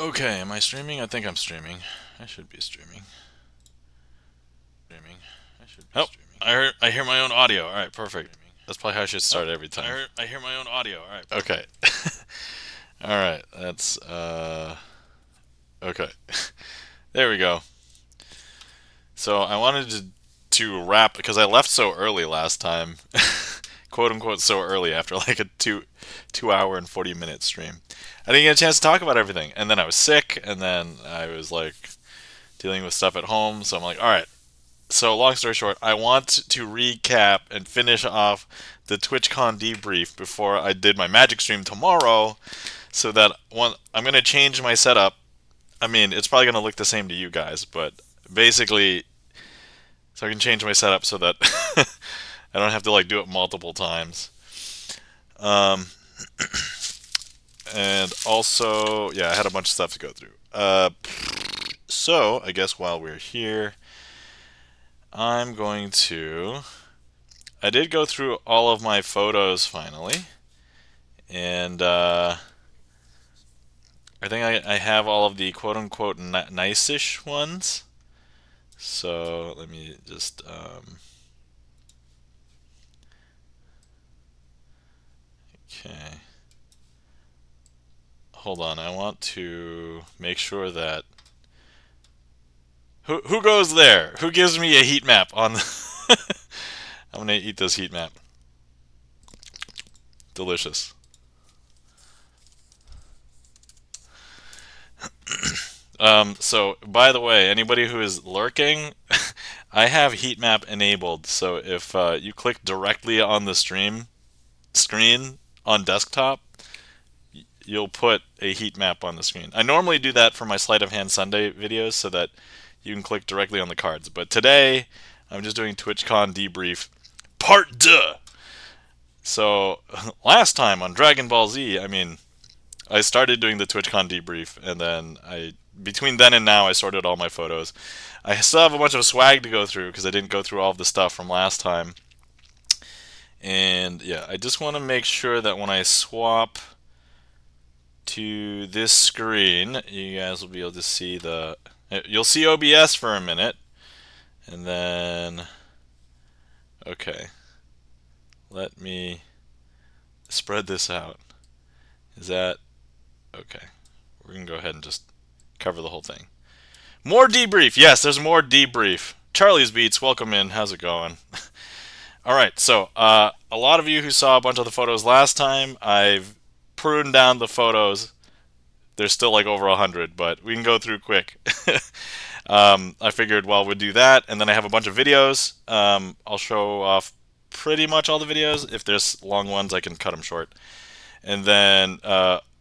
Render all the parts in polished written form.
Okay, am I streaming? I think I'm streaming. I should be streaming. Streaming. I should be streaming. I hear my own audio. All right, perfect. That's probably how I should start every time. I hear my own audio. All right. Perfect. Okay. All right. That's okay. There we go. So I wanted to wrap because I left so early last time, quote unquote so early after like a two hour and 40-minute stream. I didn't get a chance to talk about everything, and then I was sick, and then I was like dealing with stuff at home. So I'm like, all right. So long story short, I want to recap and finish off the TwitchCon debrief before I did my Magic stream tomorrow, so that one I'm gonna change my setup. I mean, it's probably gonna look the same to you guys, but basically, so I can change my setup so that I don't have to like do it multiple times. Um, and also, yeah, I had a bunch of stuff to go through. So I guess while we're here, I'm going to. I did go through all of my photos finally, and I think I have all of the quote unquote nice-ish ones. So let me just. Okay. Hold on. I want to make sure that. Who goes there? Who gives me a heat map on the. I'm gonna eat this heat map. Delicious. So by the way, anybody who is lurking, I have heat map enabled. So if you click directly on the stream screen on desktop, you'll put a heat map on the screen. I normally do that for my sleight of hand Sunday videos so that you can click directly on the cards. But today, I'm just doing TwitchCon debrief part 2. So last time on Dragon Ball Z, I mean, I started doing the TwitchCon debrief, and then between then and now, I sorted all my photos. I still have a bunch of swag to go through because I didn't go through all of the stuff from last time. And yeah, I just want to make sure that when I swap to this screen, you guys will be able to see you'll see OBS for a minute, and then, okay, let me spread this out. Is that, okay, we're going to go ahead and just cover the whole thing. More debrief. Yes, there's more debrief. Charlie's Beats, welcome in. How's it going? All right, so a lot of you who saw a bunch of the photos last time, I've pruned down the photos. There's still like over 100, but we can go through quick. I figured, well, we'd do that, and then I have a bunch of videos. I'll show off pretty much all the videos. If there's long ones, I can cut them short. And then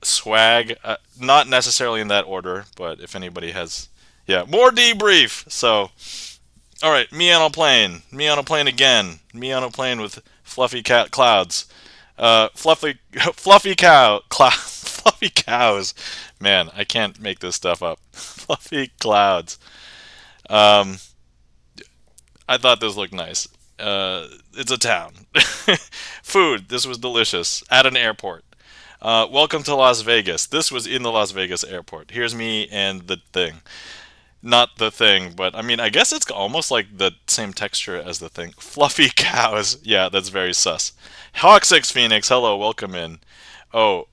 swag, not necessarily in that order, but if anybody has, yeah, more debrief. So, all right, me on a plane again, me on a plane with fluffy cat clouds, fluffy fluffy cows. Man, I can't make this stuff up. Fluffy clouds. Um, I thought this looked nice. It's a town. Food. This was delicious at an airport. Welcome to Las Vegas. This was in the Las Vegas airport. Here's me and the thing. Not the thing, but I mean, I guess it's almost like the same texture as the thing. Fluffy cows. Yeah, that's very sus. Hawk6 Phoenix, hello, welcome in. Oh,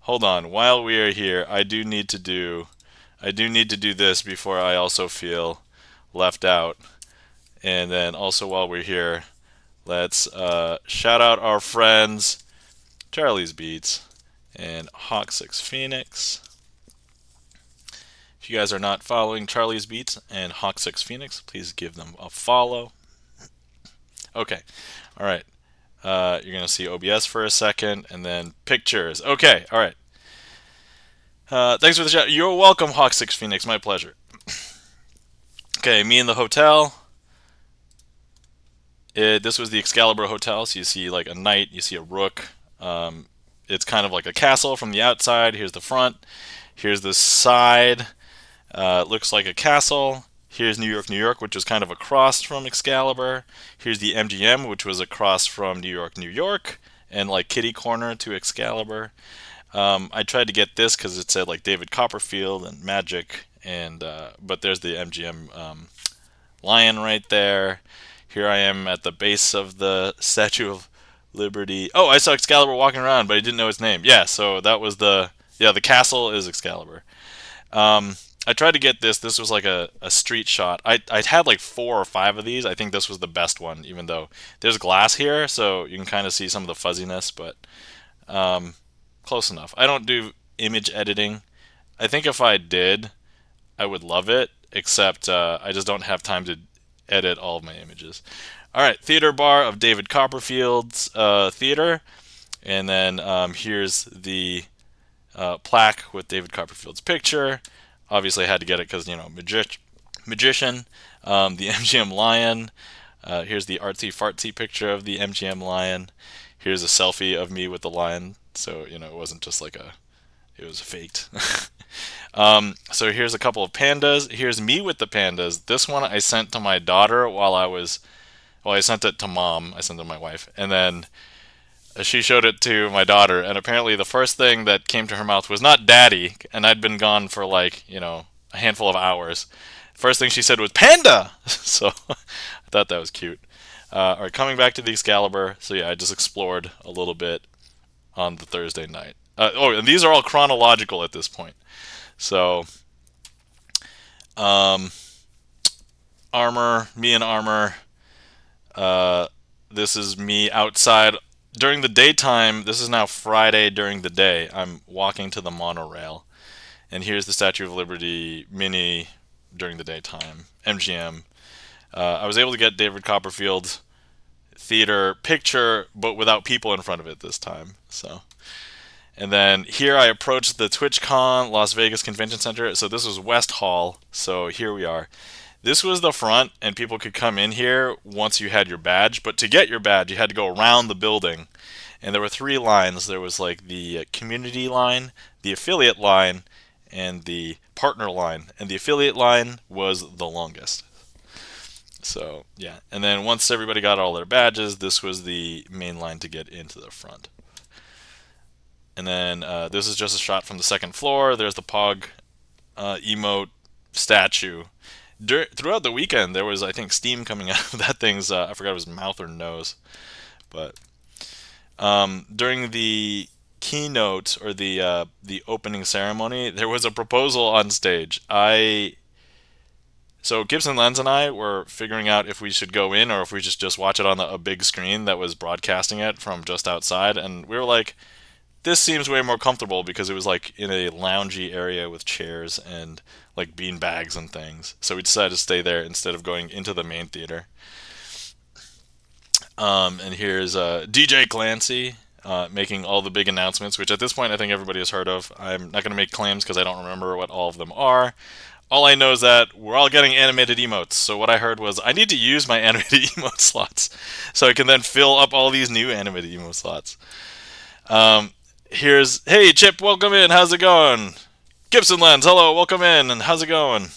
hold on. While we are here, I do need to do this before I also feel left out. And then also while we're here, let's shout out our friends Charlie's Beats and Hawk6 Phoenix. If you guys are not following Charlie's Beats and Hawk6 Phoenix, please give them a follow. Okay, all right. You're gonna see OBS for a second, and then pictures. Okay, all right. Thanks for the chat. You're welcome, Hawk6 Phoenix. My pleasure. Okay, me in the hotel. This was the Excalibur Hotel, so you see like a knight, you see a rook. It's kind of like a castle from the outside. Here's the front. Here's the side. Looks like a castle. Here's New York, New York, which was kind of across from Excalibur. Here's the MGM, which was across from New York, New York, and like kitty corner to Excalibur. I tried to get this because it said like David Copperfield and Magic, and but there's the MGM lion right there. Here I am at the base of the Statue of Liberty. Oh, I saw Excalibur walking around, but I didn't know his name. Yeah, so that was the castle is Excalibur. Um, I tried to get this. This was like a street shot. I had like 4 or 5 of these. I think this was the best one, even though there's glass here, so you can kind of see some of the fuzziness, but um, close enough. I don't do image editing. I think if I did, I would love it, except I just don't have time to edit all of my images. All right, theater bar of David Copperfield's theater, and then here's the plaque with David Copperfield's picture. Obviously, I had to get it because magician. The MGM lion. Here's the artsy fartsy picture of the MGM lion. Here's a selfie of me with the lion. So it wasn't just like it was faked. So here's a couple of pandas. Here's me with the pandas. This one I sent to my daughter I sent it to mom. I sent it to my wife, and then she showed it to my daughter. And apparently, the first thing that came to her mouth was not "daddy," and I'd been gone for like a handful of hours. First thing she said was "panda." So I thought that was cute. All right, coming back to the Excalibur. So yeah, I just explored a little bit on the Thursday night. And these are all chronological at this point. So, um, armor, me in armor. Uh, this is me outside during the daytime. This is now Friday during the day. I'm walking to the monorail, and here's the Statue of Liberty mini during the daytime. MGM. I was able to get David Copperfield's theater picture, but without people in front of it this time. So. And then here I approached the TwitchCon Las Vegas Convention Center. So this was West Hall. So here we are. This was the front, and people could come in here once you had your badge. But to get your badge, you had to go around the building. And there were 3 lines. There was like the community line, the affiliate line, and the partner line. And the affiliate line was the longest. So yeah. And then once everybody got all their badges, this was the main line to get into the front. And then this is just a shot from the second floor. There's the Pog emote statue. Throughout the weekend, there was, I think, steam coming out of that thing's, I forgot it was mouth or nose. But during the keynote or the opening ceremony, there was a proposal on stage. So Gibson Lens and I were figuring out if we should go in or if we just watch it on a big screen that was broadcasting it from just outside. And we were like, this seems way more comfortable because it was like in a loungy area with chairs and like bean bags and things. So we decided to stay there instead of going into the main theater. And here's DJ Clancy making all the big announcements, which at this point I think everybody has heard of. I'm not going to make claims because I don't remember what all of them are. All I know is that we're all getting animated emotes. So what I heard was I need to use my animated emote slots so I can then fill up all these new animated emote slots. Here's, hey Chip, welcome in, how's it going? Gibson Lens, hello, welcome in, and how's it going?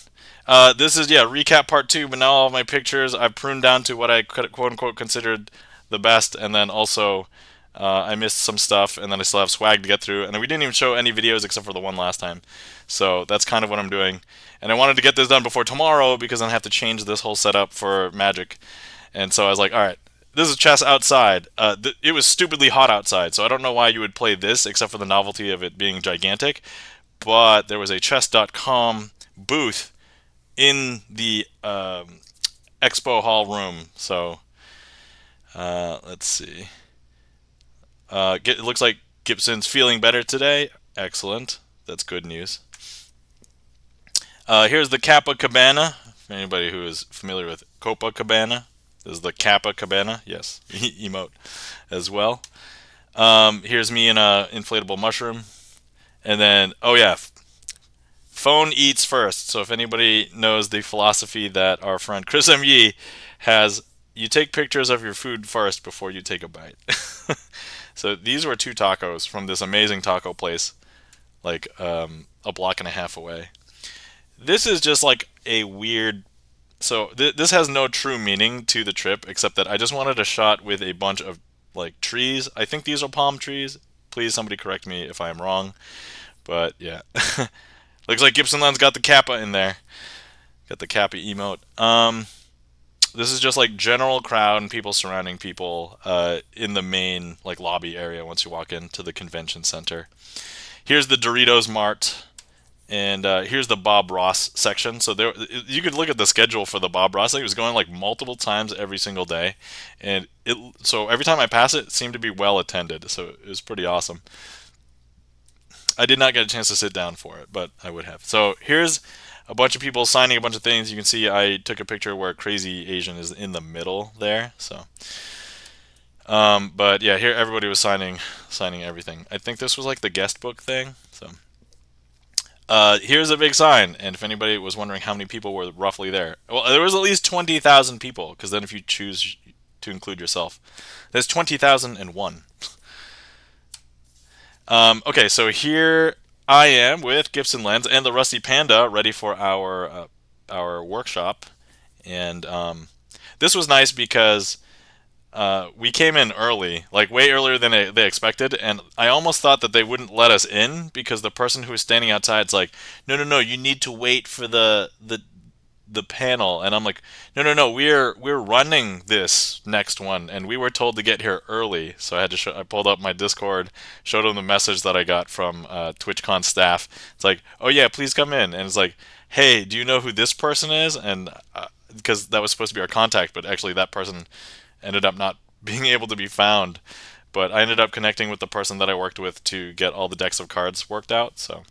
This is, recap part 2, but now all of my pictures I've pruned down to what I quote-unquote considered the best, and then also I missed some stuff, and then I still have swag to get through, and we didn't even show any videos except for the one last time. So that's kind of what I'm doing. And I wanted to get this done before tomorrow because then I have to change this whole setup for Magic. And so I was like, alright, this is chess outside. It was stupidly hot outside, so I don't know why you would play this except for the novelty of it being gigantic. But there was a chess.com booth in the expo hall room. So let's see. It looks like Gibson's feeling better today. Excellent. That's good news. Here's the Kappa Cabana. For anybody who is familiar with Copacabana. This is the Kappa Cabana, yes, emote as well. Here's me in a inflatable mushroom. And then, oh yeah, phone eats first. So if anybody knows the philosophy that our friend Chris M. Yee has, you take pictures of your food first before you take a bite. So these were 2 tacos from this amazing taco place, like a block and a half away. This is just like a weird... So this has no true meaning to the trip, except that I just wanted a shot with a bunch of like trees. I think these are palm trees. Please, somebody correct me if I'm wrong. But yeah, looks like Gibson Lens got the Kappa in there. Got the Kappa emote. This is just like general crowd and people surrounding people in the main like lobby area once you walk into the convention center. Here's the Doritos Mart, and here's the Bob Ross section. So there, you could look at the schedule for the Bob Ross thing. It was going like multiple times every single day, and so every time I pass it, it seemed to be well attended. So it was pretty awesome. I did not get a chance to sit down for it, but I would have. So here's a bunch of people signing a bunch of things. You can see I took a picture where Crazy Asian is in the middle there. So, but yeah, here everybody was signing everything. I think this was like the guest book thing. So, here's a big sign, and if anybody was wondering how many people were roughly there, well, there was at least 20,000 people. Because then if you choose to include yourself, there's 20,001. Okay, so here I am with Gibson Lens and the Rusty Panda ready for our workshop, and this was nice because we came in early, like way earlier than they expected, and I almost thought that they wouldn't let us in because the person who was standing outside's like, no, no, no, you need to wait for the panel, and I'm like, no, no, no, we're running this next one, and we were told to get here early, so I pulled up my Discord, showed them the message that I got from TwitchCon staff. It's like, oh yeah, please come in, and it's like, hey, do you know who this person is? And because that was supposed to be our contact, but actually that person ended up not being able to be found. But I ended up connecting with the person that I worked with to get all the decks of cards worked out. So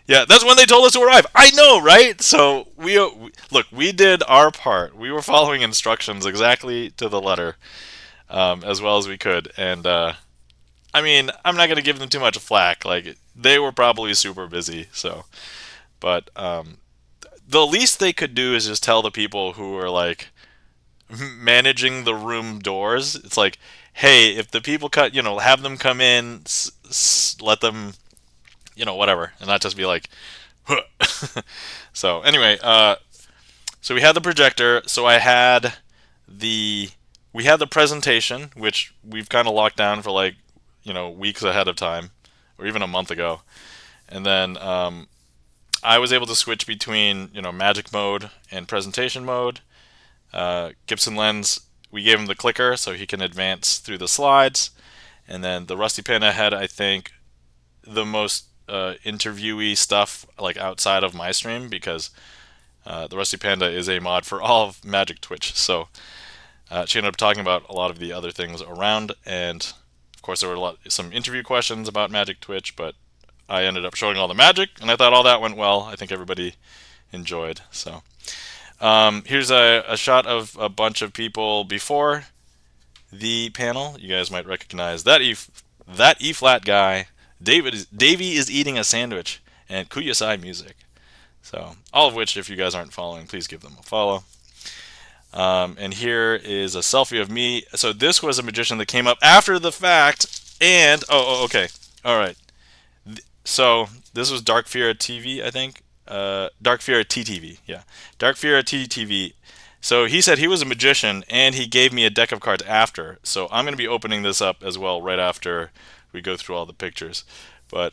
yeah, that's when they told us to arrive. I know, right? So look, we did our part. We were following instructions exactly to the letter, as well as we could. And I mean, I'm not gonna give them too much flack. Like they were probably super busy. So, but the least they could do is just tell the people who were like managing the room doors. It's like, hey, if the people have them come in, let them, whatever, and not just be like, huh. So anyway, so we had the projector. So we had the presentation, which we've kind of locked down for like, weeks ahead of time, or even a month ago, and then I was able to switch between, magic mode and presentation mode. Gibson Lens, we gave him the clicker so he can advance through the slides. And then the Rusty Panda had, I think, the most interviewee stuff like outside of my stream because the Rusty Panda is a mod for all of Magic Twitch. So she ended up talking about a lot of the other things around. And of course, there were some interview questions about Magic Twitch, but I ended up showing all the magic, and I thought all that went well. I think everybody enjoyed. So. Here's a shot of a bunch of people before the panel. You guys might recognize that E flat guy. Davey is eating a sandwich, and Kuyasai music. So all of which, if you guys aren't following, please give them a follow. And here is a selfie of me. So this was a magician that came up after the fact, and okay, all right. So this was Dark Fear TV, I think. Dark Fear TTV, yeah. Dark Fear TTV. So he said he was a magician, and he gave me a deck of cards after. So I'm going to be opening this up as well right after we go through all the pictures. But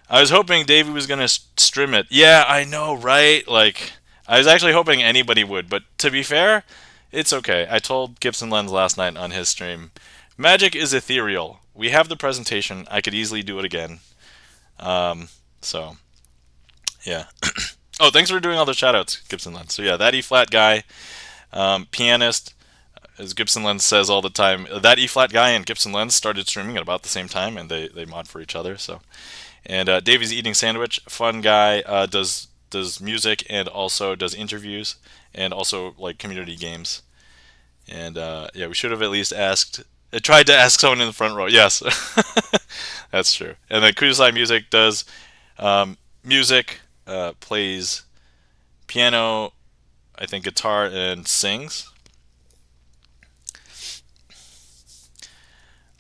I was hoping Davey was going to stream it. Yeah, I know, right? Like, I was actually hoping anybody would. But to be fair, it's okay. I told Gibson Lens last night on his stream, magic is ethereal. We have the presentation. I could easily do it again. So... yeah. Oh, thanks for doing all the shoutouts, Gibson Lens. So yeah, that E flat guy, pianist, as Gibson Lens says all the time. That E flat guy and Gibson Lens started streaming at about the same time, and they mod for each other. So, and Davey's eating sandwich, fun guy, does music and also does interviews and also like community games. And yeah, we should have at least tried to ask someone in the front row. Yes, that's true. And then Kudasai Music does music. Plays piano, I think guitar, and sings.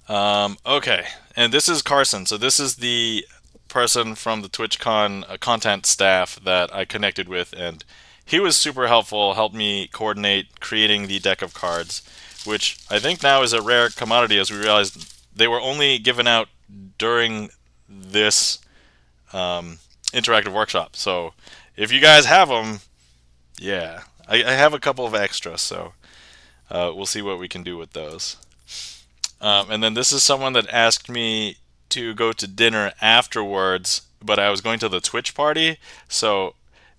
Okay, and this is Carson. So this is the person from the TwitchCon content staff that I connected with, and he was super helpful, helped me coordinate creating the deck of cards, which I think now is a rare commodity as we realized they were only given out during this interactive workshop. So if you guys have them, yeah, I have a couple of extras, so we'll see what we can do with those. And then this is someone that asked me to go to dinner afterwards, but I was going to the Twitch party, so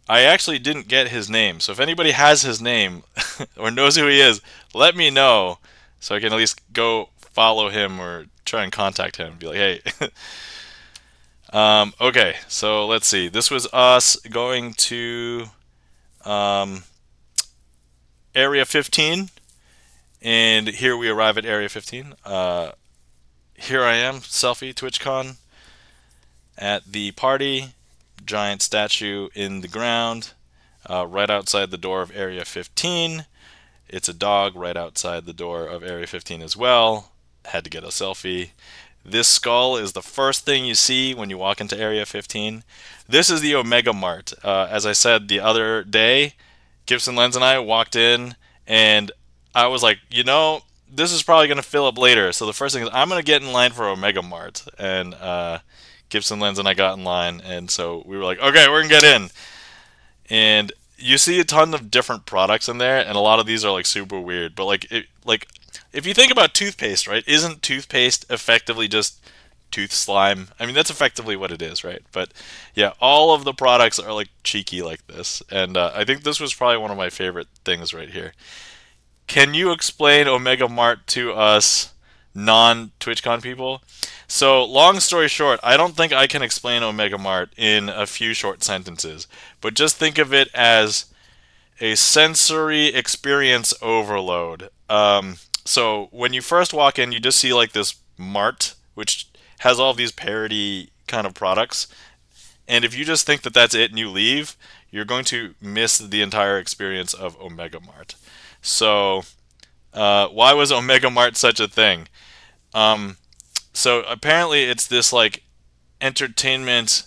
I actually didn't get his name. So if anybody has his name or knows who he is, let me know so I can at least go follow him or try and contact him and be like, hey. Okay, so let's see. This was us going to um, Area 15, and here we arrive at Area 15. Here I am, selfie, TwitchCon, at the party, giant statue in the ground, right outside the door of Area 15. It's a dog right outside the door of Area 15 as well. Had to get a selfie. This skull is the first thing you see when you walk into Area 15. This is the Omega Mart. As I said the other day, Gibson Lens and I walked in, and I was like, this is probably going to fill up later. So the first thing is I'm going to get in line for Omega Mart. And Gibson Lens and I got in line, and so we were like, okay, we're going to get in. And you see a ton of different products in there, and a lot of these are like super weird. But like if you think about toothpaste, right? Isn't toothpaste effectively just tooth slime? I mean, that's effectively what it is, right? But yeah, all of the products are like cheeky like this, and I think this was probably one of my favorite things right here. Can you explain Omega Mart to us non-TwitchCon people? So, long story short, I don't think I can explain Omega Mart in a few short sentences, but just think of it as a sensory experience overload. So when you first walk in, you just see like this mart, which has all these parody kind of products. And if you just think that that's it and you leave, you're going to miss the entire experience of Omega Mart. So why was Omega Mart such a thing? Um, so apparently it's this like entertainment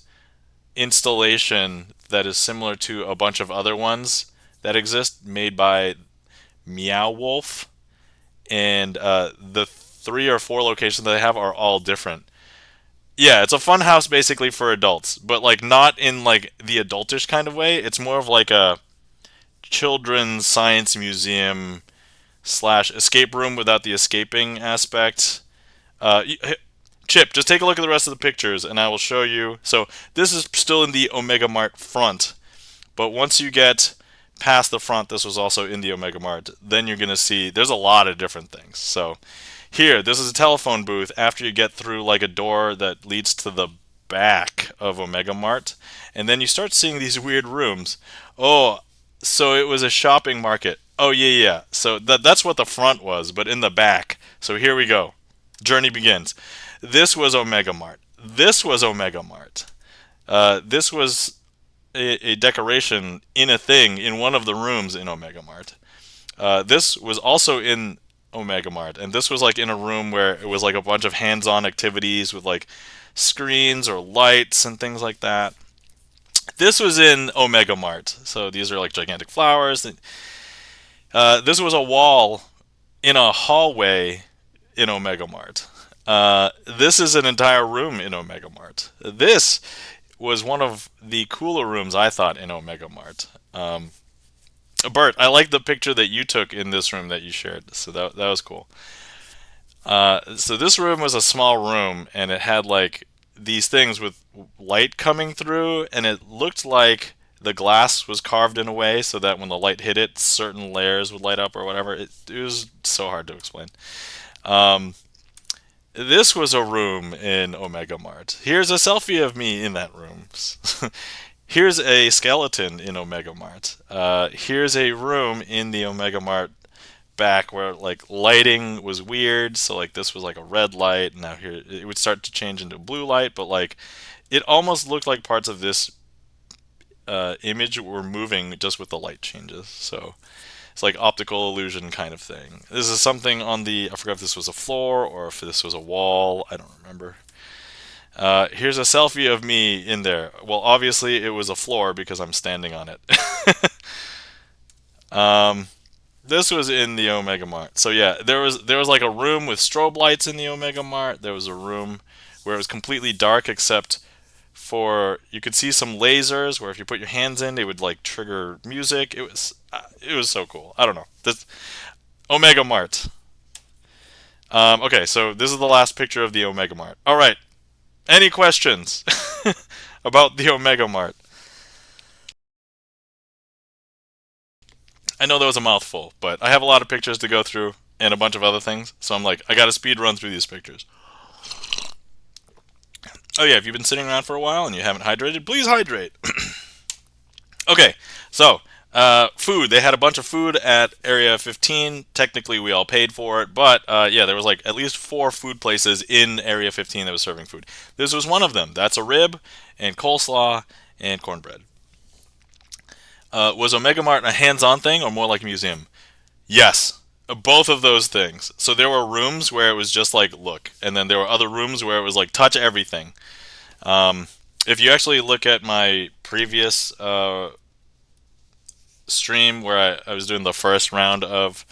installation that is similar to a bunch of other ones that exist made by Meow Wolf, and the 3 or 4 locations that they have are all different. Yeah, it's a fun house basically for adults, but like not in like the adultish kind of way. It's more of like a children's science museum slash escape room without the escaping aspect. Chip, just take a look at the rest of the pictures and I will show you. So this is still in the Omega Mart front, but once you get past the front, this was also in the Omega Mart, then you're going to see there's a lot of different things. So here, this is a telephone booth after you get through like a door that leads to the back of Omega Mart, and then you start seeing these weird rooms. Oh, so it was a shopping market. Oh, yeah. So that's what the front was, but in the back. So here we go. Journey begins. This was Omega Mart. This was Omega Mart. This was a decoration in a thing in one of the rooms in Omega Mart. This was also in Omega Mart, and this was like in a room where it was like a bunch of hands-on activities with like screens or lights and things like that. This was in Omega Mart, so these are like gigantic flowers. This was a wall in a hallway in Omega Mart. This is an entire room in Omega Mart. This was one of the cooler rooms I thought in Omega Mart. Bert, I like the picture that you took in this room that you shared, so that was cool. So this room was a small room, and it had like these things with light coming through, and it looked like the glass was carved in a way so that when the light hit it, certain layers would light up or whatever. It was so hard to explain. Um, this was a room in Omega Mart. Here's a selfie of me in that room. Here's a skeleton in Omega Mart. Here's a room in the Omega Mart back where like lighting was weird. So like this was like a red light. Now here it would start to change into blue light, but like it almost looked like parts of this image were moving just with the light changes. So it's like optical illusion kind of thing. This is something on the, I forgot if this was a floor or if this was a wall. I don't remember. Here's a selfie of me in there. Well, obviously it was a floor because I'm standing on it. This was in the Omega Mart. So yeah, there was like a room with strobe lights in the Omega Mart. There was a room where it was completely dark except for you could see some lasers where if you put your hands in, they would like trigger music. It was so cool. I don't know. This Omega Mart. Okay, so this is the last picture of the Omega Mart. All right. Any questions about the Omega Mart? I know that was a mouthful, but I have a lot of pictures to go through and a bunch of other things, so I'm like, I got to speed run through these pictures. Oh yeah, if you've been sitting around for a while and you haven't hydrated, please hydrate. Okay, so food. They had a bunch of food at Area 15. Technically, we all paid for it, but yeah, there was like at least 4 food places in Area 15 that was serving food. This was one of them. That's a rib and coleslaw and cornbread. Was Omega Mart a hands-on thing or more like a museum? Yes, both of those things. So there were rooms where it was just like look, and then there were other rooms where it was like touch everything. Um, if you actually look at my previous stream where I was doing the first round of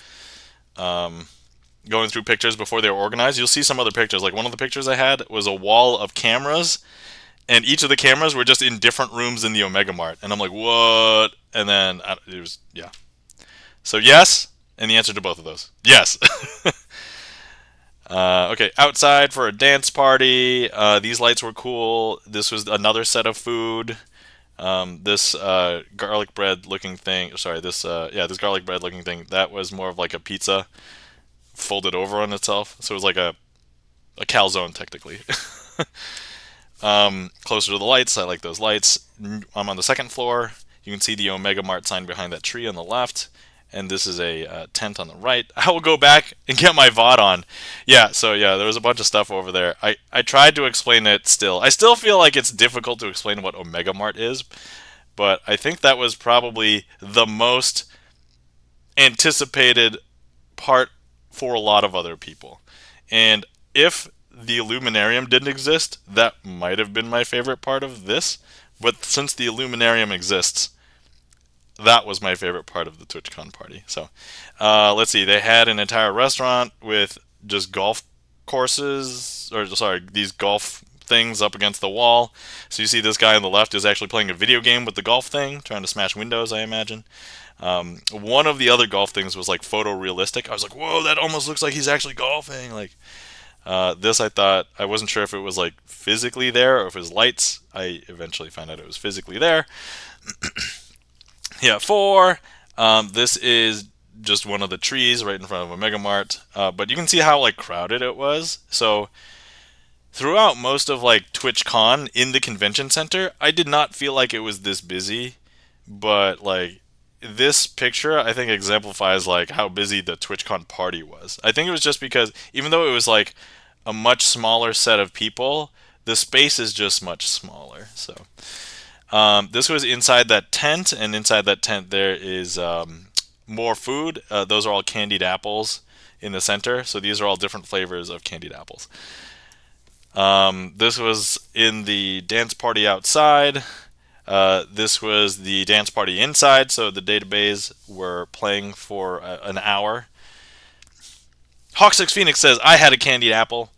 going through pictures before they were organized, you'll see some other pictures. Like one of the pictures I had was a wall of cameras, and each of the cameras were just in different rooms in the Omega Mart. And I'm like, what? And then it was, yeah. So yes, and the answer to both of those, yes. Okay, outside for a dance party. These lights were cool. This was another set of food. This garlic bread looking thing. Sorry, this this garlic bread looking thing. That was more of like a pizza folded over on itself. So it was like a calzone technically. Closer to the lights. I like those lights. I'm on the second floor. You can see the Omega Mart sign behind that tree on the left. And this is a tent on the right. I will go back and get my VOD on. Yeah, so yeah, there was a bunch of stuff over there. I tried to explain it still. I still feel like it's difficult to explain what Omega Mart is, but I think that was probably the most anticipated part for a lot of other people. And if the Illuminarium didn't exist, that might have been my favorite part of this. But since the Illuminarium exists, that was my favorite part of the TwitchCon party. So, let's see. They had an entire restaurant with just golf courses, or sorry, these golf things up against the wall. So you see this guy on the left is actually playing a video game with the golf thing, trying to smash windows, I imagine. One of the other golf things was like photorealistic. I was like, whoa, that almost looks like he's actually golfing. Like, this I thought, I wasn't sure if it was like physically there or if it was lights. I eventually found out it was physically there. Yeah, 4. This is just one of the trees right in front of Omega Mart. But you can see how like crowded it was. So throughout most of like TwitchCon in the convention center, I did not feel like it was this busy. But like this picture, I think exemplifies like how busy the TwitchCon party was. I think it was just because even though it was like a much smaller set of people, the space is just much smaller. So. This was inside that tent, and inside that tent there is more food. Those are all candied apples in the center, so these are all different flavors of candied apples. This was in the dance party outside. This was the dance party inside, so the database were playing for an hour. Hawk6 Phoenix says, I had a candied apple.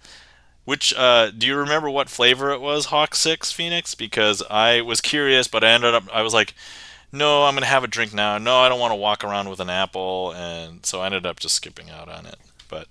Which, do you remember what flavor it was, Hawk6 Phoenix? Because I was curious, but I was like, no, I'm going to have a drink now. No, I don't want to walk around with an apple. And so I ended up just skipping out on it. But,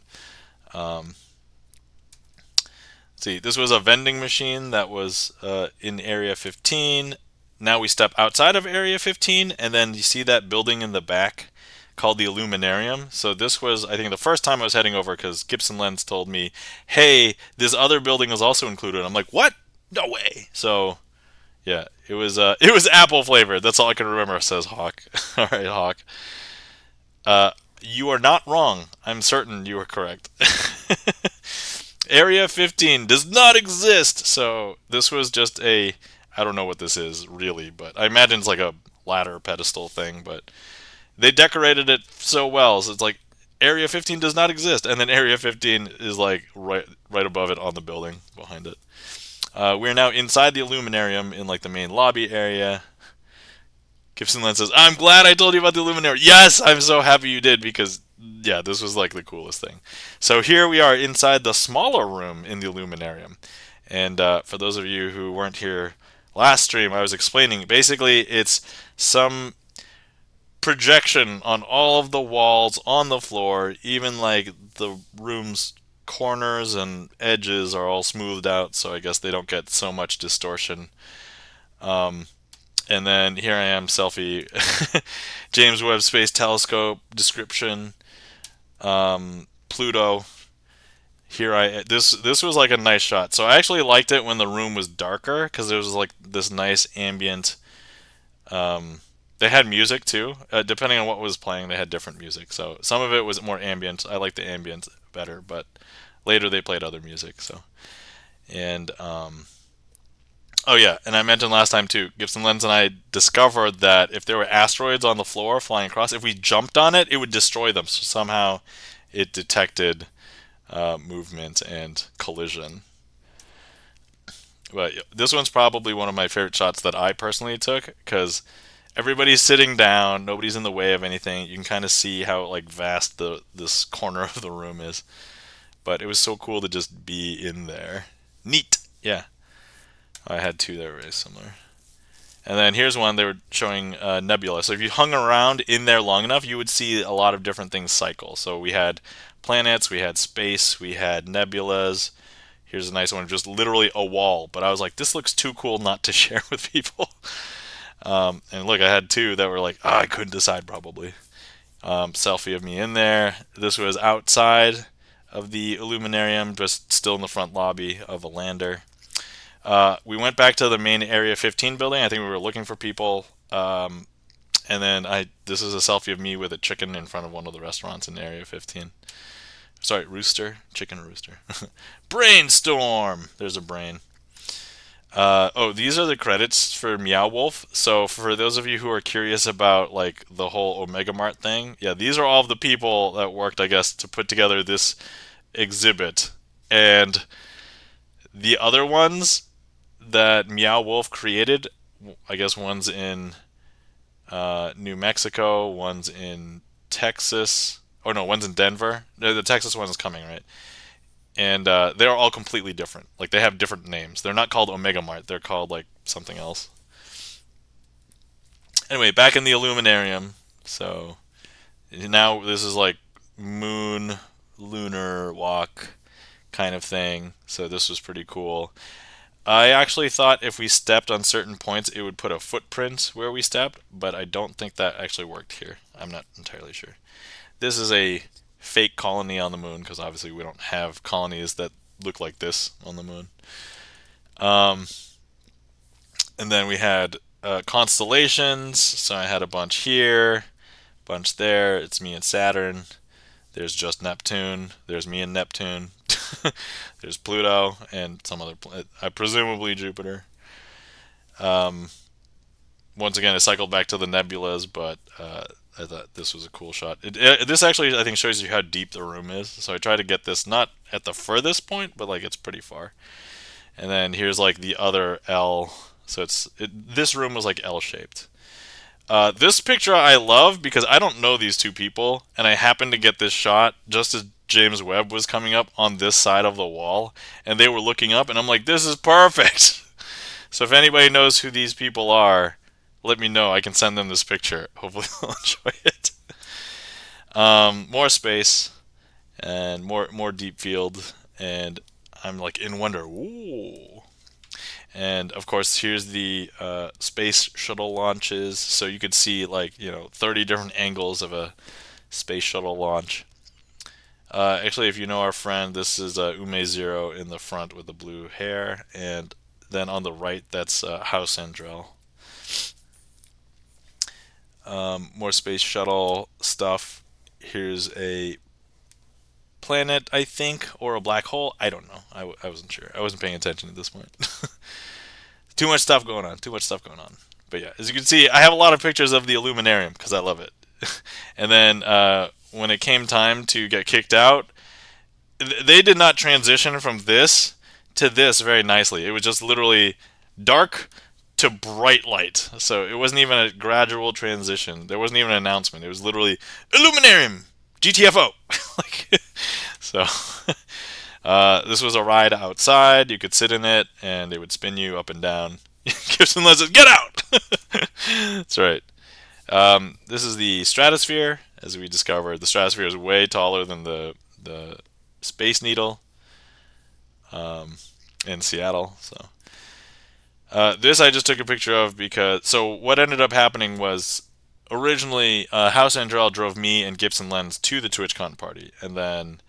see, this was a vending machine that was in Area 15. Now we step outside of Area 15, and then you see that building in the back called the Illuminarium. So this was, I think, the first time I was heading over because Gibson Lens told me, hey, this other building is also included. I'm like, what? No way. So, yeah, it was apple flavored. That's all I can remember, says Hawk. All right, Hawk. You are not wrong. I'm certain you are correct. Area 15 does not exist. So this was just I don't know what this is really, but I imagine it's like a ladder pedestal thing, but they decorated it so well, so it's like Area 15 does not exist, and then Area 15 is like right above it on the building behind it. We're now inside the Illuminarium in like the main lobby area. Gibson Lens says, I'm glad I told you about the Illuminarium. Yes, I'm so happy you did because, yeah, this was like the coolest thing. So here we are inside the smaller room in the Illuminarium. And for those of you who weren't here last stream, I was explaining basically it's some projection on all of the walls, on the floor, even like the room's corners and edges are all smoothed out, so I guess they don't get so much distortion. Um, and then here I am, selfie, James Webb Space Telescope description, Pluto. Here I this was like a nice shot. So I actually liked it when the room was darker because there was like this nice ambient. Um, they had music too. Depending on what was playing, they had different music. So some of it was more ambient. I like the ambient better, but later they played other music. So and oh yeah, and I mentioned last time too. Gibson Lens and I discovered that if there were asteroids on the floor flying across, if we jumped on it, it would destroy them. So somehow it detected movement and collision. But this one's probably one of my favorite shots that I personally took because everybody's sitting down, nobody's in the way of anything. You can kind of see how like vast this corner of the room is. But it was so cool to just be in there. Neat. Yeah. I had two that were very similar. And then here's one they were showing nebula. So if you hung around in there long enough, you would see a lot of different things cycle. So we had planets, we had space, we had nebulas. Here's a nice one, just literally a wall. But I was like, this looks too cool not to share with people. And look, I had two that were like, oh, I couldn't decide probably. Selfie of me in there. This was outside of the Illuminarium, just still in the front lobby of a lander. We went back to the main Area 15 building. I think we were looking for people. And then this is a selfie of me with a chicken in front of one of the restaurants in Area 15. Sorry, rooster. Chicken rooster. Brainstorm! There's a brain. Oh, these are the credits for Meow Wolf. So for those of you who are curious about like the whole Omega Mart thing, yeah, these are all of the people that worked, I guess, to put together this exhibit. And the other ones that Meow Wolf created, I guess one's in New Mexico, one's in Texas. Oh no, one's in Denver. No, the Texas one is coming, right? And they're all completely different. Like they have different names. They're not called Omega Mart. They're called like something else. Anyway, back in the Illuminarium. So now this is like moon lunar walk kind of thing. So this was pretty cool. I actually thought if we stepped on certain points, it would put a footprint where we stepped, but I don't think that actually worked here. I'm not entirely sure. This is a fake colony on the moon because obviously we don't have colonies that look like this on the moon. Um, and then we had constellations. So I had a bunch here, bunch there. It's me and Saturn. There's just Neptune. There's me and Neptune. There's Pluto and some other planet. Presumably Jupiter. Um, Once again, it cycled back to the nebulas, but I thought this was a cool shot. This actually, I think, shows you how deep the room is. So I tried to get this not at the furthest point, but like it's pretty far. And then here's like the other L. So this room was like L-shaped. This picture I love because I don't know these two people, and I happened to get this shot just as James Webb was coming up on this side of the wall, and they were looking up, and I'm like, this is perfect. So if anybody knows who these people are, let me know. I can send them this picture. Hopefully they'll enjoy it. More space and more deep field, and I'm like in wonder. Ooh. And of course, here's the space shuttle launches. So you could see like 30 different angles of a space shuttle launch. Actually, if you know our friend, this is Ume Zero in the front with the blue hair, and then on the right, that's House Andrel. More space shuttle stuff. Here's a planet, I think, or a black hole. I don't know. I wasn't sure. I wasn't paying attention at this point. Too much stuff going on. Too much stuff going on. But yeah, as you can see, I have a lot of pictures of the Illuminarium because I love it. And then when it came time to get kicked out, they did not transition from this to this very nicely. It was just literally dark to bright light. So it wasn't even a gradual transition. There wasn't even an announcement. It was literally Illuminarium GTFO. So This was a ride outside. You could sit in it, and it would spin you up and down. Gibson Les says, "Get out!" That's right. This is the stratosphere. As we discovered, the stratosphere is way taller than the Space Needle in Seattle. So this I just took a picture of because so what ended up happening was originally House Andrell drove me and Gibson Lens to the TwitchCon party, and then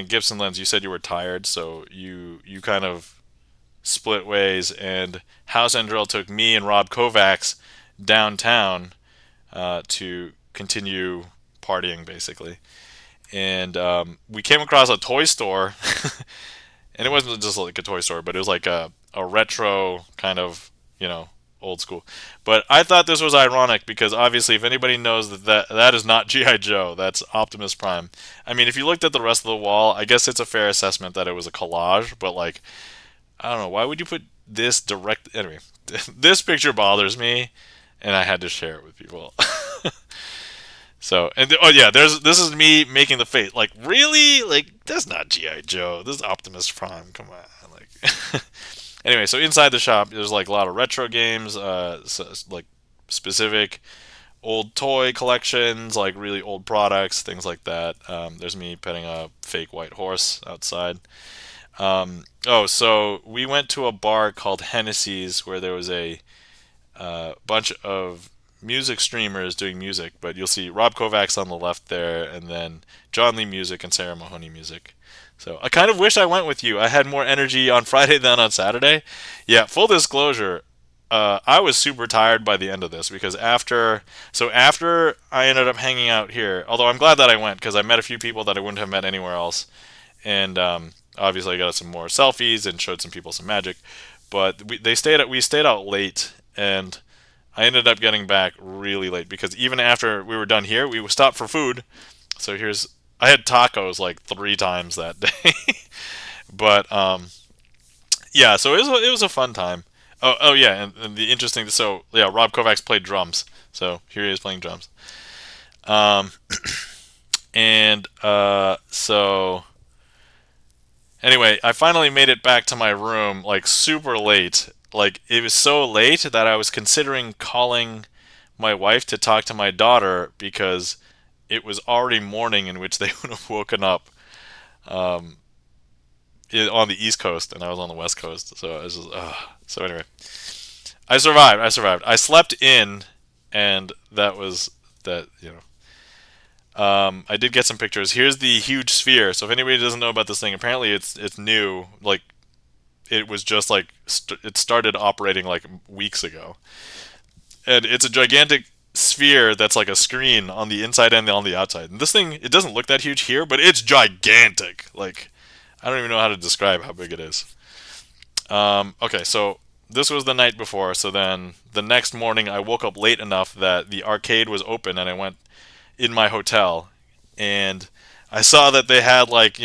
Gibson Lens, you said you were tired, so you kind of split ways, and House Andrell took me and Rob Kovacs downtown to continue partying, basically. And we came across a toy store, and it wasn't just like a toy store, but it was like a retro kind of, old school. But I thought this was ironic because obviously, if anybody knows that is not GI Joe, that's Optimus Prime. I mean, if you looked at the rest of the wall, I guess it's a fair assessment that it was a collage. But like, I don't know, why would you put this direct? Anyway, this picture bothers me, and I had to share it with people. So oh yeah, this is me making the face like really like that's not GI Joe. This is Optimus Prime. Come on, like. Anyway, so inside the shop, there's like a lot of retro games, like specific old toy collections, like really old products, things like that. There's me petting a fake white horse outside. Oh, so we went to a bar called Hennessy's where there was a bunch of music streamers doing music, but you'll see Rob Kovacs on the left there, and then John Lee Music and Sarah Mahoney Music. So I kind of wish I went with you. I had more energy on Friday than on Saturday. Yeah, full disclosure, I was super tired by the end of this because after I ended up hanging out here, although I'm glad that I went because I met a few people that I wouldn't have met anywhere else, and obviously I got some more selfies and showed some people some magic. But we stayed out late, and I ended up getting back really late because even after we were done here, we stopped for food. So I had tacos like 3 times that day. But yeah, so it was a fun time. Oh yeah, and the interesting so yeah, Rob Kovacs played drums. So here he is playing drums. Um, and so anyway, I finally made it back to my room like super late. Like it was so late that I was considering calling my wife to talk to my daughter because it was already morning in which they would have woken up um, on the East Coast and I was on the West Coast. So I was just, so anyway, I survived. I slept in, and that was that. I did get some pictures. Here's the huge sphere. So if anybody doesn't know about this thing, apparently it's new. Like it was just like it started operating like weeks ago, and it's a gigantic sphere that's like a screen on the inside and on the outside. And this thing, it doesn't look that huge here, but it's gigantic. Like I don't even know how to describe how big it is. Okay, so this was the night before. So then the next morning, I woke up late enough that the arcade was open, and I went in my hotel, and I saw that they had like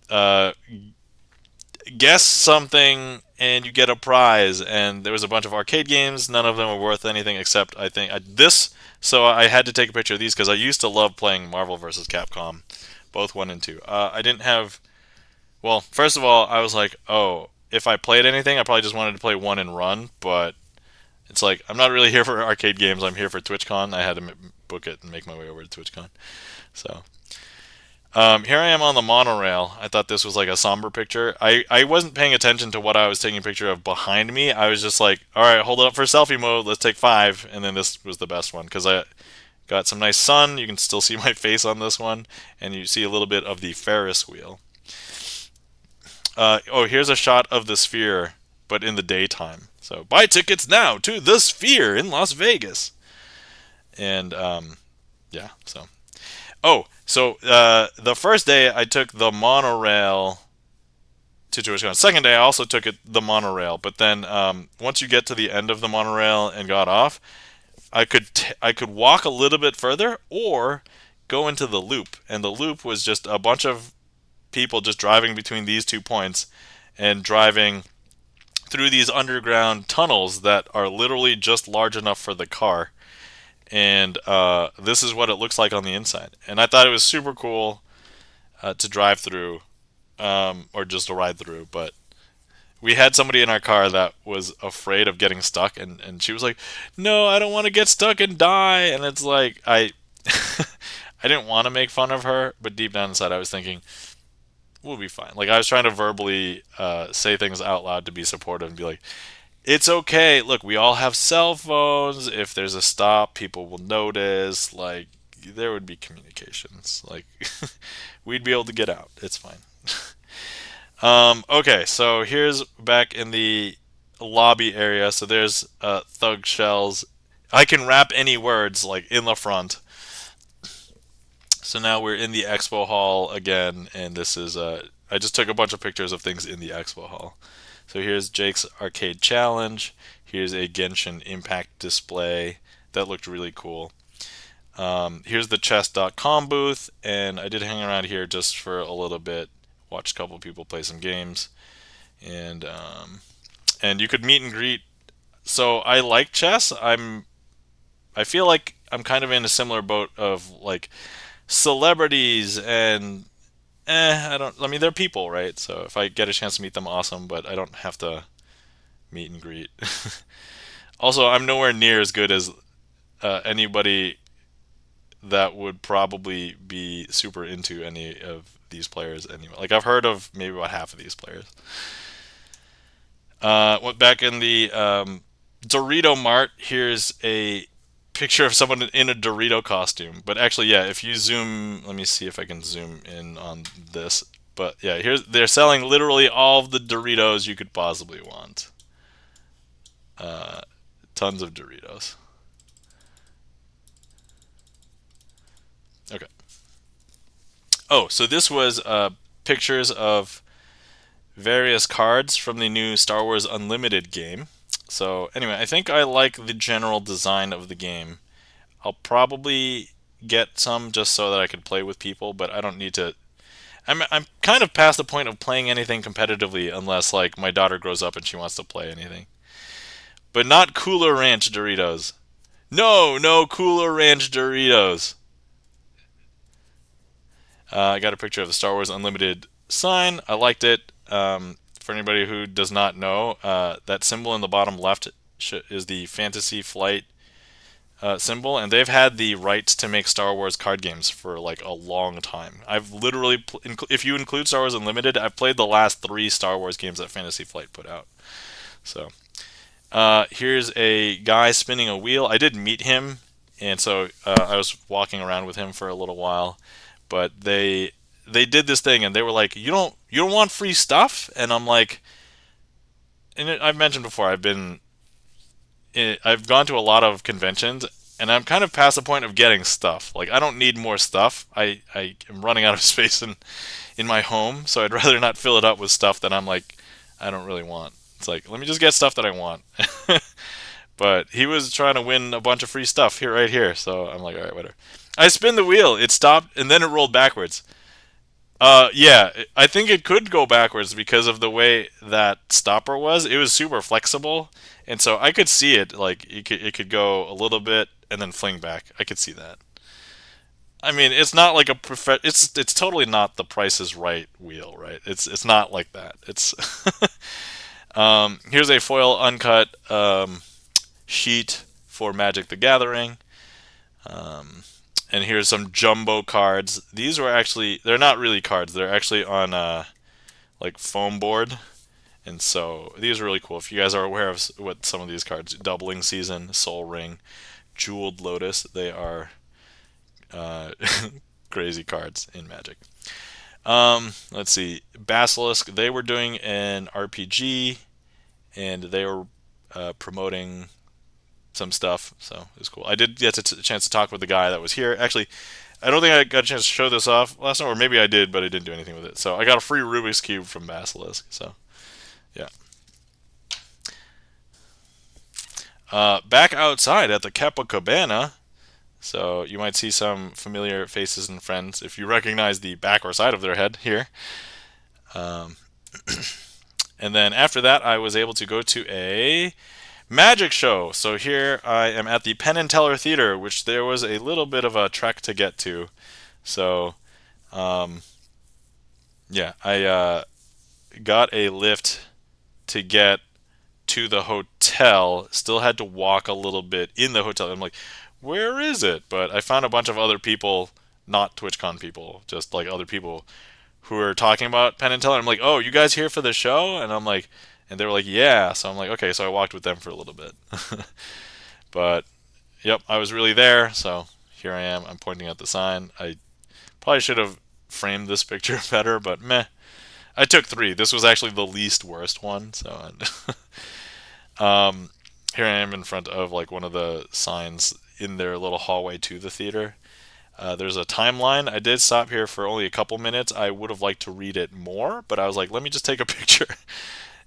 uh, guess something and you get a prize, and there was a bunch of arcade games. None of them were worth anything except I think this. So I had to take a picture of these because I used to love playing Marvel vs. Capcom, both 1 and 2. I didn't have. Well, first of all, I was like, oh, if I played anything, I probably just wanted to play 1 and run. But it's like I'm not really here for arcade games. I'm here for TwitchCon. I had to book it and make my way over to TwitchCon. So here I am on the monorail. I thought this was like a somber picture. I wasn't paying attention to what I was taking a picture of behind me. I was just like, all right, hold it up for selfie mode. Let's take 5. And then this was the best one because I got some nice sun. You can still see my face on this one. And you see a little bit of the Ferris wheel. Oh, here's a shot of the sphere, but in the daytime. So buy tickets now to the Sphere in Las Vegas. And yeah, so. Oh, so the first day I took the monorail to TwitchCon. Second day I also took the monorail, but then once you get to the end of the monorail and got off, I could walk a little bit further or go into the loop, and the loop was just a bunch of people just driving between these 2 points and driving through these underground tunnels that are literally just large enough for the car. And this is what it looks like on the inside. And I thought it was super cool. to drive through, or just to ride through. But we had somebody in our car that was afraid of getting stuck, and she was like, "No, I don't want to get stuck and die." And it's like I didn't want to make fun of her, but deep down inside, I was thinking we'll be fine. Like I was trying to verbally say things out loud to be supportive and be like, "It's okay. Look, we all have cell phones. If there's a stop, people will notice. Like there would be communications. Like we'd be able to get out. It's fine." Okay, so here's back in the lobby area. So there's thug shells. I can rap any words like in the front. So now we're in the expo hall again, and this is I just took a bunch of pictures of things in the expo hall. So here's Jake's arcade challenge. Here's a Genshin Impact display that looked really cool. Here's the chess.com booth, and I did hang around here just for a little bit, watched a couple people play some games, and you could meet and greet. So I like chess. I feel like I'm kind of in a similar boat of like celebrities and I don't. I mean, they're people, right? So if I get a chance to meet them, awesome. But I don't have to meet and greet. Also, I'm nowhere near as good as anybody that would probably be super into any of these players anyway. Like I've heard of maybe about half of these players. Went back in the Dorito Mart. Here's a picture of someone in a Dorito costume. But actually, yeah, if you zoom, let me see if I can zoom in on this. But yeah, here's they're selling literally all of the Doritos you could possibly want. Uh, Tons of Doritos. Okay. Oh, so this was pictures of various cards from the new Star Wars Unlimited game. So anyway, I think I like the general design of the game. I'll probably get some just so that I can play with people, but I don't need to. I'm kind of past the point of playing anything competitively unless like my daughter grows up and she wants to play anything. But not Cooler Ranch Doritos. No, no Cooler Ranch Doritos. I got a picture of the Star Wars Unlimited sign. I liked it. For anybody who does not know, that symbol in the bottom left is the Fantasy Flight symbol, and they've had the rights to make Star Wars card games for like a long time. I've literally, if you include Star Wars Unlimited, I've played the last 3 Star Wars games that Fantasy Flight put out. So here's a guy spinning a wheel. I did meet him, and so I was walking around with him for a little while. But they did this thing, and they were like, "You don't want free stuff?" And I'm like, and I've mentioned before, I've gone to a lot of conventions, and I'm kind of past the point of getting stuff. Like I don't need more stuff. I am running out of space in my home, so I'd rather not fill it up with stuff that I'm like I don't really want. It's like let me just get stuff that I want. But he was trying to win a bunch of free stuff here, right here. So I'm like, all right, whatever. I spin the wheel. It stopped, and then it rolled backwards. Yeah, I think it could go backwards because of the way that stopper was. It was super flexible, and so I could see it. Like it could go a little bit and then fling back. I could see that. I mean, it's not like it's totally not the Price is Right wheel, right? It's not like that. It's here's a foil uncut sheet for Magic the Gathering. Um, and here's some jumbo cards. These were actually they're not really cards. They're actually on like foam board. And so these are really cool. If you guys are aware of what some of these cards, Doubling Season, Soul Ring, Jeweled Lotus, they are uh, crazy cards in Magic. Let's see, Basilisk. They were doing an RPG, and they were promoting some stuff, so it was cool. I did get a chance to talk with the guy that was here. Actually, I don't think I got a chance to show this off last time, or maybe I did, but I didn't do anything with it. So I got a free Rubik's Cube from Basilisk. So yeah. Back outside at the Cabana, so you might see some familiar faces and friends if you recognize the back or side of their head here. Um, and then after that, I was able to go to a magic show. So here I am at the Penn and Teller Theater, which there was a little bit of a trek to get to. So Yeah, I got a lift to get to the hotel. Still had to walk a little bit in the hotel. I'm like, where is it? But I found a bunch of other people, not TwitchCon people, just like other people who were talking about Penn and Teller. I'm like, oh, you guys here for the show? And I'm like, and they were like, yeah. So I'm like, okay. So I walked with them for a little bit. But yep, I was really there. So here I am. I'm pointing at the sign. I probably should have framed this picture better, but meh. I took three. This was actually the least worst one. So here I am in front of like one of the signs in their little hallway to the theater. There's a timeline. I did stop here for only a couple minutes. I would have liked to read it more, but I was like, let me just take a picture.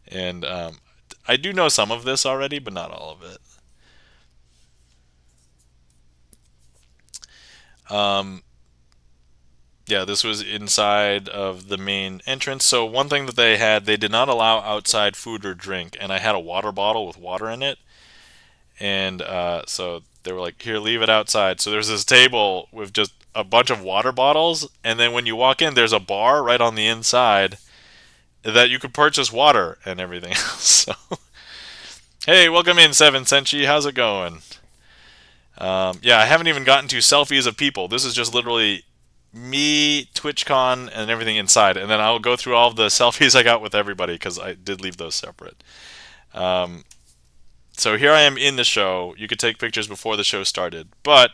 And I do know some of this already, but not all of it. Um, yeah, this was inside of the main entrance. So one thing that they had, they did not allow outside food or drink, and I had a water bottle with water in it, and so they were like, "Here, leave it outside." So there's this table with just a bunch of water bottles, and then when you walk in, there's a bar right on the inside that you could purchase water and everything else. So, hey, welcome in, Seven Senshi. How's it going? Yeah, I haven't even gotten to selfies of people. This is just literally me, TwitchCon, and everything inside, and then I'll go through all of the selfies I got with everybody because I did leave those separate. Um, so here I am in the show. You could take pictures before the show started, but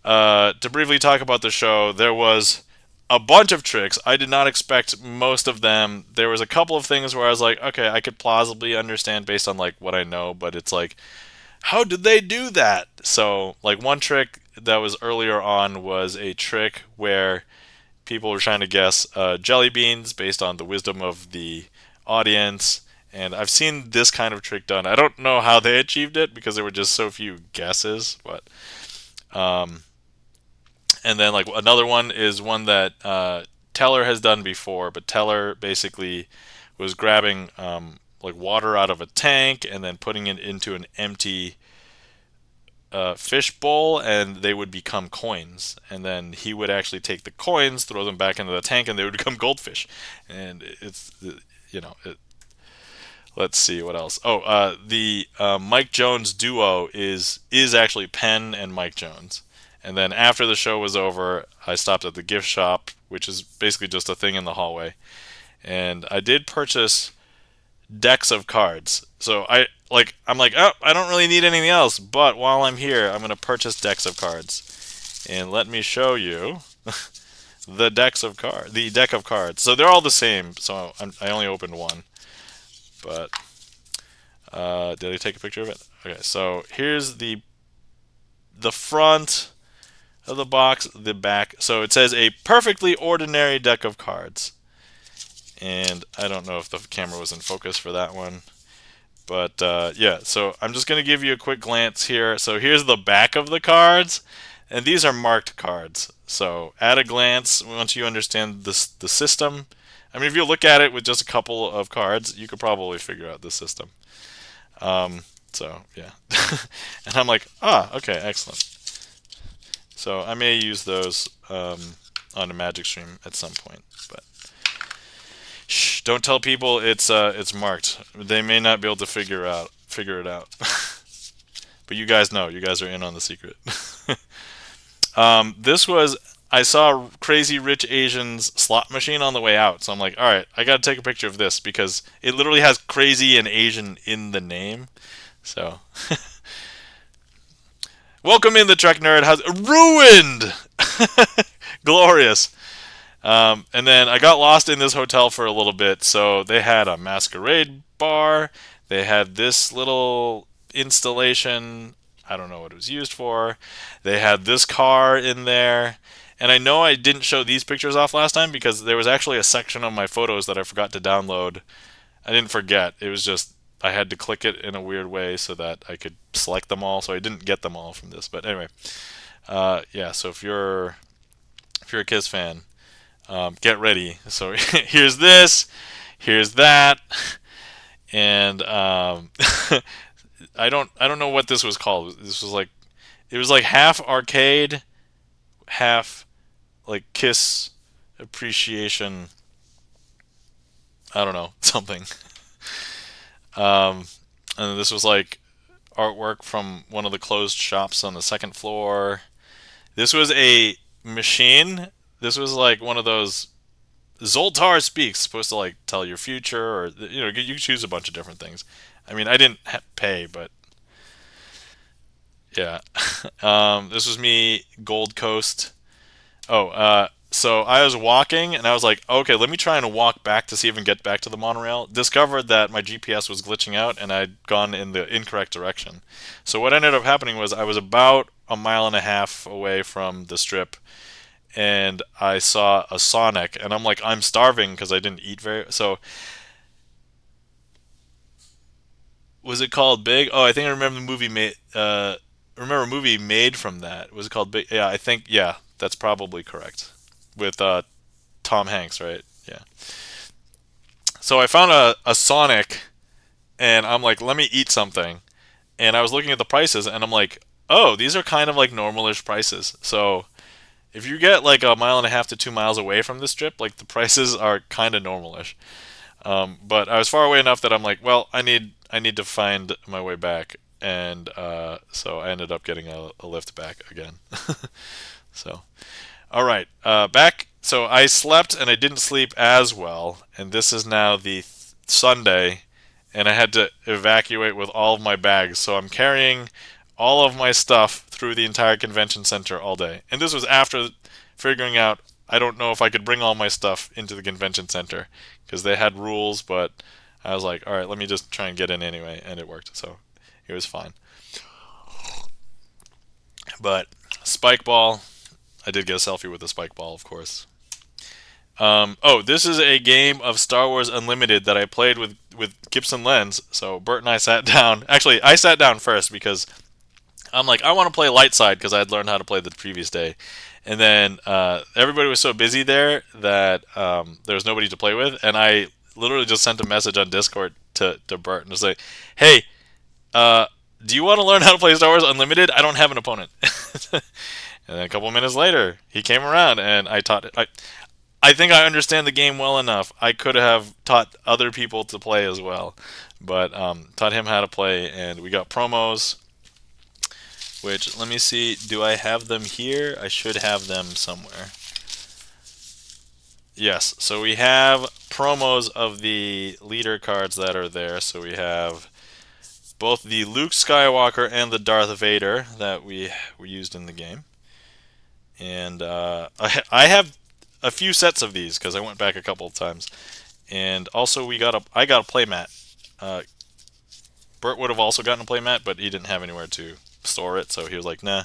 to briefly talk about the show, there was a bunch of tricks. I did not expect most of them. There was a couple of things where I was like, okay, I could plausibly understand based on like what I know, but it's like, how did they do that? So, like one trick that was earlier on was a trick where people were trying to guess jelly beans based on the wisdom of the audience. And I've seen this kind of trick done. I don't know how they achieved it because there were just so few guesses. But and then like another one is one that Teller has done before, but Teller basically was grabbing like water out of a tank and then putting it into an empty fish bowl, and they would become coins. And then he would actually take the coins, throw them back into the tank, and they would become goldfish. And it's you know, let's see what else. Oh, the Mike Jones duo is actually Penn and Mike Jones. And then after the show was over, I stopped at the gift shop, which is basically just a thing in the hallway, and I did purchase decks of cards. So I'm like, oh, I don't really need anything else, but while I'm here, I'm gonna purchase decks of cards. And let me show you the deck of cards. So they're all the same. So I only opened one, but did I take a picture of it? Okay, so here's the front of the box, the back. So it says a perfectly ordinary deck of cards. And I don't know if the camera was in focus for that one. But yeah, so I'm just going to give you a quick glance here. So here's the back of the cards, and these are marked cards. So at a glance, once you understand the system, I mean, if you look at it with just a couple of cards, you could probably figure out the system. So yeah, and I'm like, okay, excellent. So I may use those on a Magic stream at some point, but. Shh! Don't tell people it's marked. They may not be able to figure it out. But you guys know. You guys are in on the secret. This was I saw Crazy Rich Asians slot machine on the way out, so I'm like, all right, I gotta take a picture of this because it literally has crazy and Asian in the name. So, welcome in the Trek Nerd. How's ruined? Glorious. And then I got lost in this hotel for a little bit. So they had a masquerade bar. They had this little installation. I don't know what it was used for. They had this car in there. And I know I didn't show these pictures off last time because there was actually a section of my photos that I forgot to download. I didn't forget. It was just I had to click it in a weird way so that I could select them all. So I didn't get them all from this. But anyway, yeah. So if you're a Kiss fan, get ready. So here's this, here's that, and I don't know what this was called. This was like it was like half arcade, half like Kiss appreciation I don't know, something. Um, and this was like artwork from one of the closed shops on the second floor. This was a machine. This was like one of those Zoltar speaks, supposed to like tell your future, or you can choose a bunch of different things. I mean, I didn't pay, but yeah. This was me, Gold Coast. Oh, so I was walking and I was like, okay, let me try and walk back to see if I can get back to the monorail. Discovered that my GPS was glitching out and I'd gone in the incorrect direction. So what ended up happening was I was about a mile and a half away from the strip and I saw a Sonic and I'm like, I'm starving because I didn't eat very. So was it called Big? Oh, I think I remember the movie made. Remember a movie made from that? Was it called Big? Yeah, I think that's probably correct. With Tom Hanks, right? Yeah. So I found a Sonic, and I'm like, let me eat something. And I was looking at the prices, and I'm like, oh, these are kind of like normalish prices. So if you get like a mile and a half to 2 miles away from this strip, like the prices are kind of normalish. But I was far away enough that I'm like, well, I need to find my way back, and so I ended up getting a lift back again. So, all right, back. So I slept and I didn't sleep as well, and this is now the Sunday, and I had to evacuate with all of my bags. So I'm carrying all of my stuff through the entire convention center all day, and this was after figuring out I don't know if I could bring all my stuff into the convention center because they had rules, but I was like, all right, let me just try and get in anyway, and it worked. So it was fine. But spike ball, I did get a selfie with the spike ball, of course. Oh, this is a game of Star Wars Unlimited that I played with Gibson Lens. So Bert and I sat down. Actually, I sat down first because I'm like, I want to play light side because I had learned how to play the previous day. And then everybody was so busy there that there was nobody to play with. And I literally just sent a message on Discord to Bert and was like, hey, uh, do you want to learn how to play Star Wars Unlimited? I don't have an opponent. And then a couple minutes later, he came around and I taught. I think I understand the game well enough. I could have taught other people to play as well, but taught him how to play, and we got promos. Which let me see. Do I have them here? I should have them somewhere. Yes. So we have promos of the leader cards that are there. So we have both the Luke Skywalker and the Darth Vader that we used in the game. And I have a few sets of these because I went back a couple of times. And also I got a playmat. Bert would have also gotten a playmat, but he didn't have anywhere to store it, so he was like, nah.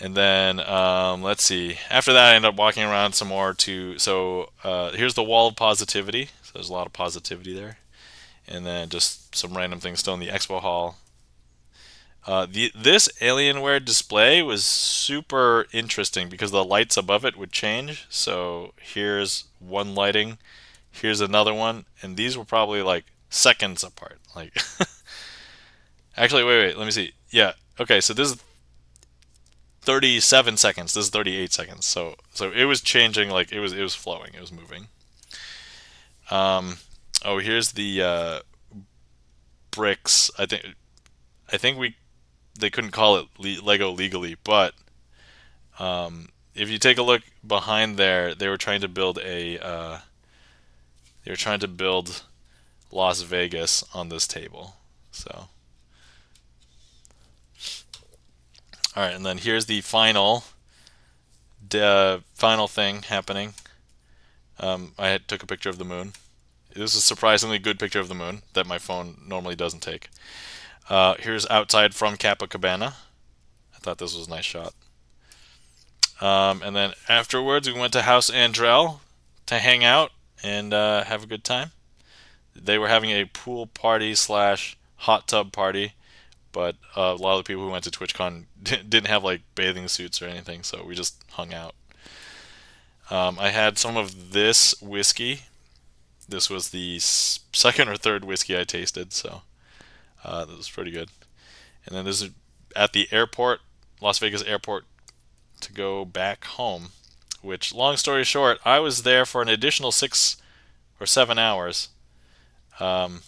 And then let's see. After that, I ended up walking around some more to. So here's the wall of positivity. So there's a lot of positivity there. And then just some random things still in the expo hall. This Alienware display was super interesting because the lights above it would change. So here's one lighting, here's another one, and these were probably like seconds apart. Like, actually, wait, let me see. Yeah, okay, so this is 37 seconds. This is 38 seconds. So it was changing, like it was flowing, it was moving. Um, oh, here's the bricks. I think they couldn't call it Lego legally, but if you take a look behind there, they were trying to build Las Vegas on this table. So, all right, and then here's the final thing happening. Took a picture of the moon. This is a surprisingly good picture of the moon that my phone normally doesn't take. Here's outside from Kappa Cabana. I thought this was a nice shot. And then afterwards, we went to House Andrel to hang out and have a good time. They were having a pool party slash hot tub party, but a lot of the people who went to TwitchCon didn't have like bathing suits or anything, so we just hung out. I had some of this whiskey. This was the second or third whiskey I tasted, so that was pretty good. And then this is at the airport, Las Vegas airport, to go back home which, long story short, I was there for an additional 6 or 7 hours. Um,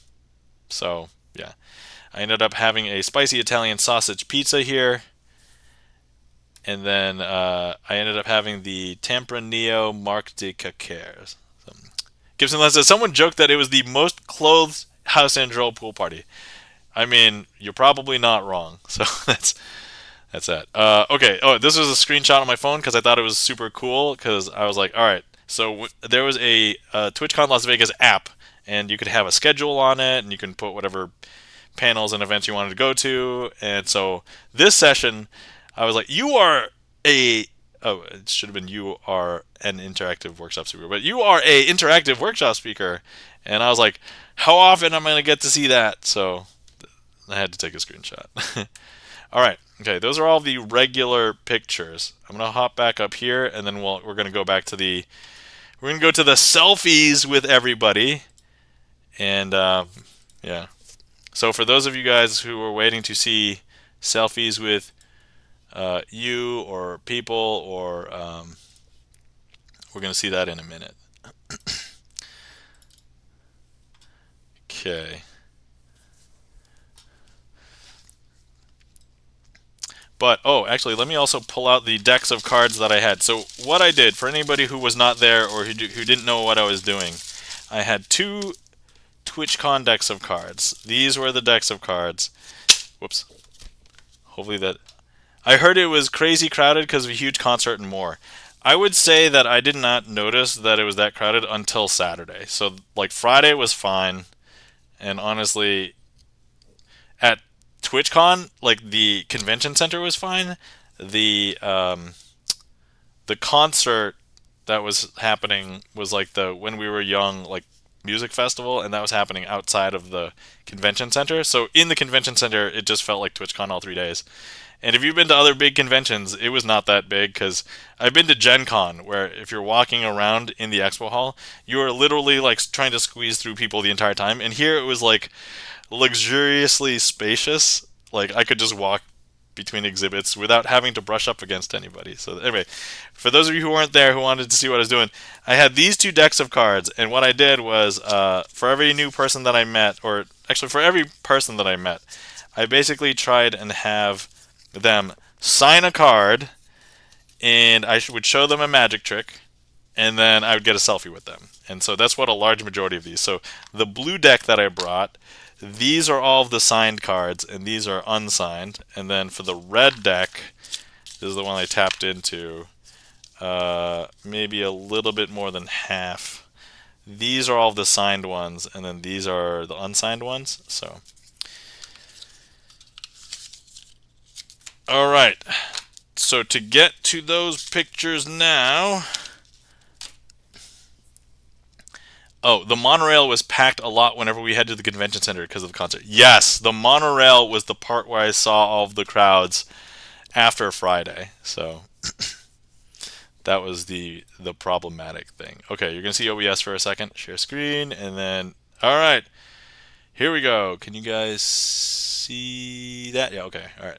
so, yeah. I ended up having a spicy Italian sausage pizza here. And then I ended up having the Tempranillo Marc de Cacares. So, Gibson Lens says, someone joked that it was the most clothed House Androl pool party. I mean, you're probably not wrong. So that's that. Okay. Oh, this was a screenshot on my phone because I thought it was super cool because I was like, all right. So there was a TwitchCon Las Vegas app, and you could have a schedule on it, and you can put whatever panels and events you wanted to go to. And so this session, I was like, you are a oh, it should have been you are an interactive workshop speaker, but you are a interactive workshop speaker. And I was like, how often am I going to get to see that? So I had to take a screenshot. All right. Okay, those are all the regular pictures. I'm going to hop back up here, and then we're going to go back to the selfies with everybody. And yeah. So for those of you guys who are waiting to see selfies with you or people, or we're going to see that in a minute. Okay. But, oh, actually, let me also pull out the decks of cards that I had. So what I did, for anybody who was not there or who didn't know what I was doing, I had 2 TwitchCon decks of cards. These were the decks of cards. Whoops. Hopefully that... I heard it was crazy crowded because of a huge concert and more. I would say that I did not notice that it was that crowded until Saturday. So, like, Friday was fine. And honestly, at TwitchCon, like, the convention center was fine. The concert that was happening was like the When We Were Young, like, music festival, and that was happening outside of the convention center. So in the convention center, it just felt like TwitchCon all 3 days. And if you've been to other big conventions, it was not that big, because I've been to Gen Con, where if you're walking around in the expo hall, you are literally like trying to squeeze through people the entire time. And here it was like luxuriously spacious. Like I could just walk between exhibits without having to brush up against anybody. So anyway, for those of you who weren't there who wanted to see what I was doing, I had these 2 decks of cards, and what I did was for every new person that I met, or actually for every person that I met, I basically tried and have them sign a card, and I would show them a magic trick, and then I would get a selfie with them. And so that's what a large majority of these. So the blue deck that I brought, these are all of the signed cards, and these are unsigned. And then for the red deck, this is the one I tapped into, maybe a little bit more than half. These are all the signed ones, and then these are the unsigned ones. So, all right. So to get to those pictures now. Oh, the monorail was packed a lot whenever we head to the convention center because of the concert. Yes, the monorail was the part where I saw all of the crowds after Friday. So that was the problematic thing. Okay, you're going to see OBS for a second. Share screen, and then... All right. Here we go. Can you guys see that? Yeah, okay. All right.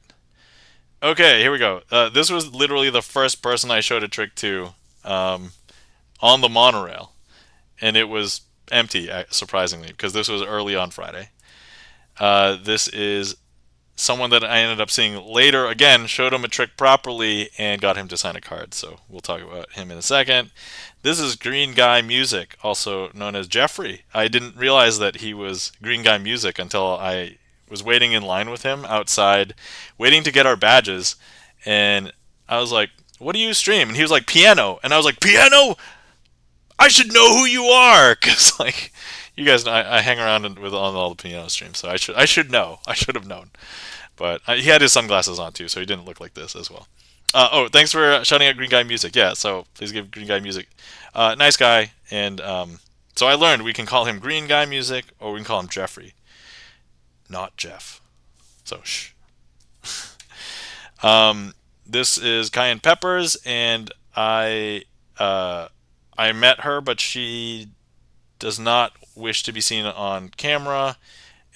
Okay, here we go. This was literally the first person I showed a trick to on the monorail. And it was empty, surprisingly, because this was early on Friday. This is someone that I ended up seeing later. Again, showed him a trick properly and got him to sign a card. So we'll talk about him in a second. This is Green Guy Music, also known as Jeffrey. I didn't realize that he was Green Guy Music until I was waiting in line with him outside, waiting to get our badges. And I was like, what do you stream? And he was like, piano. And I was like, piano? I should know who you are, because like you guys know, I hang around with on all the piano streams, so I should know. I should have known, but he had his sunglasses on too, so he didn't look like this as well. Oh, thanks for shouting out Green Guy Music. Yeah, so please give Green Guy Music. Nice guy, and so I learned we can call him Green Guy Music, or we can call him Jeffrey, not Jeff. So shh. This is Cayenne Peppers, and I met her, but she does not wish to be seen on camera,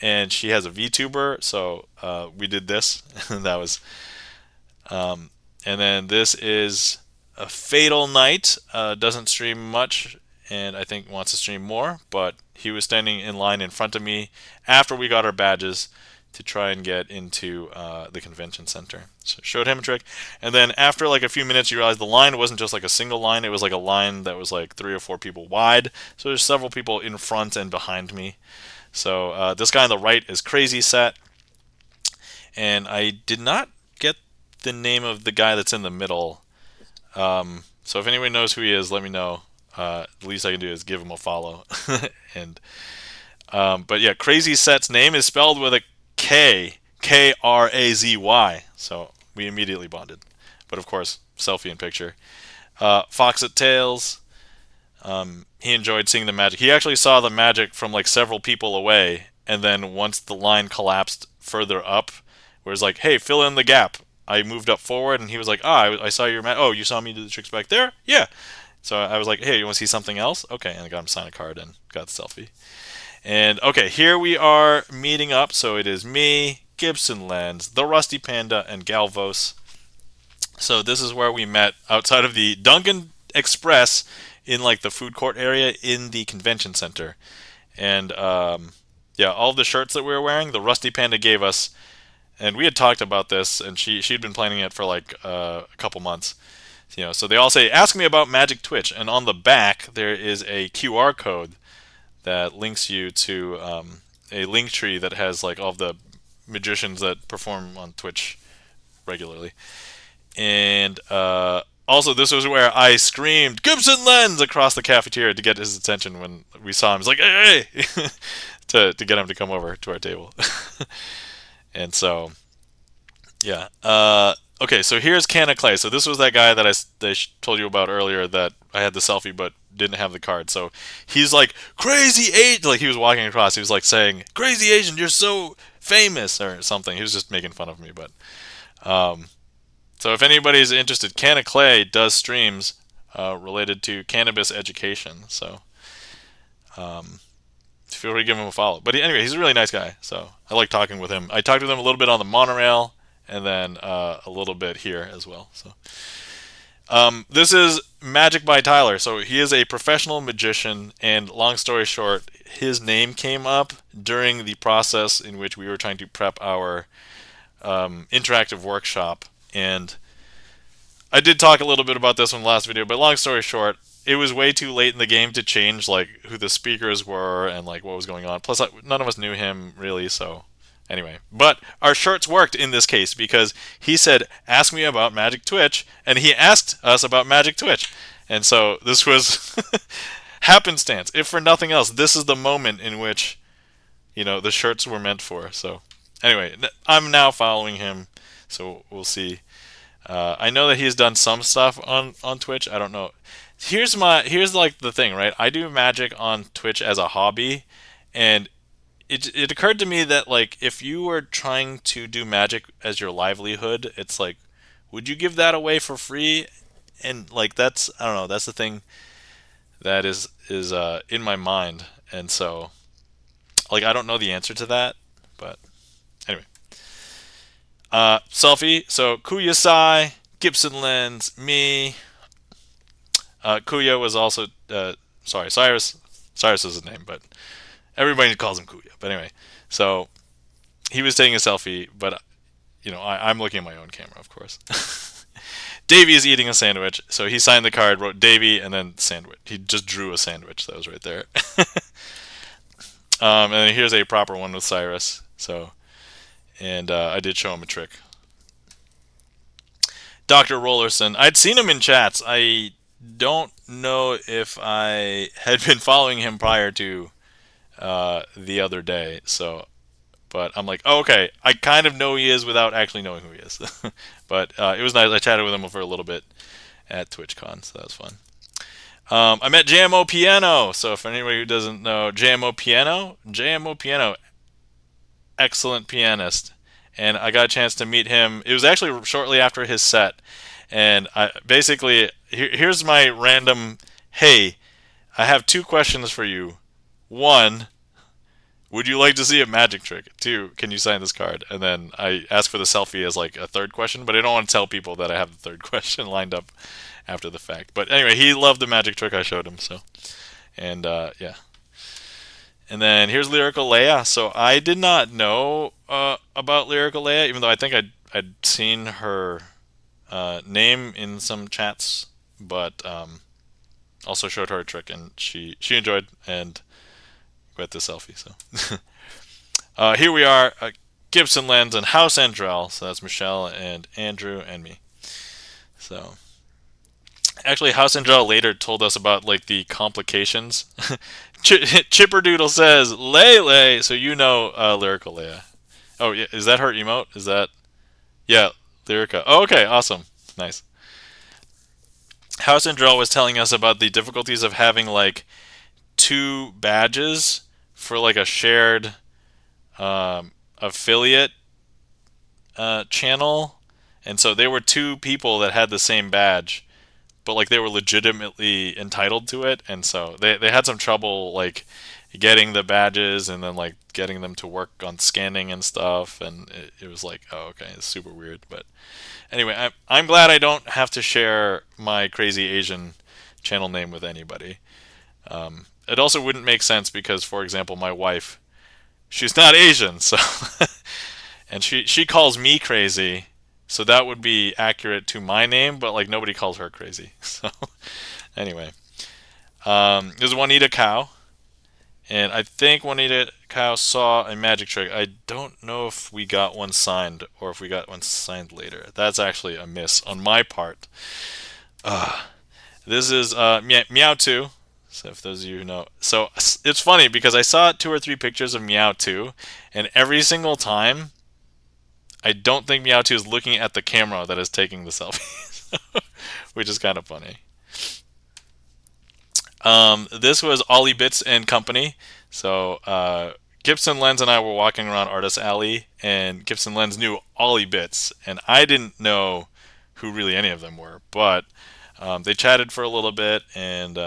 and she has a VTuber, so we did this. That was, and then this is A Fatal Knight doesn't stream much, and I think wants to stream more, but he was standing in line in front of me after we got our badges to try and get into the convention center. So showed him a trick, and then after like a few minutes, you realize the line wasn't just like a single line; it was like a line that was like 3 or 4 people wide. So there's several people in front and behind me. So this guy on the right is Crazy Set, and I did not get the name of the guy that's in the middle. So if anyone knows who he is, let me know. The least I can do is give him a follow. And but yeah, Crazy Set's name is spelled with a K, Krazy. So we immediately bonded. But of course, selfie and picture. Fox at Tails. He enjoyed seeing the magic. He actually saw the magic from like several people away, and then once the line collapsed further up, where it's like, "Hey, fill in the gap." I moved up forward, and he was like, I saw your Oh, you saw me do the tricks back there? Yeah." So I was like, "Hey, you want to see something else?" Okay, and I got him to sign a card and got the selfie. And okay, here we are meeting up. So it is me, Gibson Lens, the Rusty Panda, and Galvos. So this is where we met outside of the Dunkin' Express in like the food court area in the convention center. And yeah, all the shirts that we were wearing, the Rusty Panda gave us, and we had talked about this, and she'd been planning it for like a couple months. So they all say, "Ask me about Magic Twitch," and on the back there is a QR code that links you to a link tree that has like all of the magicians that perform on Twitch regularly. And also, this was where I screamed "Gibson Lens" across the cafeteria to get his attention when we saw him. He's like, "Hey, hey!" to get him to come over to our table. And so, yeah. Okay, so here's Can of Clay. So this was that guy that I told you about earlier that I had the selfie but didn't have the card. So he's like, "Crazy Asian," like he was walking across. He was like saying, "Crazy Asian, you're so famous," or something. He was just making fun of me. But so if anybody's interested, Can of Clay does streams related to cannabis education. So feel free to give him a follow. But anyway, he's a really nice guy. So I like talking with him. I talked with him a little bit on the monorail, and then a little bit here as well. So this is Magic by Tyler. So he is a professional magician, and long story short, his name came up during the process in which we were trying to prep our interactive workshop. And I did talk a little bit about this in the last video, but long story short, it was way too late in the game to change like who the speakers were and like what was going on. Plus, none of us knew him really, so anyway. But our shirts worked in this case because he said, "Ask me about Magic Twitch," and he asked us about Magic Twitch. And so this was happenstance. If for nothing else, this is the moment in which the shirts were meant for. So anyway, I'm now following him, so we'll see. I know that he's done some stuff on Twitch. I don't know. Here's like the thing, right? I do magic on Twitch as a hobby, and it occurred to me that like if you were trying to do magic as your livelihood, it's like, would you give that away for free? And like that's, I don't know, that's the thing that is in my mind, and so like I don't know the answer to that, but anyway. Selfie. So Kuya Gibson Lens, me. Kuya was also sorry, Cyrus. Cyrus is his name, but everybody calls him Kuya. But anyway, so he was taking a selfie, but I'm looking at my own camera, of course. Davey is eating a sandwich, so he signed the card, wrote Davey, and then sandwich. He just drew a sandwich that was right there. And then here's a proper one with Cyrus. So, and I did show him a trick. Dr. Rollerson, I'd seen him in chats. I don't know if I had been following him prior to the other day. So, but I'm like, oh, okay, I kind of know who he is without actually knowing who he is. But it was nice. I chatted with him for a little bit at TwitchCon, so that was fun. I met JMO Piano. So if anybody who doesn't know JMO Piano, excellent pianist. And I got a chance to meet him. It was actually shortly after his set. And here's my random, hey, I have 2 questions for you. One, would you like to see a magic trick? 2, can you sign this card? And then I ask for the selfie as like a third question, but I don't want to tell people that I have the third question lined up after the fact. But anyway, he loved the magic trick I showed him. So, and yeah. And then here's Lyrical Leia. So I did not know about Lyrical Leia, even though I think I'd seen her name in some chats, but also showed her a trick, and she enjoyed and got the selfie. So here we are, Gibson Lens and House Andrel. So that's Michelle and Andrew and me. So actually, House Andrel later told us about like the complications. Chipperdoodle says Lele, so you know Lyrical Leia. Oh yeah, is that her emote? Is that yeah, Lyrica? Oh, okay, awesome, nice. House Andrel was telling us about the difficulties of having like 2 badges for like a shared affiliate channel, and so there were 2 people that had the same badge, but like they were legitimately entitled to it, and so they had some trouble like getting the badges and then like getting them to work on scanning and stuff, and it was like, oh okay, it's super weird. But anyway, I'm glad I don't have to share my crazy Asian channel name with anybody. It also wouldn't make sense because, for example, my wife, she's not Asian, so and she calls me crazy, so that would be accurate to my name, but like nobody calls her crazy. So anyway, there's Juanita Cow, and I think Juanita Cow saw a magic trick. I don't know if we got one signed or if we got one signed later. That's actually a miss on my part. This is Meow 2. So if those of you who know, so it's funny because I saw 2 or 3 pictures of Meow 2, and every single time, I don't think Meow 2 is looking at the camera that is taking the selfie, which is kind of funny. This was Ollie Bits and Company. So Gibson Lens and I were walking around Artist Alley, and Gibson Lens knew Ollie Bits, and I didn't know who really any of them were, but they chatted for a little bit, and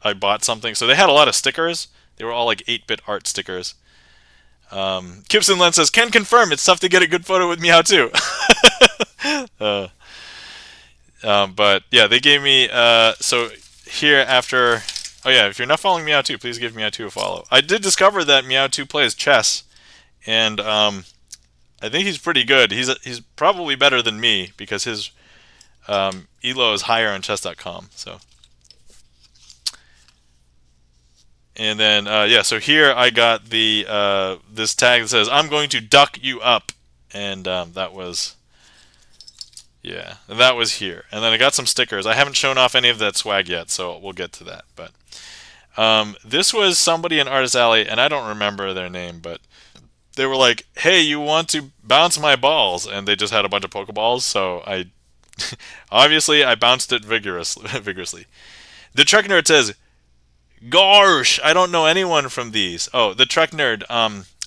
I bought something. So they had a lot of stickers. They were all like 8-bit art stickers. Gibson Lens says, "Can confirm it's tough to get a good photo with Meow too." But yeah, they gave me so here after. Oh yeah, if you're not following Meow 2, please give Meow 2 a follow. I did discover that Meow 2 plays chess, and I think he's pretty good. He's probably better than me because his elo is higher on chess.com. So. And then yeah, so here I got the this tag that says "I'm going to duck you up," and that was that was here. And then I got some stickers. I haven't shown off any of that swag yet, so we'll get to that. But this was somebody in Artist Alley, and I don't remember their name, but they were like, "Hey, you want to bounce my balls?" And they just had a bunch of Pokeballs, so I obviously I bounced it vigorously. The Trek Nerd says, "Gosh, I don't know anyone from these." Oh, the Trek Nerd.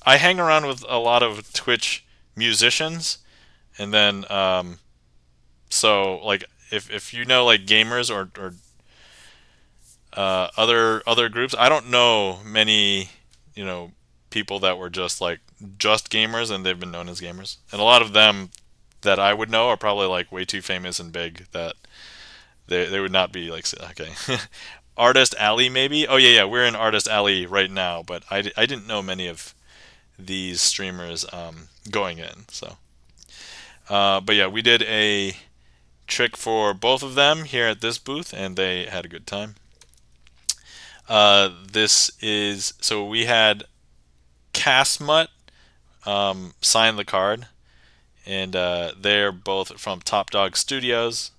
I hang around with a lot of Twitch musicians, and then so like if you know like gamers or other groups, I don't know many people that were just gamers and they've been known as gamers, and a lot of them that I would know are probably like way too famous and big that they would not be like okay. Artist Alley, maybe. Oh yeah, we're in Artist Alley right now, but I didn't know many of these streamers going in. So, but yeah, we did a trick for both of them here at this booth, and they had a good time. This is so we had Casmut sign the card, and they're both from Top Dog Studios.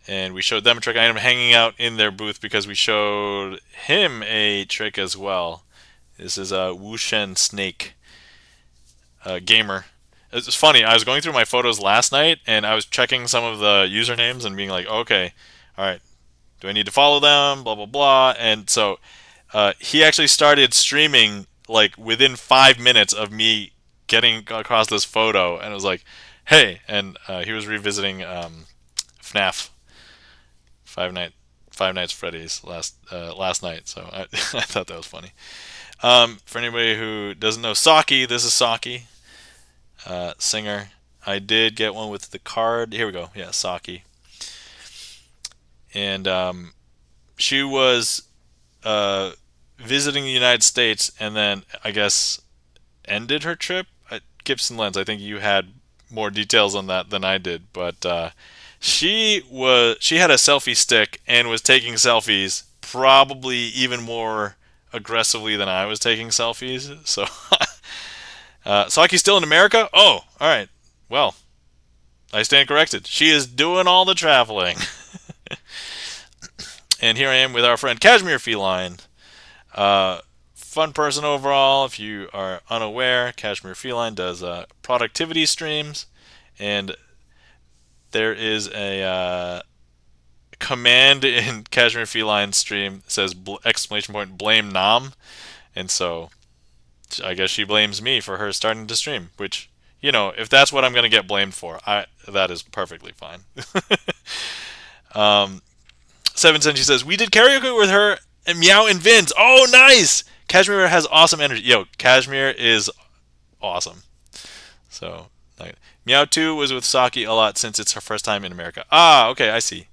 And we showed them a trick. I am hanging out in their booth because we showed him a trick as well. This is a Wushen Snake gamer. It's funny. I was going through my photos last night and I was checking some of the usernames and being like, okay, all right, do I need to follow them? Blah blah blah. And so he actually started streaming like within 5 minutes of me getting across this photo, and it was like, hey, and he was revisiting FNAF. Five Nights Freddy's last night, so I, I thought that was funny. For anybody who doesn't know Saki, this is Saki, singer. I did get one with the card. Here we go. Yeah, Saki. And she was uh, visiting the United States, and then I guess ended her trip at Gibson Lens. I think you had more details on that than I did, but she had a selfie stick and was taking selfies probably even more aggressively than I was taking selfies. So Saki's still in America? Oh, all right. Well, I stand corrected. She is doing all the traveling. And here I am with our friend Cashmere Feline. Uh, Fun person overall. If you are unaware, Cashmere Feline does productivity streams, and there is a command in Cashmere Feline stream that says exclamation point blame Nam, and so I guess she blames me for her starting to stream, which, if that's what I'm going to get blamed for, that is perfectly fine. um, Seven Senshi says we did karaoke with her and Meow and Vince. Oh, nice! Cashmere has awesome energy. Yo, Cashmere is awesome. So, Meow 2 was with Saki a lot since it's her first time in America. Ah, okay, I see.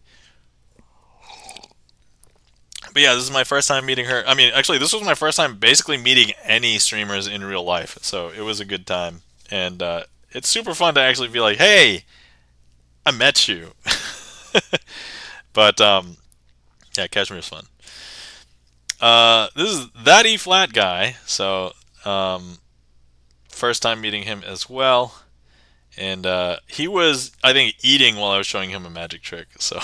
But yeah, this is my first time meeting her. I mean, actually, this was my first time basically meeting any streamers in real life. So it was a good time. And it's super fun to actually be like, hey, I met you. But yeah, Cashmere's fun. This is that E flat guy. So first time meeting him as well. And he was, I think, eating while I was showing him a magic trick. So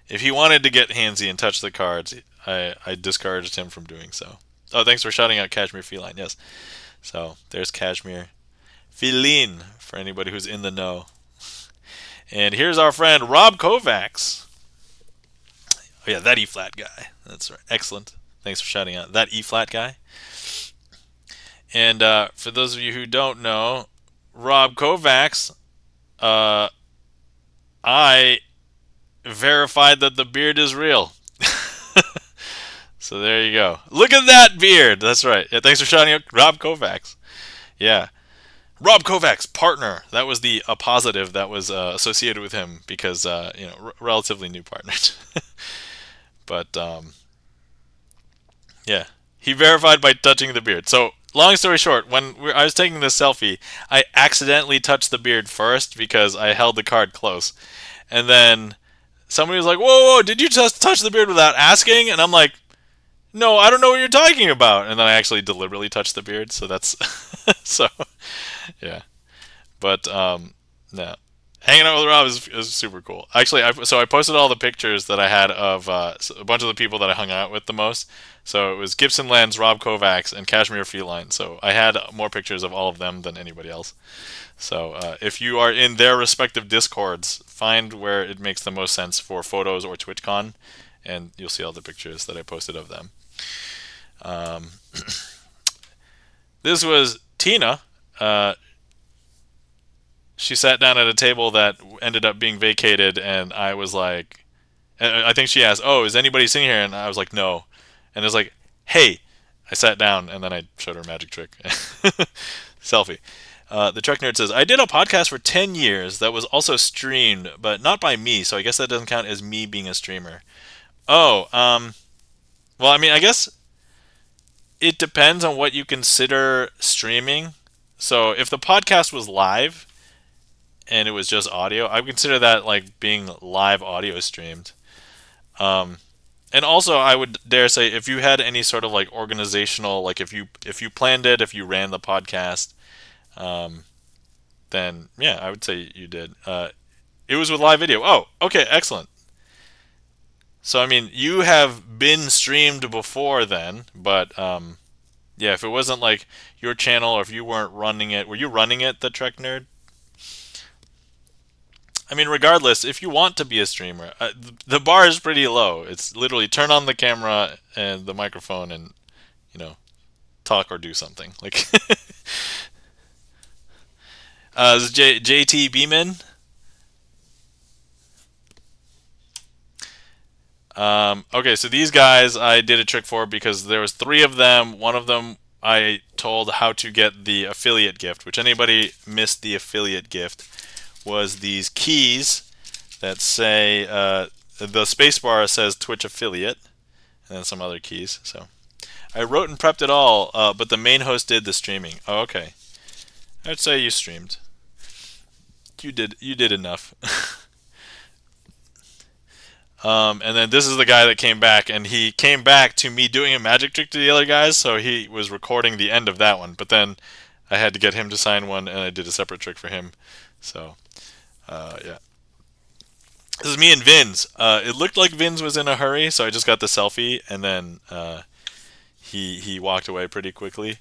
if he wanted to get handsy and touch the cards, I discouraged him from doing so. Oh, thanks for shouting out Cashmere Feline. Yes. So there's Cashmere Feline for anybody who's in the know. And here's our friend Rob Kovacs. Oh yeah, that E flat guy. That's right. Excellent. Thanks for shouting out that E flat guy. And for those of you who don't know, Rob Kovacs, I verified that the beard is real. So there you go. Look at that beard. That's right. Yeah, thanks for shouting out Rob Kovacs. Yeah. Rob Kovacs, partner. That was the positive that was associated with him because, relatively new partner. But, yeah. He verified by touching the beard. So, long story short, when I was taking this selfie, I accidentally touched the beard first because I held the card close. And then somebody was like, whoa, did you just touch the beard without asking? And I'm like, no, I don't know what you're talking about. And then I actually deliberately touched the beard. So that's, so, yeah. But, no. Hanging out with Rob is super cool. Actually, I posted all the pictures that I had of a bunch of the people that I hung out with the most. So it was Gibson Lens, Rob Kovacs, and Cashmere Feline. So I had more pictures of all of them than anybody else. So if you are in their respective Discords, find where it makes the most sense for photos or TwitchCon, and you'll see all the pictures that I posted of them. This was Tina. She sat down at a table that ended up being vacated, and I was like, I think she asked, "Oh, is anybody sitting here?" And I was like, "No." And it was like, "Hey." I sat down, and then I showed her a magic trick. Selfie. The Trek Nerd says, I did a podcast for 10 years that was also streamed, but not by me, so I guess that doesn't count as me being a streamer. Oh, well, I mean, I guess it depends on what you consider streaming. So if the podcast was live and it was just audio, I would consider that like being live audio streamed. And also, I would dare say, if you had any sort of like organizational, like if you planned it, if you ran the podcast, then yeah, I would say you did. It was with live video. Oh, okay, excellent. So I mean, you have been streamed before then, but yeah, if it wasn't like your channel or if you weren't running it, were you running it, the Trek Nerd? I mean, regardless, if you want to be a streamer, the bar is pretty low. It's literally turn on the camera and the microphone and, you know, talk or do something. Like, this is JT Beeman. Okay, so these guys I did a trick for because there was three of them. One of them I told how to get the affiliate gift, which anybody missed the affiliate gift, was these keys that say, the spacebar says Twitch affiliate, and then some other keys. So I wrote and prepped it all, but the main host did the streaming. Oh, okay. I'd say you streamed. You did enough. And then this is the guy that came back, and he came back to me doing a magic trick to the other guys, so he was recording the end of that one. But then I had to get him to sign one, and I did a separate trick for him. So, yeah. This is me and Vins. It looked like Vins was in a hurry, so I just got the selfie, and then he walked away pretty quickly.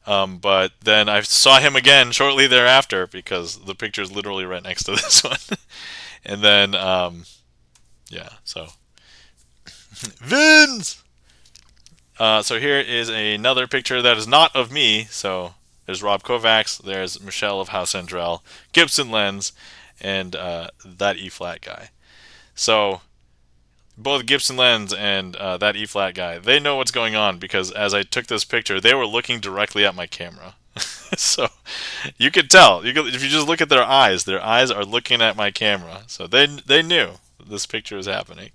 But then I saw him again shortly thereafter because the picture is literally right next to this one. And then, yeah, so. Vins! So here is another picture that is not of me. So there's Rob Kovacs, there's Michelle of House Andrell, Gibson Lens, and that E-flat guy. So both Gibson Lens and that E-flat guy, they know what's going on because as I took this picture, they were looking directly at my camera. So you could tell. If you just look at their eyes are looking at my camera. So they knew this picture was happening.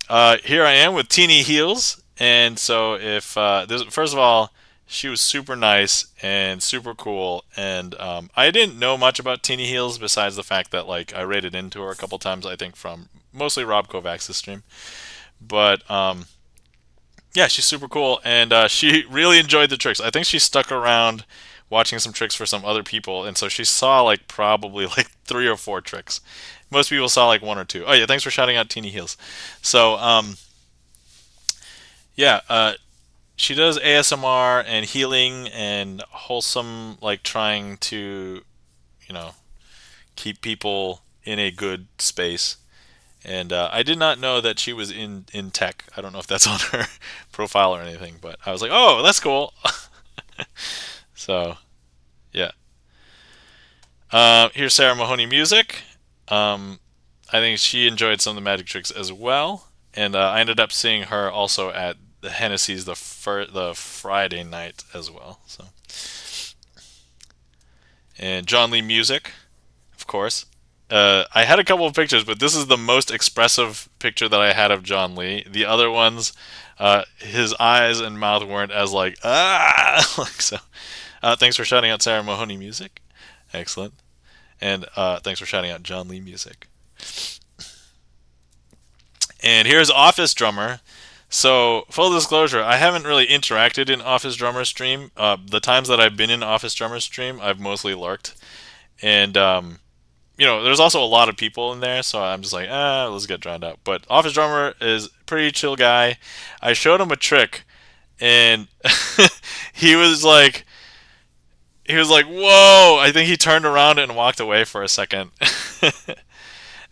Here I am with Teeny Heels, and so if first of all, she was super nice and super cool, and I didn't know much about Teeny Heels besides the fact that like I rated into her a couple times, I think from mostly Rob Kovacs' stream, but yeah, she's super cool, and she really enjoyed the tricks. I think she stuck around watching some tricks for some other people, and so she saw like probably like 3 or 4 tricks. Most people saw like 1 or 2. Oh yeah, thanks for shouting out Teeny Heels. So yeah, she does ASMR and healing and wholesome, like trying to, you know, keep people in a good space. And I did not know that she was in tech. I don't know if that's on her profile or anything, but I was like, oh, that's cool. So, yeah. Here's Sarah Mahoney Music. I think she enjoyed some of the magic tricks as well. And I ended up seeing her also at the Hennessy's the Friday night as well. So, and John Lee Music, of course. I had a couple of pictures, but this is the most expressive picture that I had of John Lee. The other ones, his eyes and mouth weren't as like like so. Thanks for shouting out Sarah Mahoney Music, excellent, and thanks for shouting out John Lee Music. And here's Office Drummer. So full disclosure, I haven't really interacted in Office Drummer stream. The times that I've been in Office Drummer stream, I've mostly lurked, and you know, there's also a lot of people in there, so I'm just like, let's get drowned out. But Office Drummer is a pretty chill guy. I showed him a trick, and he was like, whoa! I think he turned around and walked away for a second.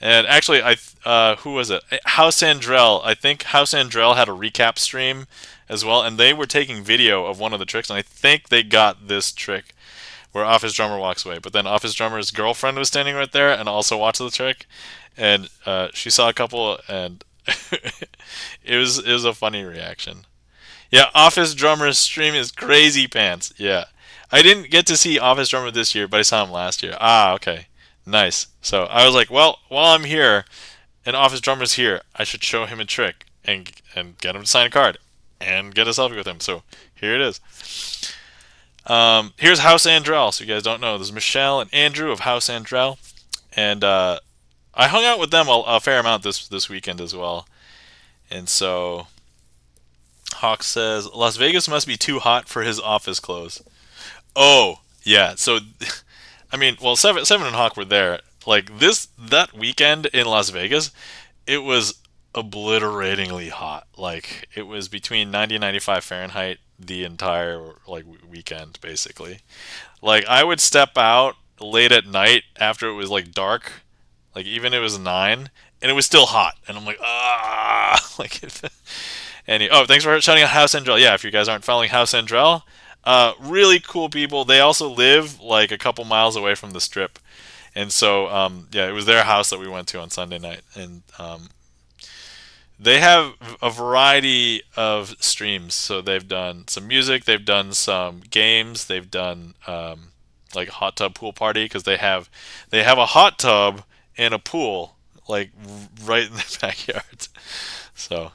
And actually, who was it? House Andrell. I think House Andrell had a recap stream as well, and they were taking video of one of the tricks, and I think they got this trick where Office Drummer walks away. But then Office Drummer's girlfriend was standing right there and also watched the trick, and she saw a couple, and it was a funny reaction. Yeah, Office Drummer's stream is crazy pants. Yeah, I didn't get to see Office Drummer this year, but I saw him last year. Ah, okay, nice. So I was like, well, while I'm here and Office Drummer's here, I should show him a trick and get him to sign a card and get a selfie with him. So here it is. Here's House Andrell. So you guys don't know, there's Michelle and Andrew of House Andrell, and I hung out with them a fair amount this weekend as well. And so Hawk says Las Vegas must be too hot for his office clothes. Oh yeah. So I mean, well, Seven and Hawk were there. Like that weekend in Las Vegas, it was obliteratingly hot. Like it was between 90 and 95 Fahrenheit the entire like weekend basically. Like I would step out late at night after it was like dark, like even it was 9, and it was still hot, and I'm like like oh, thanks for shouting out House Andrell. Yeah, if you guys aren't following House Andrell, really cool people. They also live like a couple miles away from the strip, and so yeah, it was their house that we went to on Sunday night, and they have a variety of streams. So they've done some music, they've done some games, they've done like a hot tub pool party because they have a hot tub and a pool like right in the backyard. So,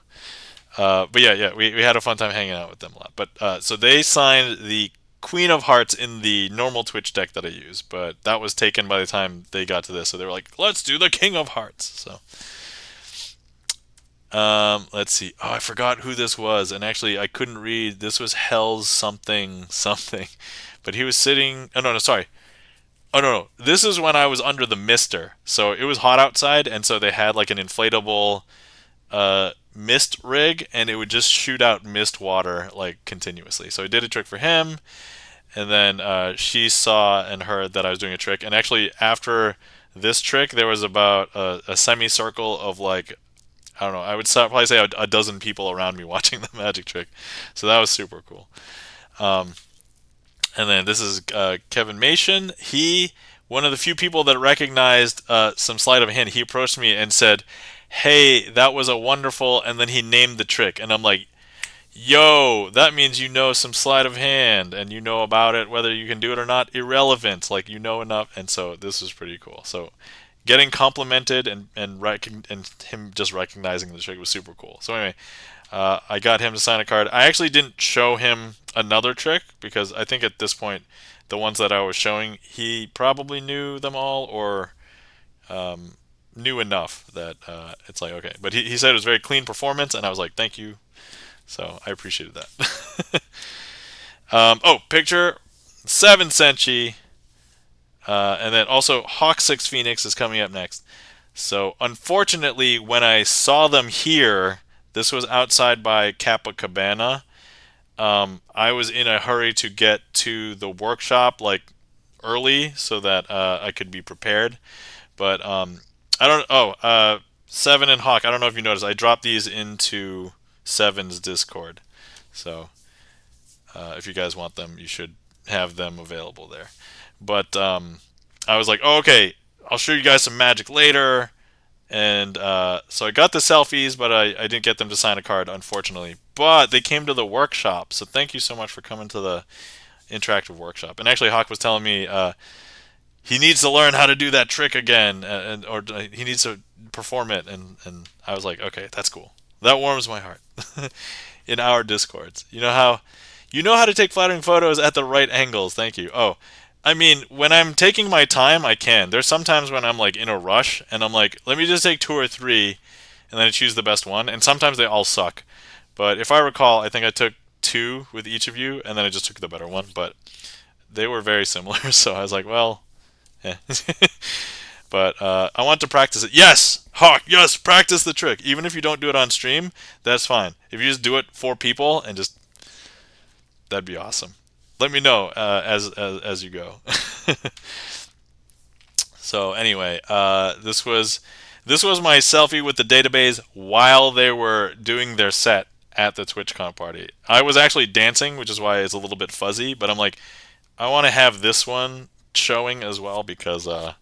but yeah, we had a fun time hanging out with them a lot. But so they signed the Queen of Hearts in the normal Twitch deck that I use, but that was taken by the time they got to this. So they were like, let's do the King of Hearts. So let's see. Oh, I forgot who this was, and actually I couldn't read. This was Hell's something something, but he was sitting. Oh no, sorry. Oh no, this is when I was under the mister. So it was hot outside, and so they had like an inflatable mist rig, and it would just shoot out mist water like continuously. So I did a trick for him, and then she saw and heard that I was doing a trick. And actually, after this trick, there was about a semicircle of like I don't know. I would probably say a dozen people around me watching the magic trick. So that was super cool. Um, and then this is Kevin Mason. One of the few people that recognized some sleight of hand, he approached me and said, "Hey, that was a wonderful," and then he named the trick. And I'm like, yo, that means you know some sleight of hand and you know about it, whether you can do it or not, irrelevant. Like you know enough, and so this is pretty cool. So getting complimented and him just recognizing the trick was super cool. So anyway, I got him to sign a card. I actually didn't show him another trick because I think at this point, the ones that I was showing, he probably knew them all or knew enough that it's like okay. But he said it was very clean performance, and I was like, thank you. So I appreciated that. Oh, picture 7 Senshi. And then also Hawk 6 Phoenix is coming up next. So unfortunately, when I saw them here, this was outside by Kappa Cabana. I was in a hurry to get to the workshop like early so that I could be prepared. But I don't. Oh, Seven and Hawk. I don't know if you noticed. I dropped these into Seven's Discord. So if you guys want them, you should have them available there. But I was like, oh, okay, I'll show you guys some magic later. And so I got the selfies, but I didn't get them to sign a card, unfortunately. But they came to the workshop, so thank you so much for coming to the interactive workshop. And actually, Hawk was telling me he needs to learn how to do that trick again, or he needs to perform it. And I was like, okay, that's cool. That warms my heart. In our discords, you know how to take flattering photos at the right angles. Thank you. Oh, I mean, when I'm taking my time, I can. There's sometimes when I'm like in a rush and I'm like, let me just take 2 or 3 and then I choose the best one. And sometimes they all suck. But if I recall, I think I took 2 with each of you and then I just took the better one. But they were very similar. So I was like, well, eh. But I want to practice it. Yes! Hawk, yes! Practice the trick. Even if you don't do it on stream, that's fine. If you just do it for people and just... That'd be awesome. Let me know as you go. So anyway, this was my selfie with the database while they were doing their set at the TwitchCon party. I was actually dancing, which is why it's a little bit fuzzy. But I'm like, I want to have this one showing as well because I'm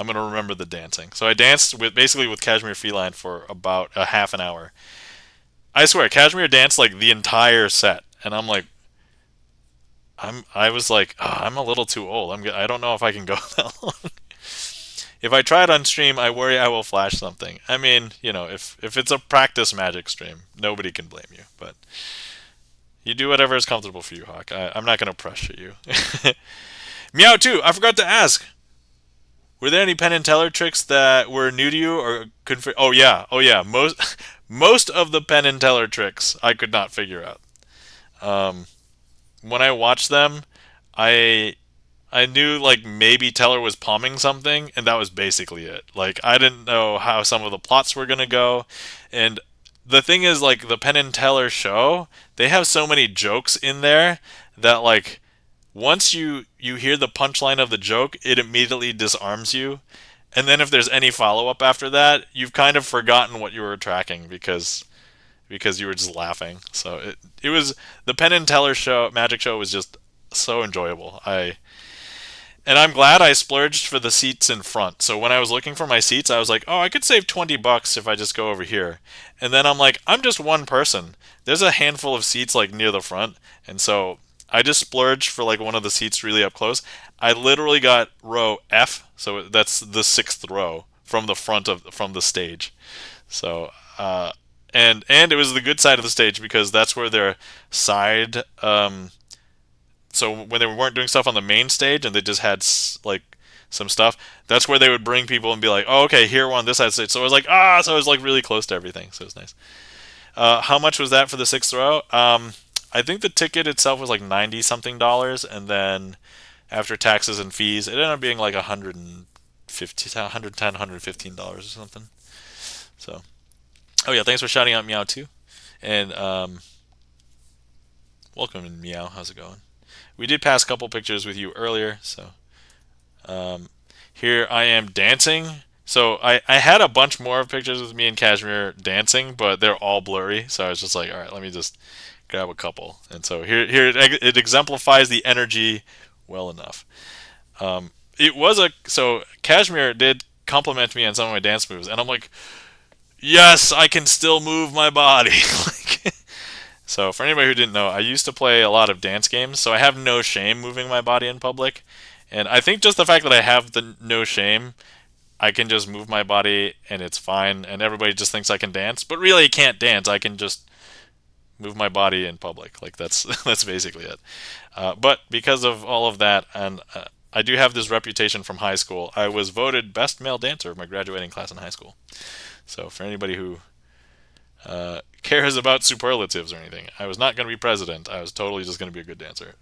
gonna remember the dancing. So I danced basically with Cashmere Feline for about a half an hour. I swear, Cashmere danced like the entire set, and I'm like, I was like, oh, I'm a little too old. I don't know if I can go that long. If I try it on stream, I worry I will flash something. I mean, if it's a practice magic stream, nobody can blame you. But you do whatever is comfortable for you, Hawk. I'm not going to pressure you. Meow too. I forgot to ask. Were there any Penn and Teller tricks that were new to you or could? Oh yeah. Most of the Penn and Teller tricks I could not figure out. When I watched them, I knew like maybe Teller was palming something, and that was basically it. Like I didn't know how some of the plots were gonna go, and the thing is like the Penn and Teller show, they have so many jokes in there that like once you hear the punchline of the joke, it immediately disarms you. And then if there's any follow up after that, you've kind of forgotten what you were tracking because you were just laughing. So it was the Penn and Teller show, magic show was just so enjoyable. And I'm glad I splurged for the seats in front. So when I was looking for my seats, I was like, oh, I could save $20 if I just go over here. And then I'm like, I'm just one person. There's a handful of seats like near the front. And so I just splurged for like one of the seats really up close. I literally got row F, so that's the sixth row from the front of from the stage. So and it was the good side of the stage because that's where their side so when they weren't doing stuff on the main stage and they just had like some stuff, that's where they would bring people and be like, "Oh, okay, here we're on this side of the stage." So I was like, so I was like really close to everything. So it was nice. How much was that for the sixth row? I think the ticket itself was like 90 something dollars, and then after taxes and fees, it ended up being like 150, 110, $115 or something. So, oh yeah, thanks for shouting out Meow too, and welcome Meow. How's it going? We did pass a couple pictures with you earlier, so um, here I am dancing. So I had a bunch more of pictures with me and Kashmir dancing, but they're all blurry. So I was just like, all right, let me just grab a couple. And so here it exemplifies the energy well enough. It was a so Kashmir did compliment me on some of my dance moves, and I'm like, yes, I can still move my body. Like, so for anybody who didn't know, I used to play a lot of dance games, so I have no shame moving my body in public. And I think just the fact that I have the no shame, I can just move my body and it's fine, and everybody just thinks I can dance. But really, I can't dance. I can just move my body in public. Like that's that's basically it. But because of all of that, and I do have this reputation from high school, I was voted best male dancer of my graduating class in high school. So for anybody who cares about superlatives or anything, I was not going to be president. I was totally just going to be a good dancer.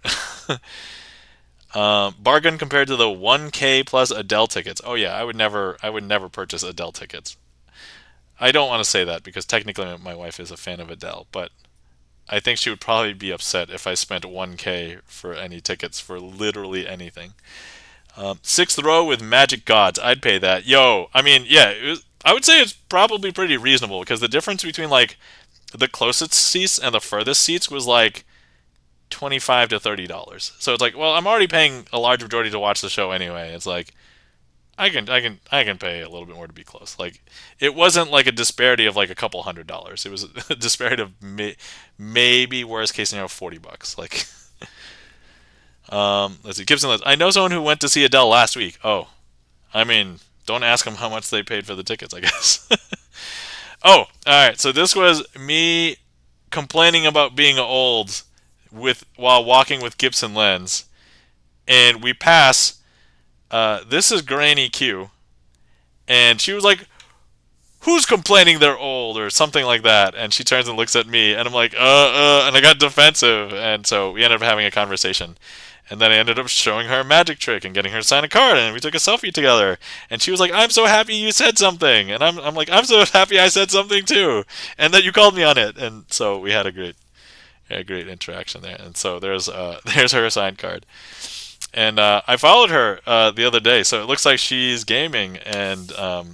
Bargain compared to the 1K plus Adele tickets. Oh yeah, I would never purchase Adele tickets. I don't want to say that because technically my wife is a fan of Adele, but I think she would probably be upset if I spent 1K for any tickets for literally anything. Sixth row with Magic Gods. I'd pay that. Yo, I mean, yeah, I would say it's probably pretty reasonable because the difference between like the closest seats and the furthest seats was like $25 to $30. So it's like, well, I'm already paying a large majority to watch the show anyway. It's like I can pay a little bit more to be close. Like it wasn't like a disparity of like a couple $100s. It was a disparity of maybe worst case scenario $40. Like let's see, Gibson. I know someone who went to see Adele last week. Oh, I mean, don't ask them how much they paid for the tickets, I guess. Oh, all right. So this was me complaining about being old with while walking with Gibson lens, and we pass. This is Granny Q, and she was like, "Who's complaining they're old?" or something like that. And she turns and looks at me, and I'm like, and I got defensive, and so we ended up having a conversation. And then I ended up showing her a magic trick and getting her to sign a card, and we took a selfie together. And she was like, "I'm so happy you said something," and I'm like, "I'm so happy I said something too, and that you called me on it." And so we had a great interaction there. And so there's there's her signed card. And I followed her the other day, so it looks like she's gaming, and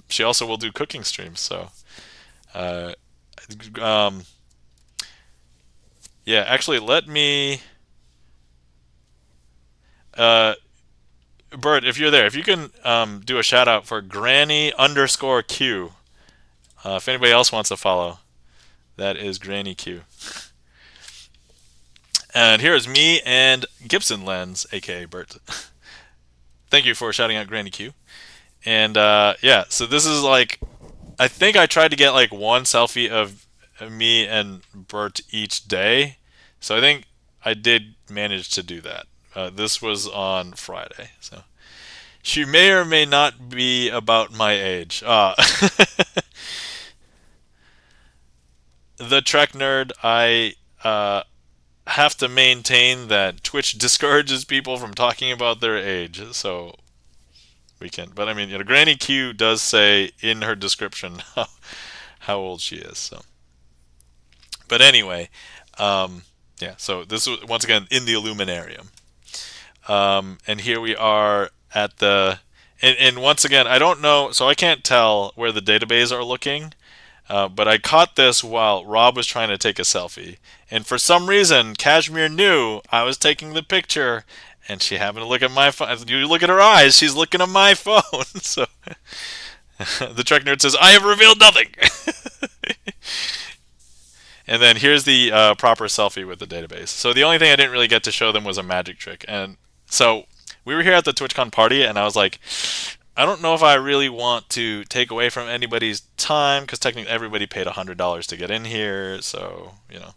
she also will do cooking streams. So, uh, um, yeah, actually, let me, uh, Bert, if you're there, if you can do a shout out for Granny underscore Q. If anybody else wants to follow, that is Granny Q. And here is me and Gibson Lens, aka Bert. Thank you for shouting out Granny Q. And yeah, so this is like, I think I tried to get like one selfie of me and Bert each day. So I think I did manage to do that. This was on Friday. So she may or may not be about my age. The Trek nerd, I have to maintain that Twitch discourages people from talking about their age. So we can, but I mean, Granny Q does say in her description how old she is. So, but anyway, yeah. So this was once again in the Illuminarium, and here we are at the, and once again, I don't know, so I can't tell where the database are looking. But I caught this while Rob was trying to take a selfie, and for some reason, Kashmir knew I was taking the picture, and she happened to look at my phone. You look at her eyes; she's looking at my phone. So the Trek nerd says, "I have revealed nothing." And then here's the proper selfie with the database. So the only thing I didn't really get to show them was a magic trick. And so we were here at the TwitchCon party, and I was like, I don't know if I really want to take away from anybody's time, because technically everybody paid $100 to get in here. So, you know.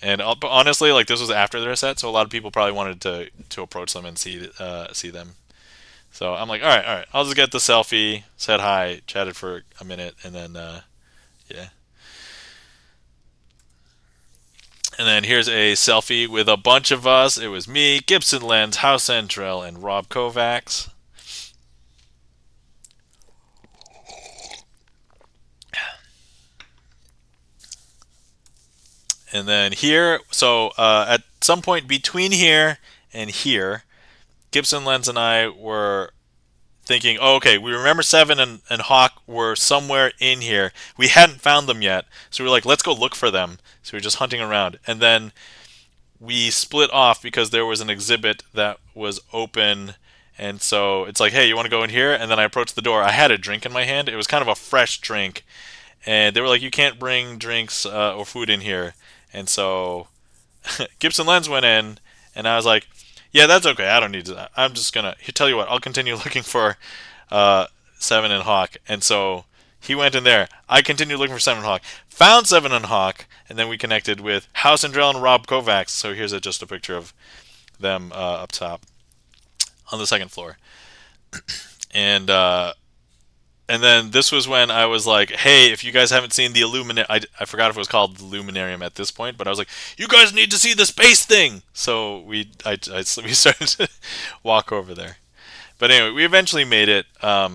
And but honestly, like, this was after their set, so a lot of people probably wanted to approach them and see them. So I'm like, all right, I'll just get the selfie, said hi, chatted for a minute, and then yeah. And then here's a selfie with a bunch of us. It was me, Gibson Lens, House Andrell, and Rob Kovacs. And then here, so at some point between here and here, Gibson Lens and I were thinking, oh, okay, we remember Seven and Hawk were somewhere in here. We hadn't found them yet, so we were like, let's go look for them. So we were just hunting around. And then we split off because there was an exhibit that was open. And so it's like, hey, you want to go in here? And then I approached the door. I had a drink in my hand. It was kind of a fresh drink. And they were like, you can't bring drinks or food in here. And so Gibson Lens went in, and I was like, yeah, that's okay. I don't need to. I'm just going to tell you what, I'll continue looking for Seven and Hawk. And so he went in there. I continued looking for Seven and Hawk. Found Seven and Hawk, and then we connected with House and Drell and Rob Kovacs. So here's just a picture of them up top on the second floor. And then this was when I was like, hey, if you guys haven't seen the Illuminarium, I forgot if it was called the Illuminarium at this point, but I was like, you guys need to see the space thing. So we started to walk over there. But anyway, we eventually made it.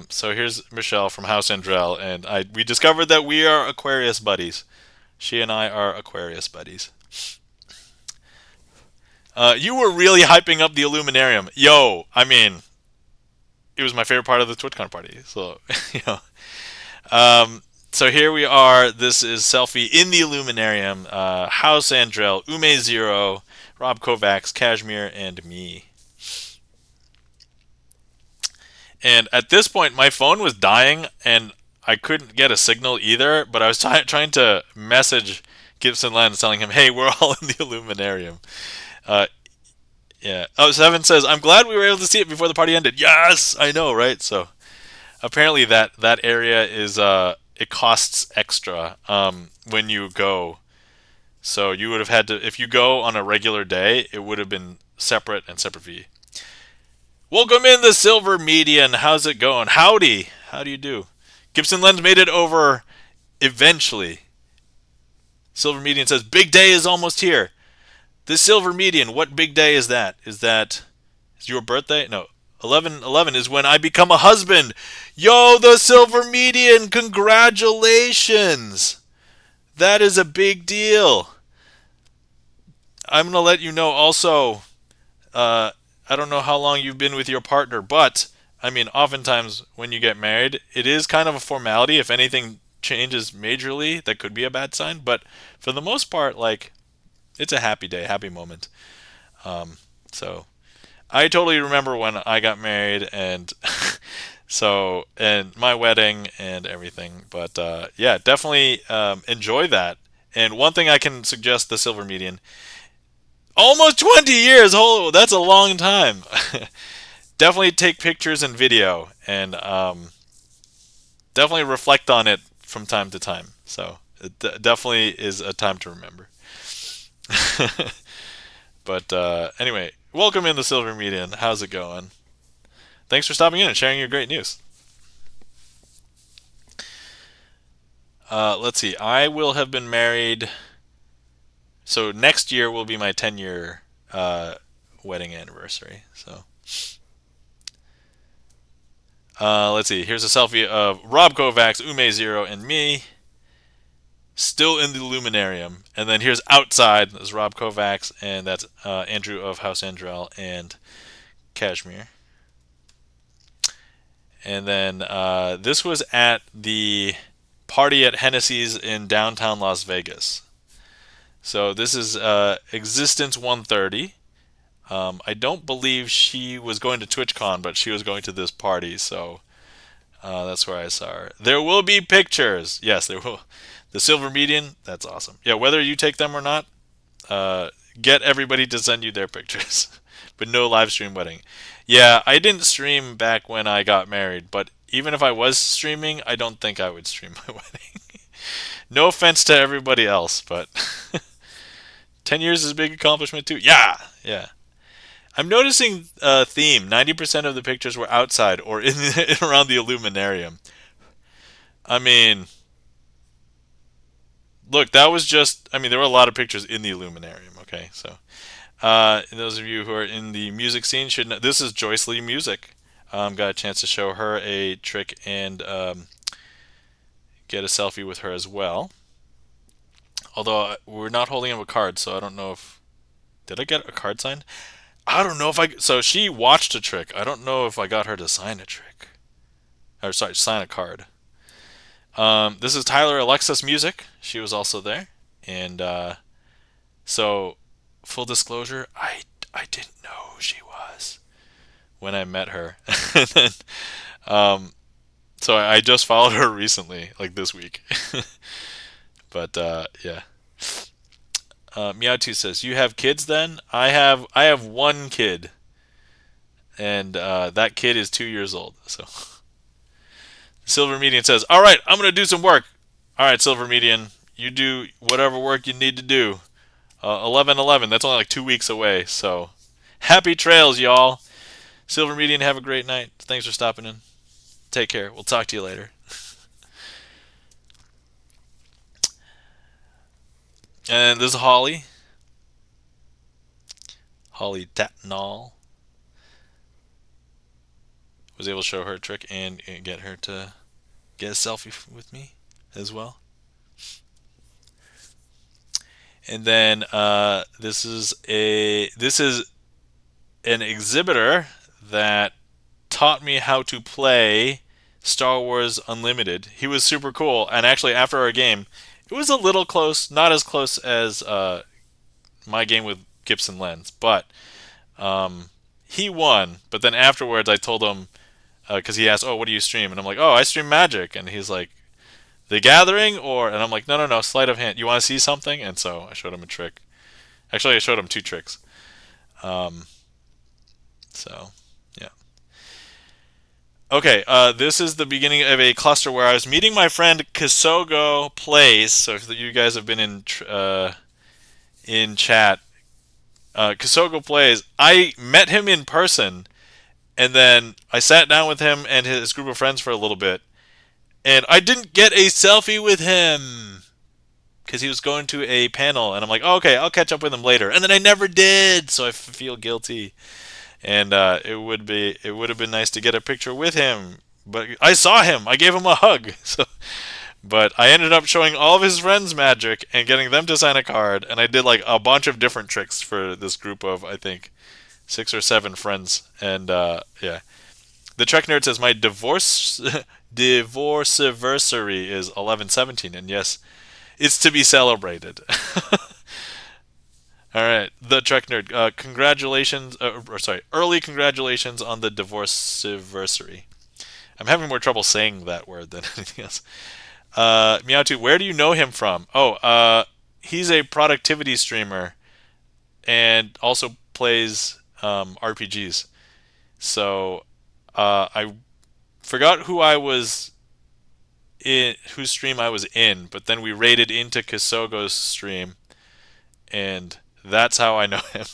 So here's Michelle from House Andrell, and we discovered that we are Aquarius buddies. She and I are Aquarius buddies. You were really hyping up the Illuminarium. Yo, I mean, it was my favorite part of the TwitchCon party. So, you know. So here we are. This is selfie in the Illuminarium. House Andrell, Ume Zero, Rob Kovacs, Kashmir, and me. And at this point, my phone was dying, and I couldn't get a signal either. But I was trying to message Gibson Lens, telling him, "Hey, we're all in the Illuminarium." Yeah. Oh, Seven says, "I'm glad we were able to see it before the party ended." Yes, I know, right? So apparently that area is it costs extra when you go. So you would have had to, if you go on a regular day, it would have been separate fee. Welcome in the Silver Median. How's it going? Howdy. How do you do? Gibson Lens made it over eventually. Silver Median says, big day is almost here. The Silver Median, what big day is that? Is your birthday? No. 11/11 is when I become a husband. Yo, the Silver Median, congratulations. That is a big deal. I'm going to let you know also, I don't know how long you've been with your partner, but, I mean, oftentimes when you get married, it is kind of a formality. If anything changes majorly, that could be a bad sign. But for the most part, like, it's a happy day, happy moment. So I totally remember when I got married, and and my wedding and everything. But yeah, definitely enjoy that. And one thing I can suggest the Silver Median, almost 20 years. Oh, that's a long time. Definitely take pictures and video, and definitely reflect on it from time to time. So it definitely is a time to remember. But anyway, welcome in the Silver Median. How's it going? Thanks for stopping in and sharing your great news. Let's see. I will have been married. So next year will be my 10-year wedding anniversary. So let's see. Here's a selfie of Rob Kovacs, Ume Zero, and me. Still in the Illuminarium. And then here's outside. There's Rob Kovacs, and that's Andrew of House Andrell and Kashmir. And then this was at the party at Hennessy's in downtown Las Vegas. So this is Existence 130. I don't believe she was going to TwitchCon, but she was going to this party, so that's where I saw her. There will be pictures. Yes, there will. The silver median, that's awesome. Yeah, whether you take them or not, uh, get everybody to send you their pictures. But no live stream wedding. Yeah, I didn't stream back when I got married, but even if I was streaming, I don't think I would stream my wedding. No offense to everybody else, but 10 years is a big accomplishment too. Yeah, yeah. I'm noticing a theme. 90% of the pictures were outside or in around the illuminarium. I mean, look, that was just. I mean, there were a lot of pictures in the illuminarium. Okay, so those of you who are in the music scene should know. This is Joyce Lee Music. Got a chance to show her a trick and get a selfie with her as well. Although we're not holding up a card, so I don't know if did I get a card signed. I don't know if I. So she watched a trick. I don't know if I got her to sign a trick. Or sorry, sign a card. This is Tyler Alexis Music. She was also there, and so full disclosure, I didn't know who she was when I met her, and then, so I just followed her recently, like this week. But yeah. Meowtwo says, "You have kids then?" I have one kid, and that kid is 2 years old. So Silver Median says, "All right, I'm gonna do some work." All right, Silver Median, you do whatever work you need to do. 11/11. That's only like 2 weeks away. So happy trails, y'all. Silver Median, have a great night. Thanks for stopping in. Take care. We'll talk to you later. And this is Holly. Holly Tatnall was able to show her a trick and get her to get a selfie with me as well. And then this is an exhibitor that taught me how to play Star Wars Unlimited. He was super cool, and actually after our game, it was a little close, not as close as my game with Gibson Lens, but he won. But then afterwards, I told him because he asked, "Oh, what do you stream?" And I'm like, "Oh, I stream Magic," and he's like, "The Gathering," or and I'm like, "No, no, no, sleight of hand. You want to see something?" And so I showed him a trick. Actually, I showed him two tricks. Um, so yeah. Okay, this is the beginning of a cluster where I was meeting my friend Kisogo Plays. So if you guys have been in chat, Kisogo Plays. I met him in person, and then I sat down with him and his group of friends for a little bit, and I didn't get a selfie with him because he was going to a panel, and I'm like, oh, okay, I'll catch up with him later, and then I never did, so I feel guilty. And it would have been nice to get a picture with him, but I saw him. I gave him a hug. So, but I ended up showing all of his friends magic and getting them to sign a card, and I did like a bunch of different tricks for this group of I think 6 or 7 friends, and yeah. The Trek Nerd says my divorce anniversary is 11/17, and yes, it's to be celebrated. All right, the Trek Nerd. Congratulations, or sorry, early congratulations on the divorce anniversary. I'm having more trouble saying that word than anything else. Meowtwo, where do you know him from? Oh, he's a productivity streamer and also plays RPGs. So I forgot whose stream I was in, but then we raided into Kisogo's stream, and that's how I know him.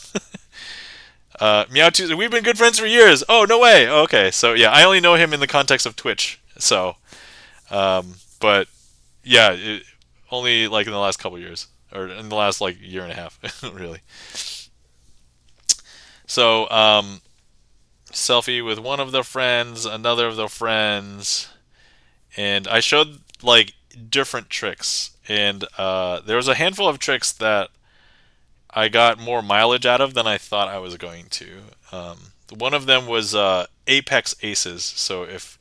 Meowtwo, we've been good friends for years. Oh, no way. Okay, so yeah, I only know him in the context of Twitch. So, but yeah, only like in the last couple years, or in the last like year and a half, really. So, selfie with one of the friends, another of the friends, and I showed like different tricks, and there was a handful of tricks that I got more mileage out of than I thought I was going to. One of them was Apex Aces. So if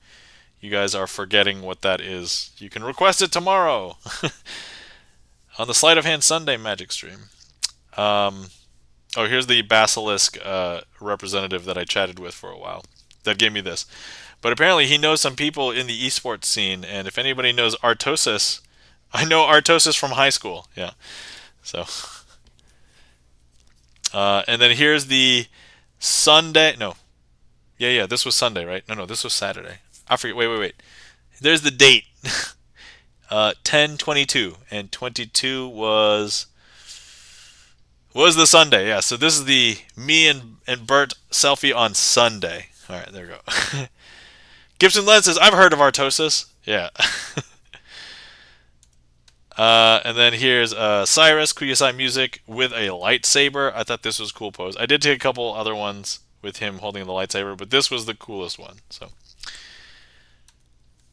you guys are forgetting what that is, you can request it tomorrow on the Sleight of Hand Sunday Magic stream. Oh, here's the Basilisk representative that I chatted with for a while. That gave me this. But apparently he knows some people in the esports scene, and if anybody knows Artosis, I know Artosis from high school. Yeah. So, and then here's the Sunday. No, yeah. This was Sunday, right? No, this was Saturday. I forget. Wait. There's the date. 10/22, and 22 was the Sunday. Yeah. So this is the me and Bert selfie on Sunday. All right, there we go. Gibson Len says, I've heard of Artosis. Yeah. And then here's Cyrus, Kuyasai Music with a lightsaber. I thought this was a cool pose. I did take a couple other ones with him holding the lightsaber, but this was the coolest one. So,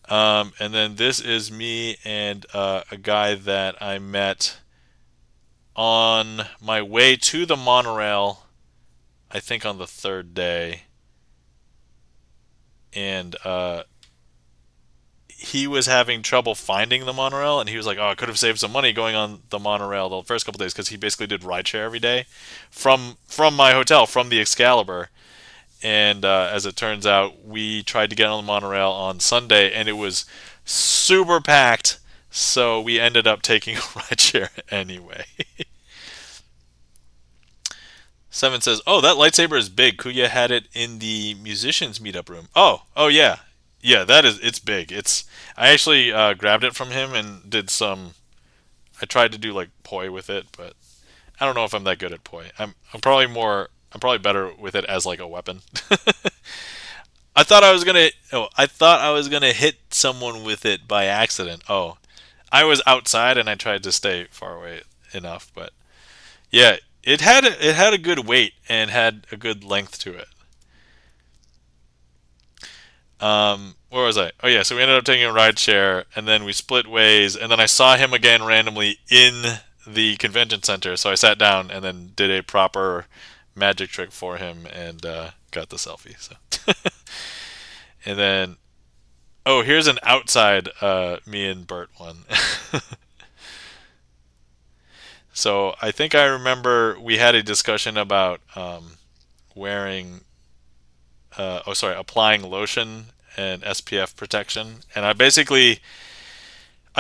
and then this is me and a guy that I met on my way to the monorail, I think on the third day. And he was having trouble finding the monorail, and he was like, "Oh, I could have saved some money going on the monorail the first couple days because he basically did rideshare every day from my hotel from the Excalibur." And as it turns out, we tried to get on the monorail on Sunday, and it was super packed. So we ended up taking a rideshare anyway. Seven says, "Oh, that lightsaber is big. Kuya had it in the musicians meetup room." Oh yeah, yeah. It's big. I actually grabbed it from him and did some. I tried to do like poi with it, but I don't know if I'm that good at poi. I'm probably better with it as like a weapon. I thought I was gonna hit someone with it by accident. Oh, I was outside and I tried to stay far away enough, but yeah, it had a good weight and had a good length to it. Where was I? Oh yeah, so we ended up taking a ride share, and then we split ways, and then I saw him again randomly in the convention center. So I sat down and then did a proper magic trick for him and got the selfie. So, and then here's an outside me and Bert one. So I think I remember we had a discussion about wearing applying lotion and SPF protection, and I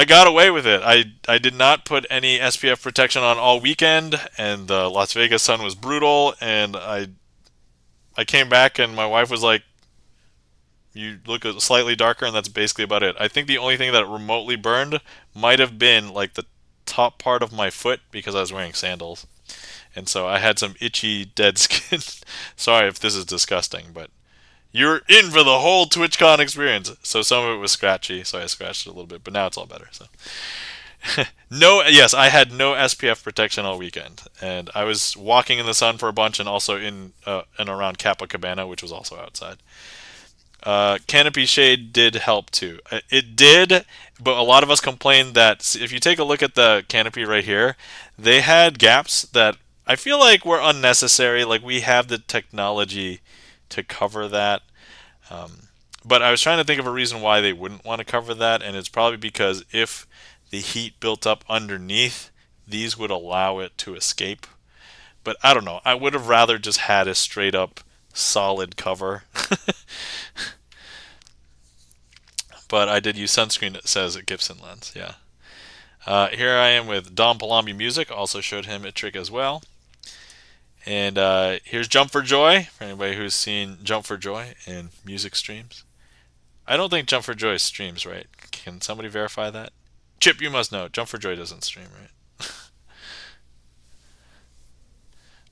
got away with it. I did not put any SPF protection on all weekend, and the Las Vegas sun was brutal, and I came back and my wife was like, "You look slightly darker," and that's basically about it. I think the only thing that remotely burned might have been like the top part of my foot because I was wearing sandals. And so I had some itchy dead skin. Sorry if this is disgusting, but you're in for the whole TwitchCon experience. So some of it was scratchy, so I scratched it a little bit, but now it's all better. So no, yes, I had no SPF protection all weekend, and I was walking in the sun for a bunch, and also in and around Cabana, which was also outside. Canopy shade did help too. It did, but a lot of us complained that if you take a look at the canopy right here, they had gaps that I feel like were unnecessary. Like we have the technology to cover that. But I was trying to think of a reason why they wouldn't want to cover that, and it's probably because if the heat built up underneath, these would allow it to escape. But I don't know. I would have rather just had a straight up solid cover. But I did use sunscreen, it says at Gibson Lens. Yeah. Here I am with Dom Palombi Music. Also showed him a trick as well. And here's Jump for Joy, for anybody who's seen Jump for Joy in music streams. I don't think Jump for Joy streams, right? Can somebody verify that? Chip, you must know. Jump for Joy doesn't stream, right?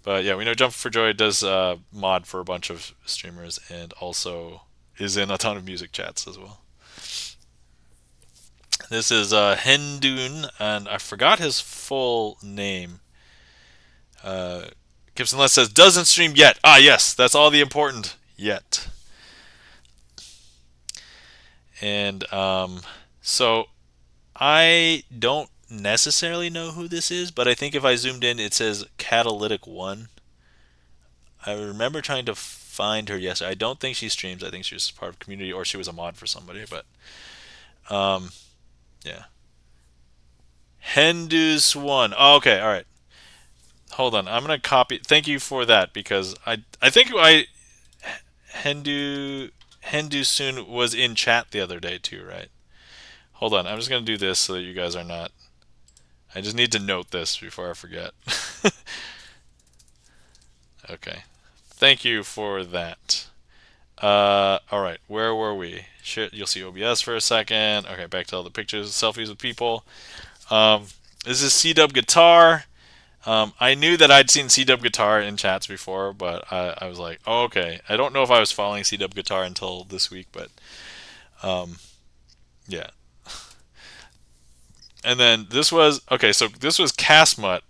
But yeah, we know Jump for Joy does mod for a bunch of streamers and also is in a ton of music chats as well. This is Hendun, and I forgot his full name. Gibson Les says, doesn't stream yet. Ah, yes, that's all the important. Yet. And so I don't necessarily know who this is, but I think if I zoomed in, it says Catalytic 1. I remember trying to find her yesterday. I don't think she streams. I think she was part of community or she was a mod for somebody, but yeah. Hendus 1. Oh, okay, all right. hold on. I'm gonna copy. Thank you for that because I think I Hendu Soon was in chat the other day too, right? Hold on. I'm just gonna do this so that you guys are not. I just need to note this before I forget. Okay. Thank you for that. All right. Where were we? Shit, you'll see OBS for a second. Okay, back to all the pictures, selfies with people. Um, this is C-Dub Guitar. I knew that I'd seen C-Dub Guitar in chats before, but I was like, oh, okay. I don't know if I was following C-Dub Guitar until this week, but um, yeah. And then this was okay. So this was Casmut.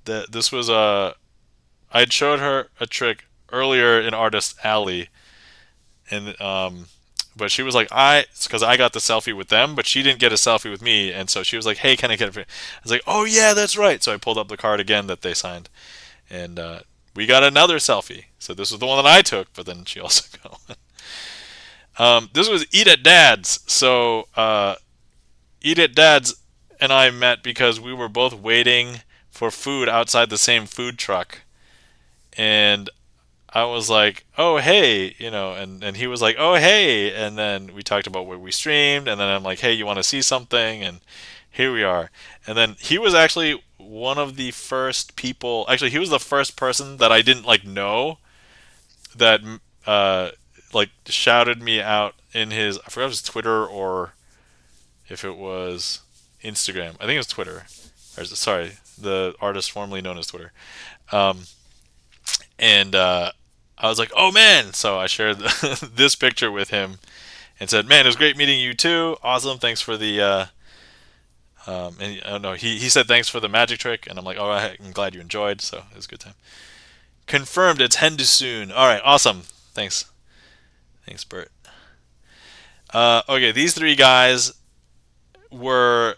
This was I'd showed her a trick earlier in Artist Alley, and but she was like, it's because I got the selfie with them, but she didn't get a selfie with me, and so she was like, hey, can I get a? I was like, oh yeah, that's right. So I pulled up the card again that they signed, and we got another selfie. So this was the one that I took, but then she also got one. This was Eat at Dad's. So Eat at Dad's and I met because we were both waiting for food outside the same food truck, and I was like, "Oh hey," and he was like, "Oh hey," and then we talked about what we streamed, and then I'm like, "Hey, you want to see something?" And here we are. And then he was actually one of the first people. Actually, he was the first person that I didn't know that uh shouted me out in his. I forgot if it was Twitter or if it was Instagram. I think it was Twitter. Sorry, the artist formerly known as Twitter. Um, and I was like, "Oh man!" So I shared this picture with him and said, "Man, it was great meeting you too. Awesome. Thanks for the." And I don't know. He said thanks for the magic trick, and I'm like, "Oh, I'm glad you enjoyed." So it was a good time. Confirmed. It's Hendu soon. All right. Awesome. Thanks. Thanks, Bert. Okay, these three guys were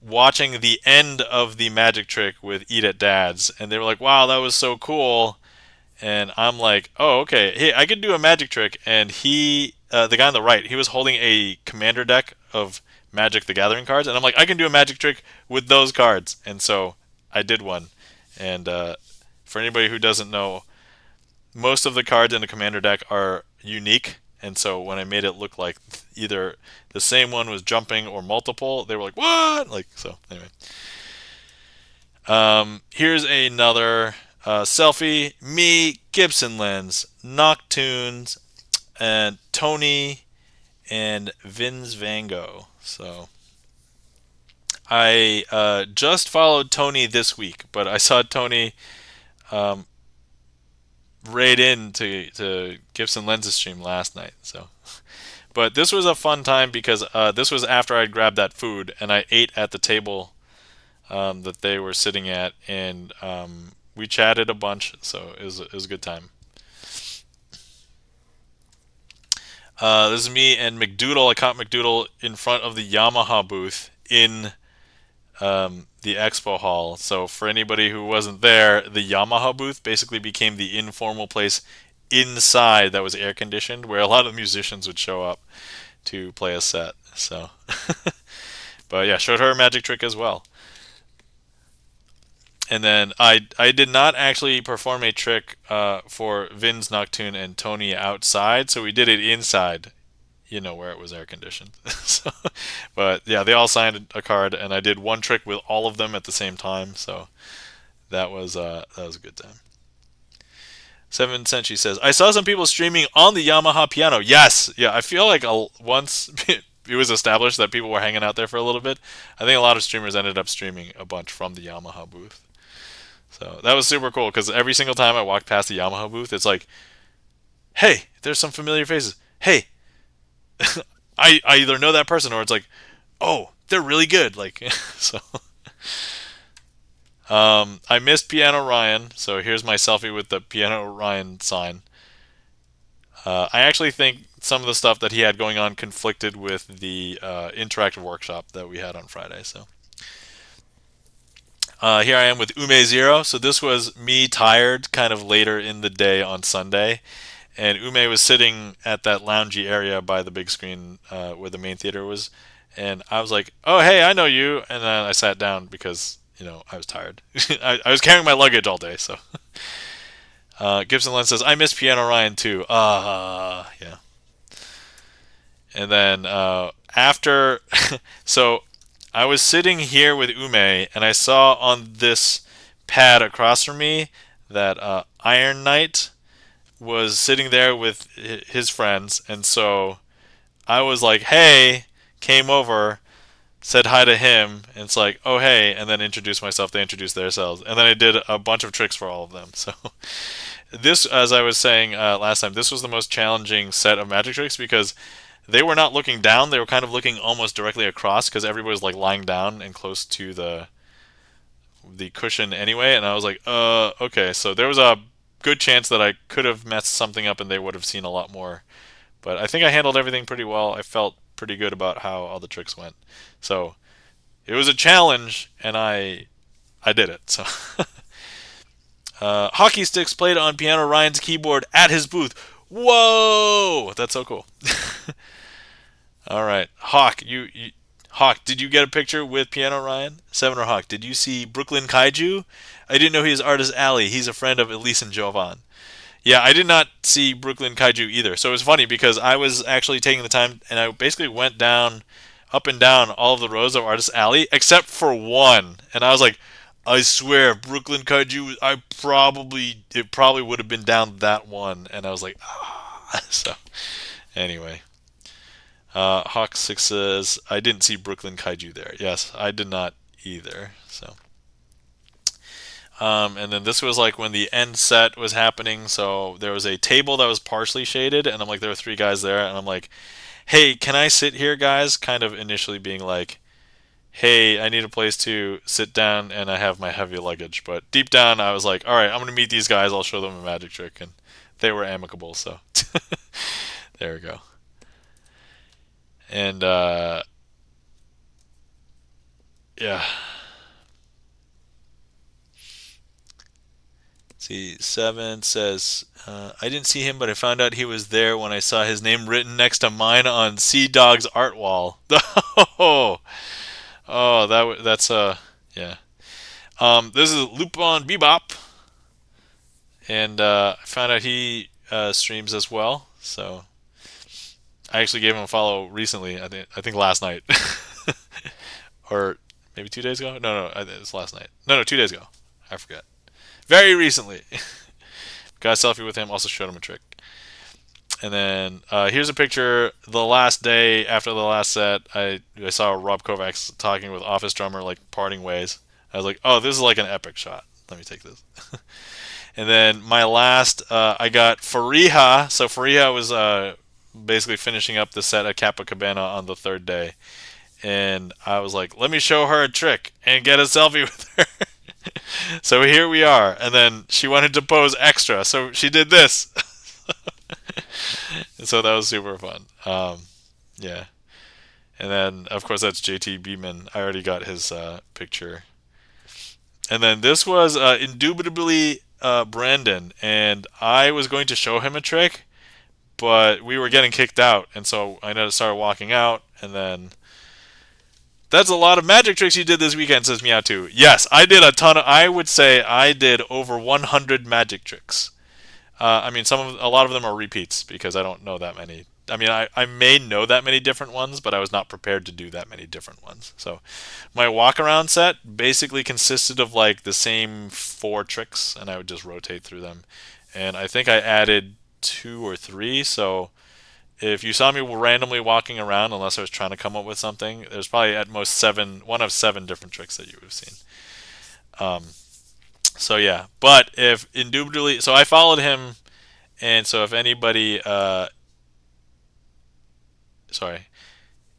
watching the end of the magic trick with Eat at Dad's, and they were like, "Wow, that was so cool." And I'm like, "Oh, okay. Hey, I could do a magic trick." And the guy on the right, he was holding a commander deck of Magic the Gathering cards, and I'm like, "I can do a magic trick with those cards." And so I did one. And for anybody who doesn't know, most of the cards in the commander deck are unique. And so when I made it look like either the same one was jumping or multiple, they were like, "What?" Like so. Anyway, here's another selfie. Me, Gibson Lens, Noctunes, and Tony, and Vince Van Gogh. So I just followed Tony this week, but I saw Tony um, raid into Gibson Lens' stream last night. So, but this was a fun time because this was after I'd grabbed that food and I ate at the table that they were sitting at, and we chatted a bunch, so it was a good time. This is me and McDoodle. I caught McDoodle in front of the Yamaha booth in the expo hall. So for anybody who wasn't there, the Yamaha booth basically became the informal place inside that was air conditioned, where a lot of musicians would show up to play a set. So, but yeah, showed her a magic trick as well. And then I did not actually perform a trick for Vin's Noctune and Tony outside, so we did it inside, where it was air conditioned. So, but yeah, they all signed a card, and I did one trick with all of them at the same time. So that was a good time. 7 Cent, says, I saw some people streaming on the Yamaha piano. Yes, yeah, I feel like once it was established that people were hanging out there for a little bit, I think a lot of streamers ended up streaming a bunch from the Yamaha booth. So that was super cool because every single time I walked past the Yamaha booth, it's like, hey, there's some familiar faces. Hey, I either know that person or it's like, oh, they're really good. Like, so. I missed Piano Ryan, so here's my selfie with the Piano Ryan sign. I actually think some of the stuff that he had going on conflicted with the interactive workshop that we had on Friday. So here I am with Ume Zero. So this was me tired kind of later in the day on Sunday. And Ume was sitting at that loungy area by the big screen where the main theater was. And I was like, oh, hey, I know you. And then I sat down because I was tired. I was carrying my luggage all day, so. Gibson Len says, I miss Piano Ryan too. Yeah. And then after, so I was sitting here with Ume, and I saw on this pad across from me that Iron Knight was sitting there with his friends, and so I was like, "Hey," came over, said hi to him, and it's like, "Oh hey," and then introduced myself. They introduced themselves, and then I did a bunch of tricks for all of them. So this, as I was saying last time, this was the most challenging set of magic tricks because they were not looking down; they were kind of looking almost directly across because everybody was like lying down and close to the cushion anyway. And I was like, okay. So there was a good chance that I could have messed something up and they would have seen a lot more. But I think I handled everything pretty well. I felt pretty good about how all the tricks went. So it was a challenge, and I did it. So hockey sticks played on Piano Ryan's keyboard at his booth. Whoa, that's so cool. All right, Hawk, did you get a picture with Piano Ryan? Seven or Hawk, did you see Brooklyn Kaiju? I didn't know he was Artist Alley. He's a friend of Elise and Jovan. Yeah, I did not see Brooklyn Kaiju either. So it was funny because I was actually taking the time and I basically went down, up and down all of the rows of Artist Alley except for one. And I was like, I swear, Brooklyn Kaiju, it probably would have been down that one. And I was like, ah. So anyway. Hawk 6 says, I didn't see Brooklyn Kaiju there. Yes, I did not either. So. And then this was like when the end set was happening. So there was a table that was partially shaded, and I'm like, there were three guys there, and I'm like, hey, can I sit here, guys? Kind of initially being like, hey, I need a place to sit down, and I have my heavy luggage. But deep down, I was like, all right, I'm gonna meet these guys. I'll show them a magic trick, and they were amicable. So there we go. And yeah. See, Seven says, I didn't see him, but I found out he was there when I saw his name written next to mine on Sea Dog's art wall. Oh, that's yeah. This is Lupon Bebop, and I found out he streams as well. So I actually gave him a follow recently. I think last night, or maybe 2 days ago. No, it was last night. No, 2 days ago. I forget. Very recently. Got a selfie with him, also showed him a trick. And then here's a picture the last day after the last set. I saw Rob Kovacs talking with Office Drummer, like parting ways. I was like, oh, this is like an epic shot. Let me take this. And then my last, I got Fariha. So Fariha was basically finishing up the set at Capacabana on the third day. And I was like, let me show her a trick and get a selfie with her. So here we are. And then she wanted to pose extra. So she did this. So that was super fun. Yeah. And then, of course, that's JT Beeman. I already got his picture. And then this was indubitably Brandon. And I was going to show him a trick, but we were getting kicked out. And so I started walking out. And then, that's a lot of magic tricks you did this weekend, says Meow 2. Yes, I did a ton of, I would say I did over 100 magic tricks. I mean, a lot of them are repeats because I don't know that many. I mean, I may know that many different ones, but I was not prepared to do that many different ones. So my walk around set basically consisted of like the same 4 tricks, and I would just rotate through them. And I think I added 2 or 3. So if you saw me randomly walking around, unless I was trying to come up with something, there's probably at most 7, one of 7 different tricks that you would have seen. So yeah, but if indubitably, so I followed him, and so if anybody, sorry,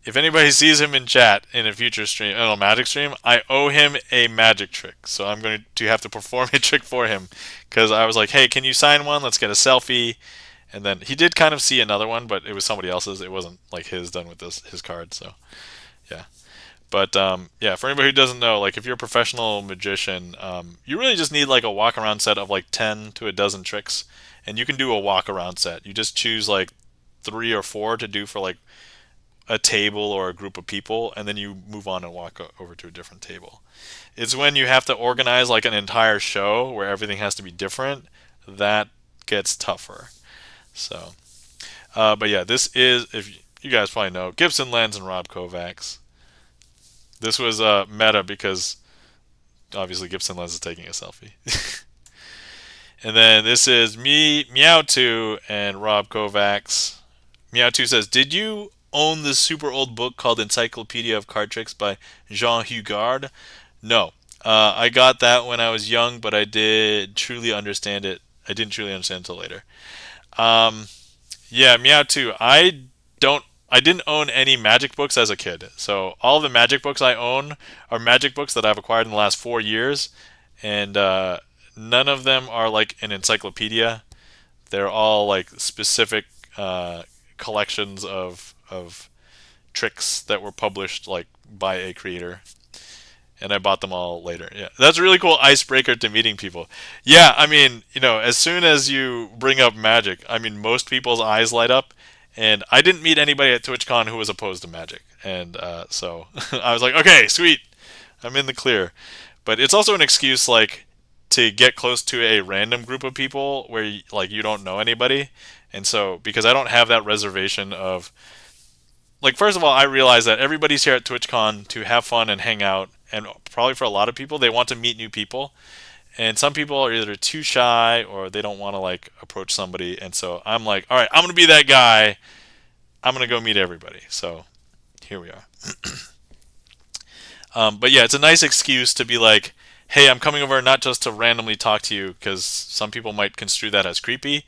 if anybody sees him in chat in a future stream, in a magic stream, I owe him a magic trick. So I'm going to have to perform a trick for him because I was like, hey, can you sign one? Let's get a selfie. And then he did kind of see another one, but it was somebody else's. It wasn't like his done with his card. So yeah. But yeah, for anybody who doesn't know, like if you're a professional magician, you really just need like a walk around set of like 10 to a dozen tricks, and you can do a walk around set. You just choose like 3 or 4 to do for like a table or a group of people, and then you move on and walk over to a different table. It's when you have to organize like an entire show where everything has to be different that gets tougher. So, but yeah, this is, if you guys probably know, Gibson Lens and Rob Kovacs. This was meta because obviously Gibson Lens is taking a selfie. And then this is me, Meow2, and Rob Kovacs. Meow2 says, "Did you own this super old book called Encyclopedia of Card Tricks by Jean Hugard?" No. I got that when I was young, but I did truly understand it. I didn't truly understand it until later. Um, yeah, Meow2. I didn't own any Magic books as a kid. So all the Magic books I own are Magic books that I've acquired in the last 4 years, and none of them are like an encyclopedia. They're all like specific collections of tricks that were published like by a creator, and I bought them all later. Yeah, that's a really cool icebreaker to meeting people. Yeah, I mean, as soon as you bring up Magic, I mean, most people's eyes light up, and I didn't meet anybody at TwitchCon who was opposed to Magic, and so I was like, okay, sweet, I'm in the clear. But it's also an excuse like to get close to a random group of people where like you don't know anybody, and so because I don't have that reservation of like, first of all, I realize that everybody's here at TwitchCon to have fun and hang out, and probably for a lot of people, they want to meet new people. And some people are either too shy or they don't want to like approach somebody. And so I'm like, all right, I'm gonna be that guy. I'm gonna go meet everybody. So here we are. But yeah, it's a nice excuse to be like, hey, I'm coming over not just to randomly talk to you, because some people might construe that as creepy.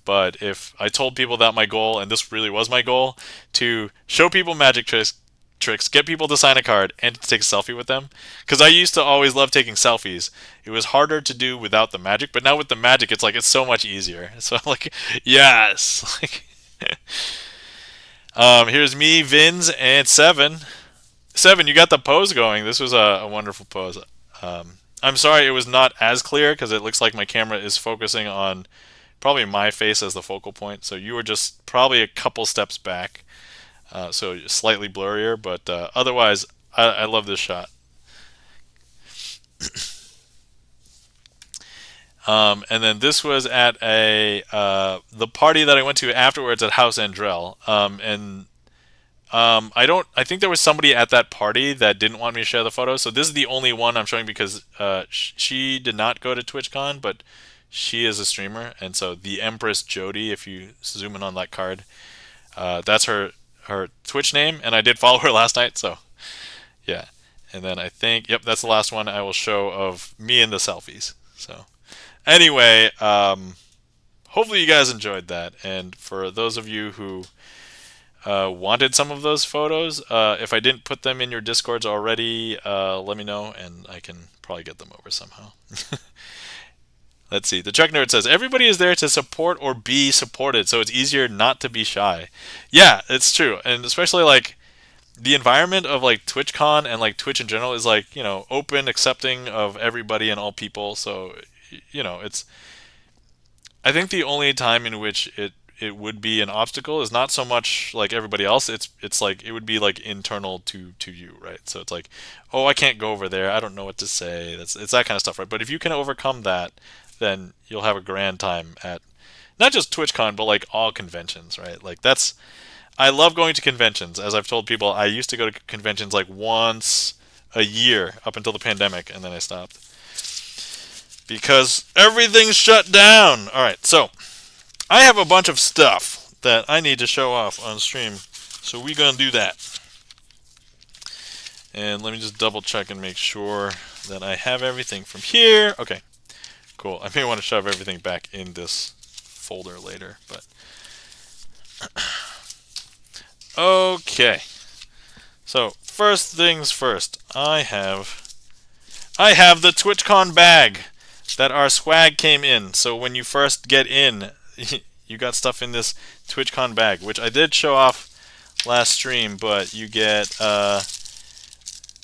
But if I told people that my goal, and this really was my goal, to show people magic tricks, get people to sign a card, and to take a selfie with them, because I used to always love taking selfies. It was harder to do without the magic, but now with the magic, it's like it's so much easier. So I'm like, yes. Here's me, Vins, and Seven. Seven, you got the pose going. This was a wonderful pose. I'm sorry it was not as clear because it looks like my camera is focusing on probably my face as the focal point. So you were just probably a couple steps back, so slightly blurrier. But otherwise, I love this shot. And then this was at the party that I went to afterwards at House Andrel. I think there was somebody at that party that didn't want me to share the photo. So this is the only one I'm showing because she did not go to TwitchCon, but she is a streamer. And so the Empress Jody, if you zoom in on that card, that's her Twitch name. And I did follow her last night. So yeah. And then I think, yep, that's the last one I will show of me in the selfies. So anyway, hopefully you guys enjoyed that. And for those of you who wanted some of those photos, if I didn't put them in your Discords already, let me know and I can probably get them over somehow. Let's see. The Trek Nerd says, everybody is there to support or be supported, so it's easier not to be shy. Yeah, it's true. And especially like the environment of like TwitchCon and like Twitch in general is like, open, accepting of everybody and all people. So, it's, I think the only time in which it would be an obstacle is not so much like everybody else. It's like it would be like internal to you, right? So it's like, oh, I can't go over there. I don't know what to say. It's that kind of stuff, right? But if you can overcome that, then you'll have a grand time at not just TwitchCon, but like all conventions, right? Like I love going to conventions. As I've told people, I used to go to conventions like once a year up until the pandemic, and then I stopped because everything's shut down. All right, so I have a bunch of stuff that I need to show off on stream, so we're going to do that. And let me just double check and make sure that I have everything from here. Okay, cool. I may want to shove everything back in this folder later, but okay. So first things first, I have the TwitchCon bag that our swag came in. So when you first get in, you got stuff in this TwitchCon bag, which I did show off last stream, but you get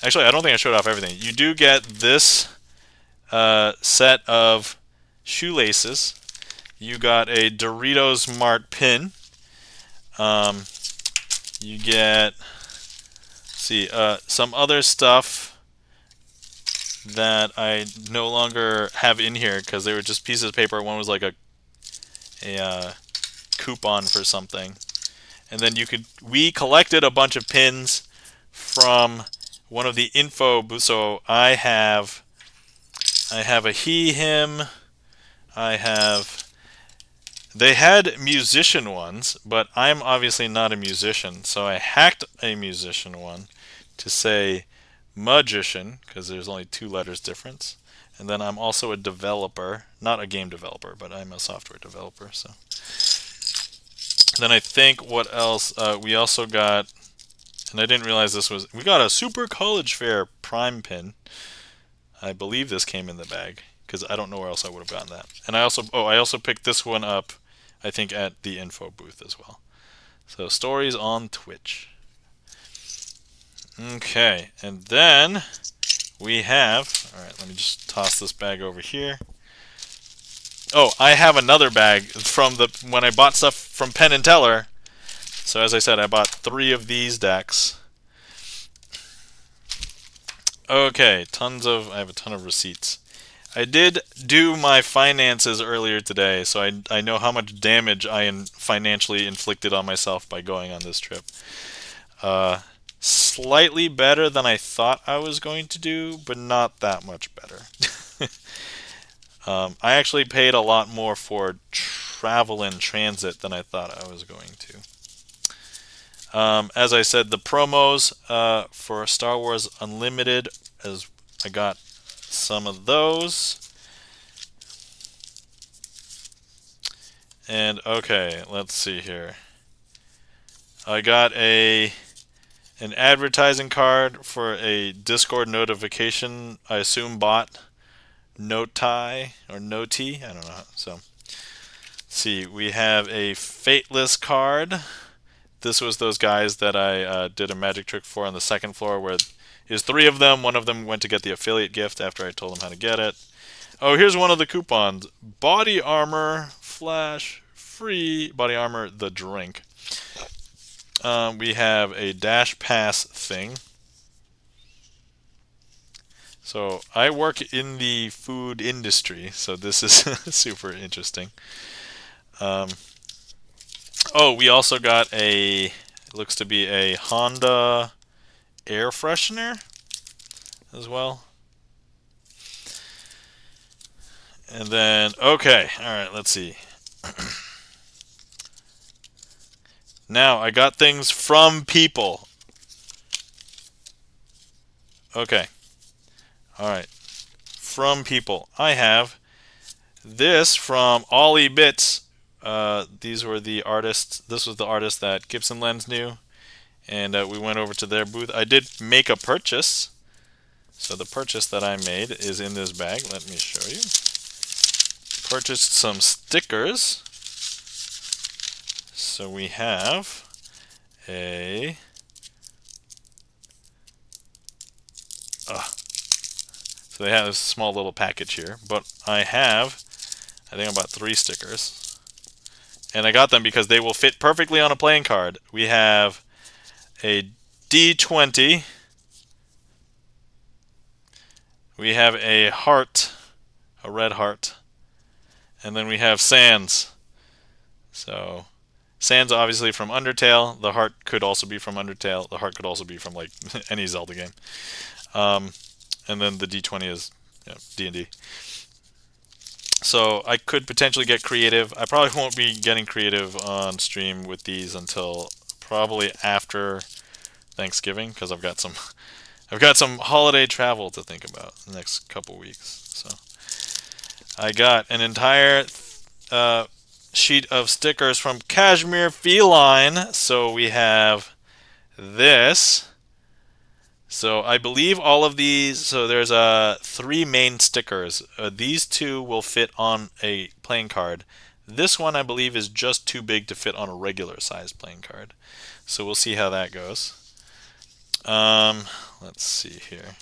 actually I don't think I showed off everything. You do get this set of shoelaces. You got a Doritos Mart pin. you get, see, some other stuff that I no longer have in here because they were just pieces of paper. One was like a coupon for something. And then we collected a bunch of pins from one of the info booths. So I have a he, him. They had musician ones, but I'm obviously not a musician. So I hacked a musician one to say magician, because there's only 2 letters difference. And then I'm also a developer, not a game developer, but I'm a software developer. So then I think what else? We also got, and I didn't realize we got a Super College Fair Prime pin. I believe this came in the bag because I don't know where else I would have gotten that. And I also picked this one up, I think, at the info booth as well. So stories on Twitch. Okay, and then we have, all right, let me just toss this bag over here. Oh, I have another bag from when I bought stuff from Penn and Teller. So as I said, I bought 3 of these decks. Okay, I have a ton of receipts. I did do my finances earlier today, so I know how much damage I financially inflicted on myself by going on this trip. Slightly better than I thought I was going to do, but not that much better. I actually paid a lot more for travel and transit than I thought I was going to. As I said, the promos for Star Wars Unlimited, as I got some of those. And okay, let's see here. I got an advertising card for a Discord notification, I assume bot, Noti or Noti, I don't know. So, let's see, we have a Fateless card. This was those guys that I did a magic trick for on the 2nd floor where there's 3 of them. One of them went to get the affiliate gift after I told them how to get it. Oh, here's one of the coupons. Body Armor Flash Free Body Armor the drink. We have a Dash Pass thing. So I work in the food industry, so this is super interesting. Oh, we also got it looks to be a Honda air freshener as well. And then, okay, alright, let's see. Now, I got things from people. Okay. Alright. From people. I have this from Ollie Bits. These were the artists. This was the artist that Gibson Lens knew. And we went over to their booth. I did make a purchase. So the purchase that I made is in this bag. Let me show you. Purchased some stickers. So we have so they have this small little package here, but I think about 3 stickers. And I got them because they will fit perfectly on a playing card. We have a D20. We have a heart, a red heart. And then we have Sans. So Sans obviously from Undertale. The heart could also be from Undertale. The heart could also be from like any Zelda game. And then the D20 is D&D. So I could potentially get creative. I probably won't be getting creative on stream with these until probably after Thanksgiving, because I've got some holiday travel to think about the next couple weeks. So I got an entire sheet of stickers from Cashmere Feline. So we have this. So I believe all of these, so there's 3 main stickers. These 2 will fit on a playing card. This one I believe is just too big to fit on a regular sized playing card. So we'll see how that goes. Let's see here.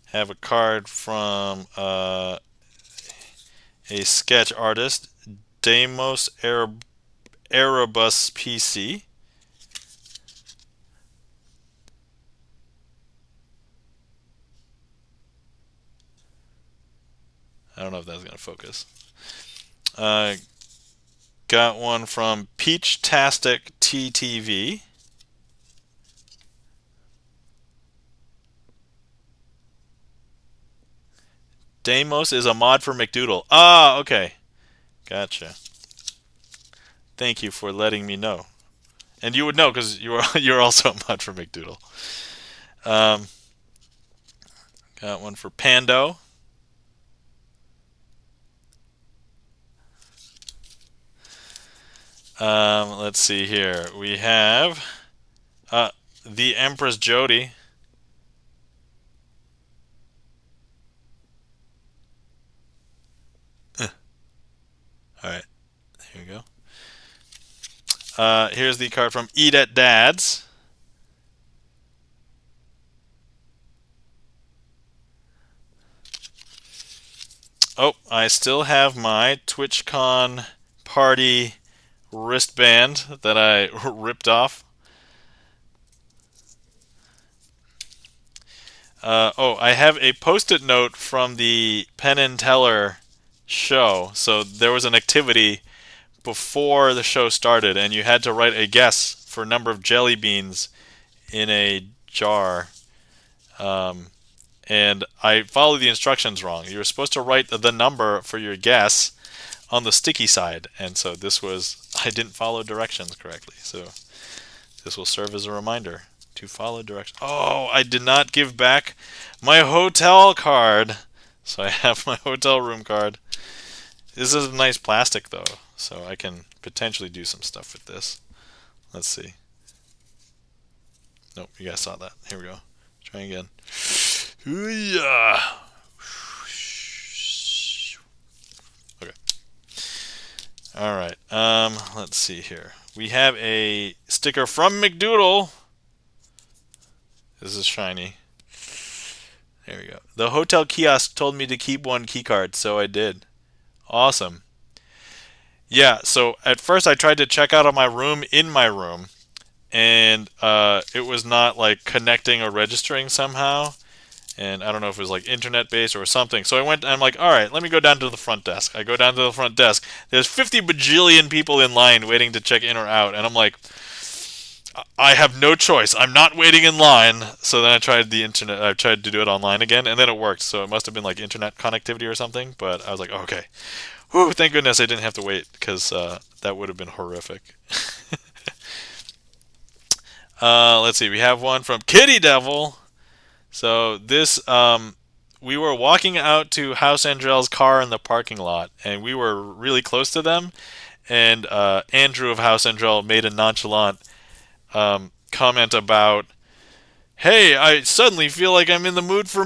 Have a card from a sketch artist, Deimos Erebus PC. I don't know if that's going to focus. Got one from Peach-tastic TTV. Deimos is a mod for McDoodle. Ah, okay. Gotcha. Thank you for letting me know. And you would know because you're also a mod for McDoodle. Got one for Pando. Let's see here. We have the Empress Jody. All right, here we go. Here's the card from Eat at Dad's. Oh, I still have my TwitchCon party wristband that I ripped off. I have a post-it note from the Penn and Teller show. So there was an activity before the show started, and you had to write a guess for a number of jelly beans in a jar. And I followed the instructions wrong. You were supposed to write the number for your guess on the sticky side, and so I didn't follow directions correctly. So this will serve as a reminder to follow directions. Oh, I did not give back my hotel card. So I have my hotel room card. This is nice plastic though, so I can potentially do some stuff with this. Let's see. Nope, you guys saw that. Here we go. Try again. Ooh-yah. Okay. All right. Let's see here. We have a sticker from McDoodle. This is shiny. There we go. The hotel kiosk told me to keep one keycard, so I did. Awesome. Yeah, so at first I tried to check out of my room in my room, and it was not like connecting or registering somehow. And I don't know if it was like internet based or something. So I'm like, all right, let me go down to the front desk. I go down to the front desk. There's 50 bajillion people in line waiting to check in or out. And I'm like, I have no choice. I'm not waiting in line. So then I tried the internet. I tried to do it online again, and then it worked. So it must have been like internet connectivity or something. But I was like, okay. Whew, thank goodness I didn't have to wait, because that would have been horrific. Let's see. We have one from Kitty Devil. So this, we were walking out to House Andrell's car in the parking lot, and we were really close to them. And Andrew of House Andrell made a nonchalant comment about, "Hey, I suddenly feel like I'm in the mood for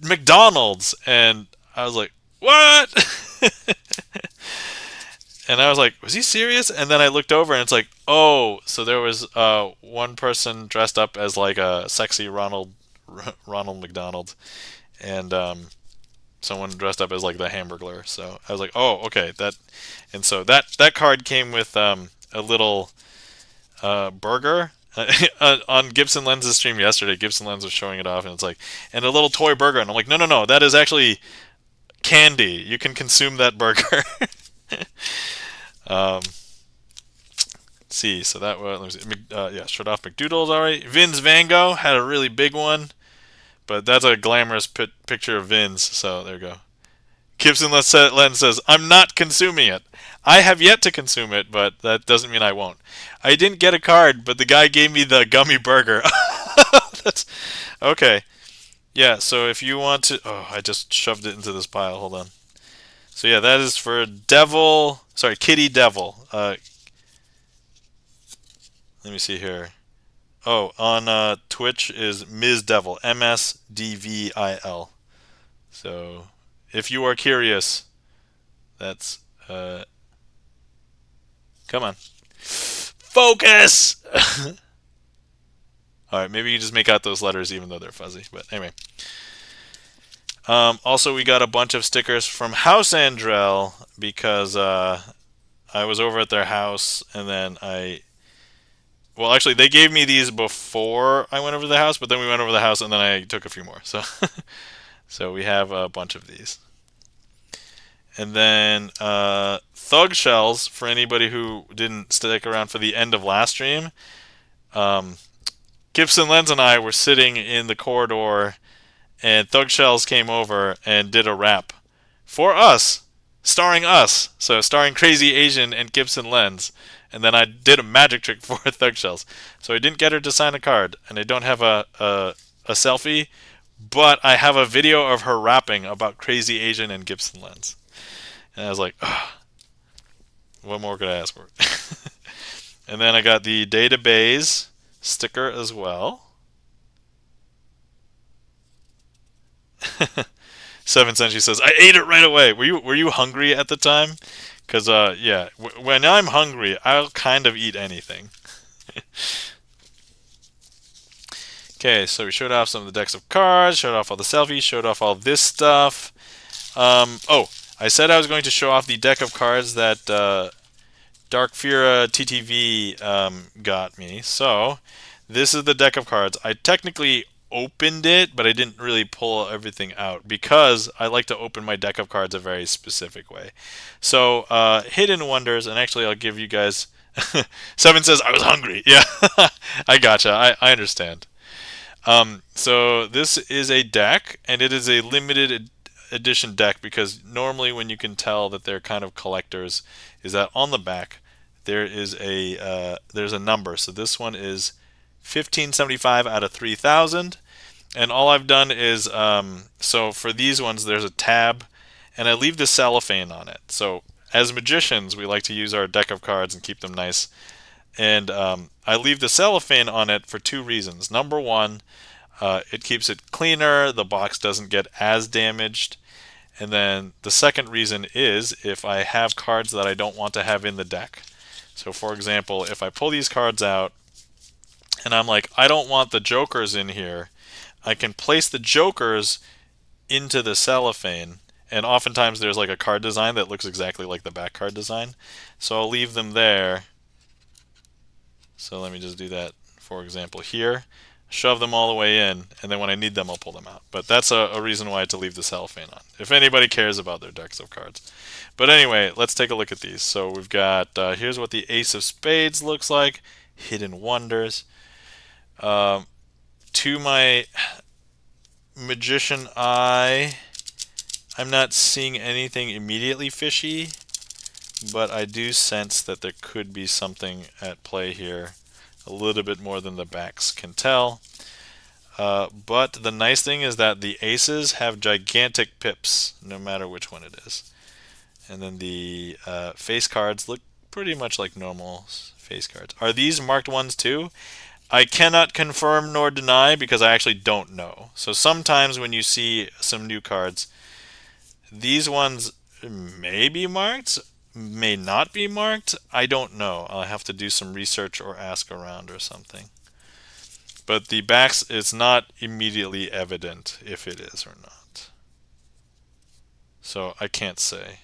McDonald's," and I was like, "What?" And I was like, "Was he serious?" And then I looked over, and it's like, oh, so there was one person dressed up as like a sexy Ronald McDonald, and someone dressed up as like the Hamburglar. So I was like, oh, okay, and so that card came with a little burger. On Gibson Lens's stream yesterday, Gibson Lens was showing it off, and it's like, and a little toy burger, and I'm like, no, that is actually candy. You can consume that burger. Let's see, so that was, let me see, yeah, showed off McDoodle's alright. Vin's Van Gogh had a really big one, but that's a glamorous picture of Vin's, so there you go. Gibson Lens says, I'm not consuming it. I have yet to consume it, but that doesn't mean I won't. I didn't get a card, but the guy gave me the gummy burger. That's okay. Yeah, so if you want to... Oh, I just shoved it into this pile. Hold on. So yeah, that is for Kitty Devil. Let me see here. Oh, on Twitch is Ms. Devil. MSDVIL. So, if you are curious, that's... Come on. Focus! Alright, maybe you just make out those letters even though they're fuzzy. But anyway. Also, we got a bunch of stickers from House Andrell because I was over at their house, and then well, actually, they gave me these before I went over to the house, but then we went over to the house, and then I took a few more. So, so we have a bunch of these. And then Thug Shells, for anybody who didn't stick around for the end of last stream. Gibson Lens and I were sitting in the corridor, and Thug Shells came over and did a rap for us, starring us. So starring Crazy Asian and Gibson Lens. And then I did a magic trick for Thug Shells. So I didn't get her to sign a card, and I don't have a selfie, but I have a video of her rapping about Crazy Asian and Gibson Lens. And I was like, ugh, what more could I ask for? And then I got the database sticker as well. 7 Century says, I ate it right away. Were you hungry at the time? Because, yeah, when I'm hungry, I'll kind of eat anything. Okay, so we showed off some of the decks of cards, showed off all the selfies, showed off all this stuff. Oh, I said I was going to show off the deck of cards that Dark Fira TTV got me. So, this is the deck of cards. I technically opened it, but I didn't really pull everything out because I like to open my deck of cards a very specific way. So, Hidden Wonders, and actually I'll give you guys... Seven says, I was hungry. Yeah, I gotcha. I understand. So this is a deck, and it is a limited edition deck because normally when you can tell that they're kind of collectors is that on the back there is there's a number. So this one is 1575 out of 3000, and all I've done is so for these ones there's a tab, and I leave the cellophane on it. So as magicians, we like to use our deck of cards and keep them nice. And I leave the cellophane on it for two reasons. Number one, it keeps it cleaner, the box doesn't get as damaged. And then the second reason is if I have cards that I don't want to have in the deck. So for example, if I pull these cards out and I'm like, I don't want the jokers in here, I can place the jokers into the cellophane. And oftentimes there's like a card design that looks exactly like the back card design. So I'll leave them there. So let me just do that, for example, here. Shove them all the way in, and then when I need them, I'll pull them out. But that's a reason why to leave the cellophane on, if anybody cares about their decks of cards. But anyway, let's take a look at these. So we've got, here's what the Ace of Spades looks like. Hidden Wonders. To my magician eye, I'm not seeing anything immediately fishy, but I do sense that there could be something at play here, a little bit more than the backs can tell. But the nice thing is that the aces have gigantic pips, no matter which one it is. And then the face cards look pretty much like normal face cards. Are these marked ones too? I cannot confirm nor deny because I actually don't know. So sometimes when you see some new cards, these ones may be marked, may not be marked. I don't know. I'll have to do some research or ask around or something. But the backs, it's not immediately evident if it is or not. So I can't say.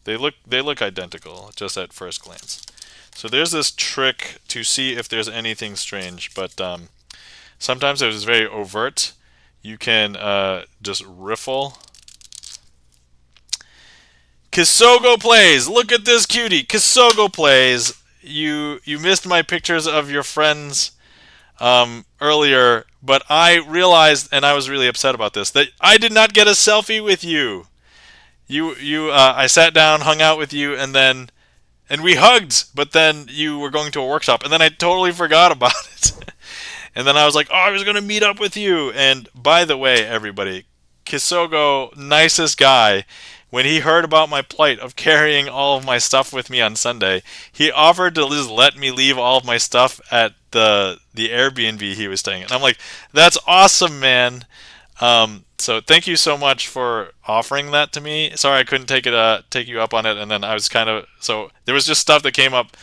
They look identical just at first glance. So there's this trick to see if there's anything strange, but sometimes it is very overt. You can just riffle. Kisogo plays. Look at this cutie. Kisogo plays. You missed my pictures of your friends earlier, but I realized, and I was really upset about this, that I did not get a selfie with you. I sat down, hung out with you, and we hugged, but then you were going to a workshop, and then I totally forgot about it. And then I was like, oh, I was going to meet up with you. And by the way, everybody, Kisogo, nicest guy. When he heard about my plight of carrying all of my stuff with me on Sunday, he offered to just let me leave all of my stuff at the Airbnb he was staying in. I'm like, that's awesome, man. So thank you so much for offering that to me. Sorry I couldn't take you up on it, and then I was so there was just stuff that came up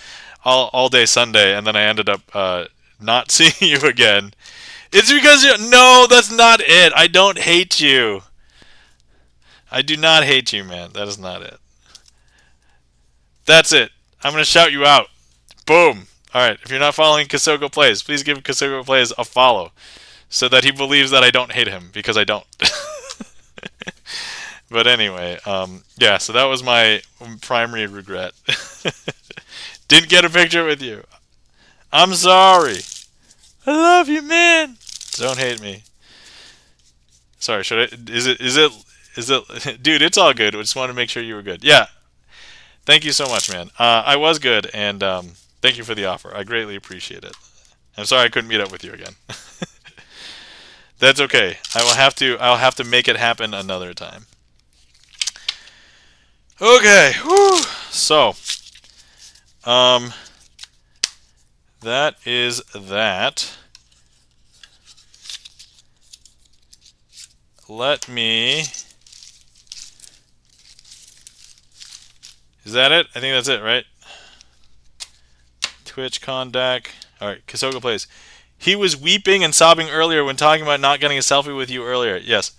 all day Sunday, and then I ended up not seeing you again. It's because no, that's not it. I don't hate you. I do not hate you, man. That is not it. That's it. I'm going to shout you out. Boom. Alright, if you're not following Kisogo Plays, please give Kisogo Plays a follow so that he believes that I don't hate him, because I don't. But anyway, yeah, so that was my primary regret. Didn't get a picture with you. I'm sorry. I love you, man. Don't hate me. Sorry, should I? Is it? Dude, it's all good. I just want to make sure you were good. Yeah. Thank you so much, man. I was good, and thank you for the offer. I greatly appreciate it. I'm sorry I couldn't meet up with you again. That's okay. I'll have to make it happen another time. Okay. Whew. So, that is that. Let me. Is that it? I think that's it, right? TwitchCon deck. All right, Kisoga plays. He was weeping and sobbing earlier when talking about not getting a selfie with you earlier. Yes,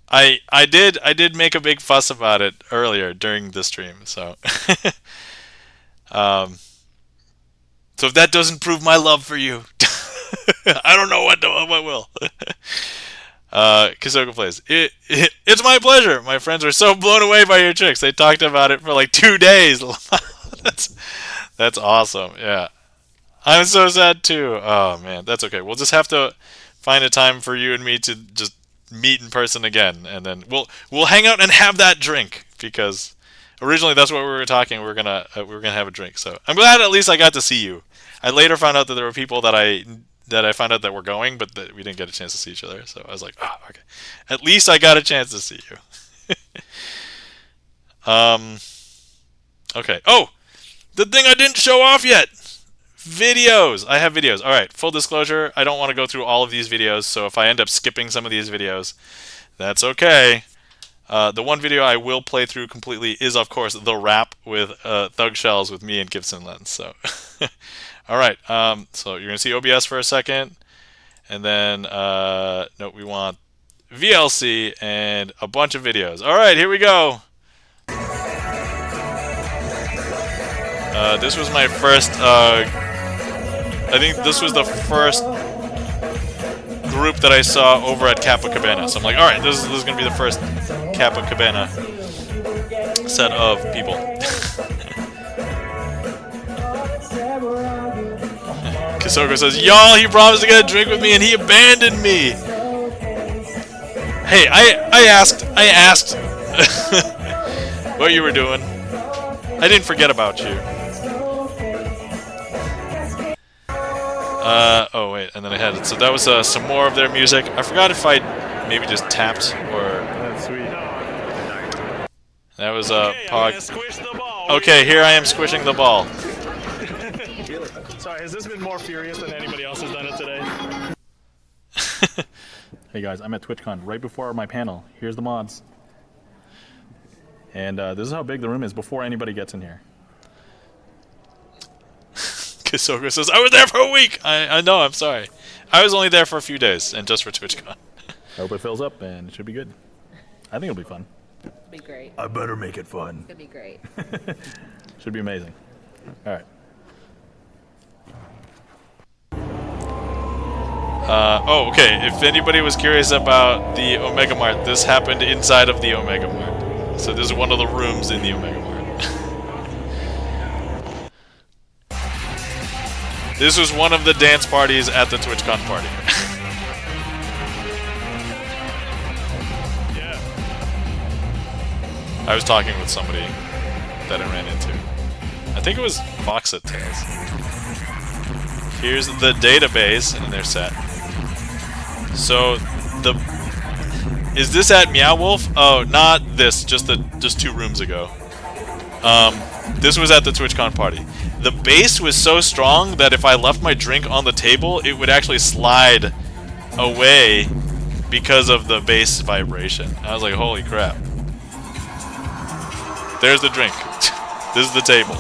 I did make a big fuss about it earlier during the stream. So, so if that doesn't prove my love for you, I don't know what will. Kisoga plays. It's my pleasure. My friends were so blown away by your tricks. They talked about it for like 2 days. That's awesome. Yeah. I'm so sad too. Oh man, that's okay. We'll just have to find a time for you and me to just meet in person again, and then we'll hang out and have that drink, because originally that's what we were talking. We were gonna have a drink. So I'm glad at least I got to see you. I later found out that there were people that I found out that were going, but that we didn't get a chance to see each other. So I was like, oh, okay. At least I got a chance to see you. Okay. Oh, the thing I didn't show off yet. Videos. I have videos. All right. Full disclosure, I don't want to go through all of these videos, so if I end up skipping some of these videos, that's okay. The one video I will play through completely is, of course, the rap with Thug Shells with me and Gibson Lens. So, all right. So you're gonna see OBS for a second, and then no, we want VLC and a bunch of videos. All right, here we go. This was my first. I think this was the first group that I saw over at Kappa Cabana. So I'm like, all right, this is going to be the first Kappa Cabana set of people. Kisogo says, y'all, he promised to get a drink with me and he abandoned me. Hey, I asked what you were doing. I didn't forget about you. Oh wait, and then I had it. So that was some more of their music. I forgot if I maybe just tapped or. That's sweet. That was Pog. Okay, here I am squishing the ball. Sorry, has this been more furious than anybody else has done it today? Hey guys, I'm at TwitchCon right before my panel. Here's the mods. And this is how big the room is before anybody gets in here. Kisogo says, I was there for a week! I know, I'm sorry. I was only there for a few days, and just for TwitchCon. I hope it fills up, and it should be good. I think it'll be fun. It'll be great. I better make it fun. It'll be great. Should be amazing. Alright. Oh, okay. If anybody was curious about the Omega Mart, this happened inside of the Omega Mart. So this is one of the rooms in the Omega Mart. This was one of the dance parties at the TwitchCon party. Yeah. I was talking with somebody that I ran into. I think it was Foxit Tales. Here's the database, and they're set. So is this at Meow Wolf? Oh, not this. Just 2 rooms ago. This was at the TwitchCon party. The bass was so strong that if I left my drink on the table, it would actually slide away because of the bass vibration. I was like, holy crap. There's the drink. This is the table.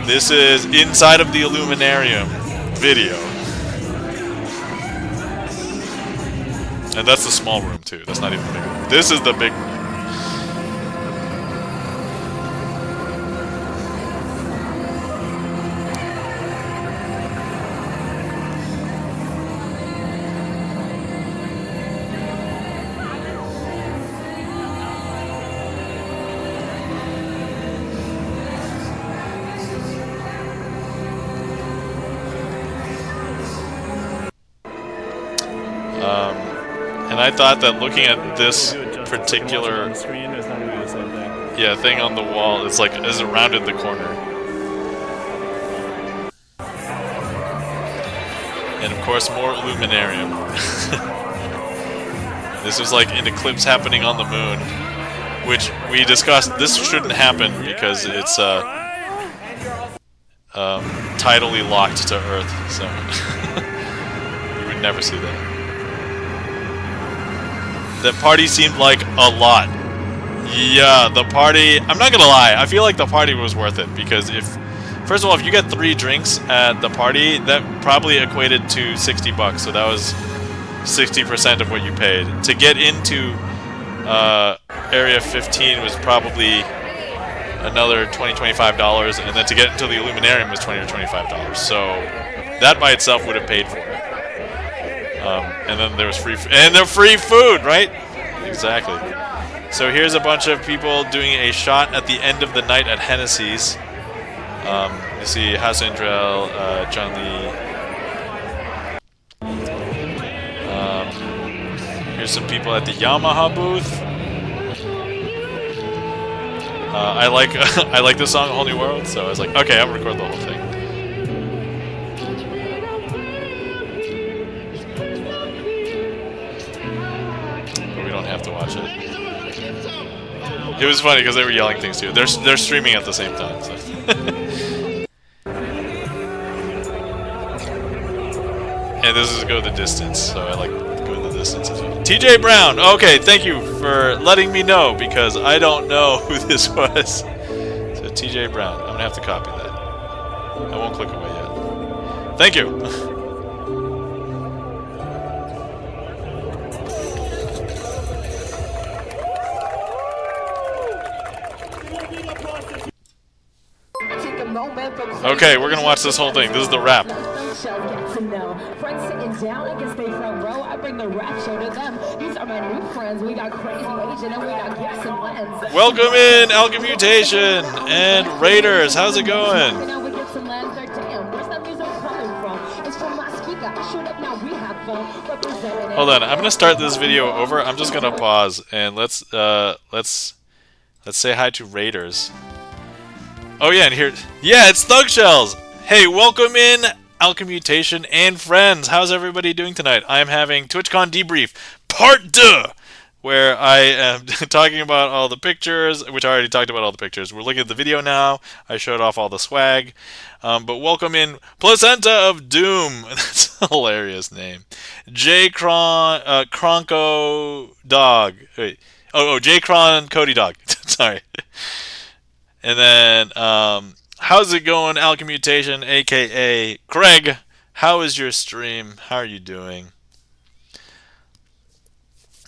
This is inside of the Illuminarium video. And that's the small room too. That's not even the big room. This is the big room. And I thought that looking at this On particular the screen, it's not going to be the same thing. thing on the wall, it's like as it rounded the corner. And of course, more Luminarium. This was like an eclipse happening on the moon, which we discussed. This shouldn't happen because it's tidally locked to Earth, so you would never see that. The party seemed like a lot. Yeah, the party. I'm not gonna lie. I feel like the party was worth it because first of all, if you get 3 drinks at the party, that probably equated to $60. So that was 60% of what you paid. To get into Area 15 was probably another $20, $25, and then to get into the Illuminarium was $20 or $25. So that by itself would have paid for it. And then there was free food, right? Exactly. So here's a bunch of people doing a shot at the end of the night at Hennessy's. You see Hasindrel, John Lee. Here's some people at the Yamaha booth. I like I like the song "Whole New World," so I was like, okay, I'll record the whole thing. But we don't have to watch it. It was funny because they were yelling things too. They're streaming at the same time. So. And this is Go the Distance, so I like Go the Distance as well. TJ Brown! Okay, thank you for letting me know, because I don't know who this was. So TJ Brown, I'm gonna have to copy that. I won't click away yet. Thank you! Okay, we're gonna watch this whole thing. This is the rap. Welcome in, Alchemutation and Raiders. How's it going? Hold on, I'm gonna start this video over. I'm just gonna pause and let's say hi to Raiders. Oh yeah, and here, yeah, it's Thug Shells. Hey, welcome in, Alchemutation and friends. How's everybody doing tonight? I'm having TwitchCon Debrief Part 2, where I am talking about all the pictures, which I already talked about all the pictures. We're looking at the video now. I showed off all the swag. But welcome in Placenta of Doom. That's a hilarious name. J. Cronco Dog. Wait. Oh, J. Cron Cody Dog. Sorry. And then, how's it going, Alchemutation, aka Craig? How is your stream? How are you doing?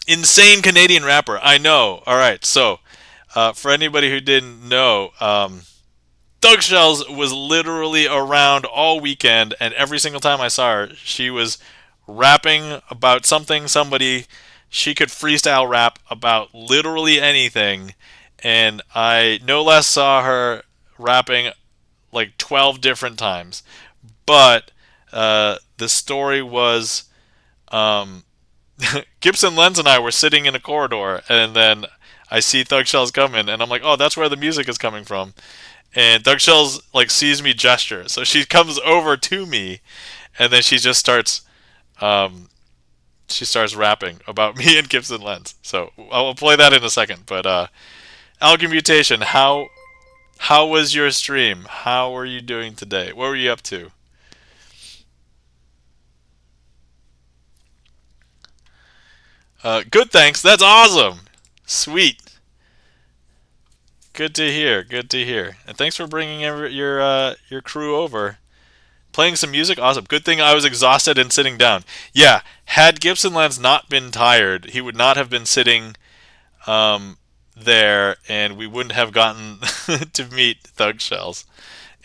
Insane Canadian rapper. I know. All right. So, for anybody who didn't know, Thug Shells was literally around all weekend, and every single time I saw her, she was rapping about something, somebody. She could freestyle rap about literally anything. And I no less saw her rapping like 12 different times. But the story was Gibson Lenz and I were sitting in a corridor, and then I see Thug Shells coming, and I'm like, oh, that's where the music is coming from. And Thug Shells like sees me gesture, so she comes over to me, and then she just starts rapping about me and Gibson Lenz. So I'll play that in a second, but Alchemutation, how was your stream? How were you doing today? What were you up to? Good, thanks. That's awesome. Sweet. Good to hear. Good to hear. And thanks for bringing your crew over. Playing some music, awesome. Good thing I was exhausted and sitting down. Yeah, had Gibson Lenz not been tired, he would not have been sitting there, and we wouldn't have gotten to meet Thug Shells,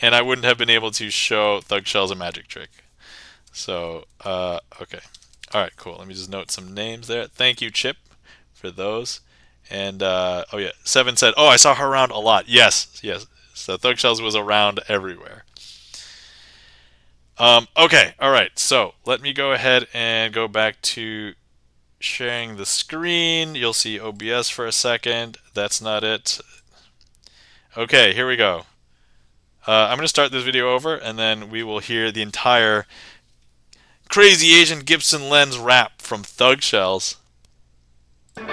and I wouldn't have been able to show Thug Shells a magic trick. So, okay. All right, cool. Let me just note some names there. Thank you, Chip, for those. And, oh yeah, Seven said, oh, I saw her around a lot. Yes. So Thug Shells was around everywhere. Okay, all right. So let me go ahead and go back to sharing the screen. You'll see OBS for a second. That's not it. Okay, here we go. I'm going to start this video over, and then we will hear the entire Crazy Asian Gibson Lens rap from Thug Shells.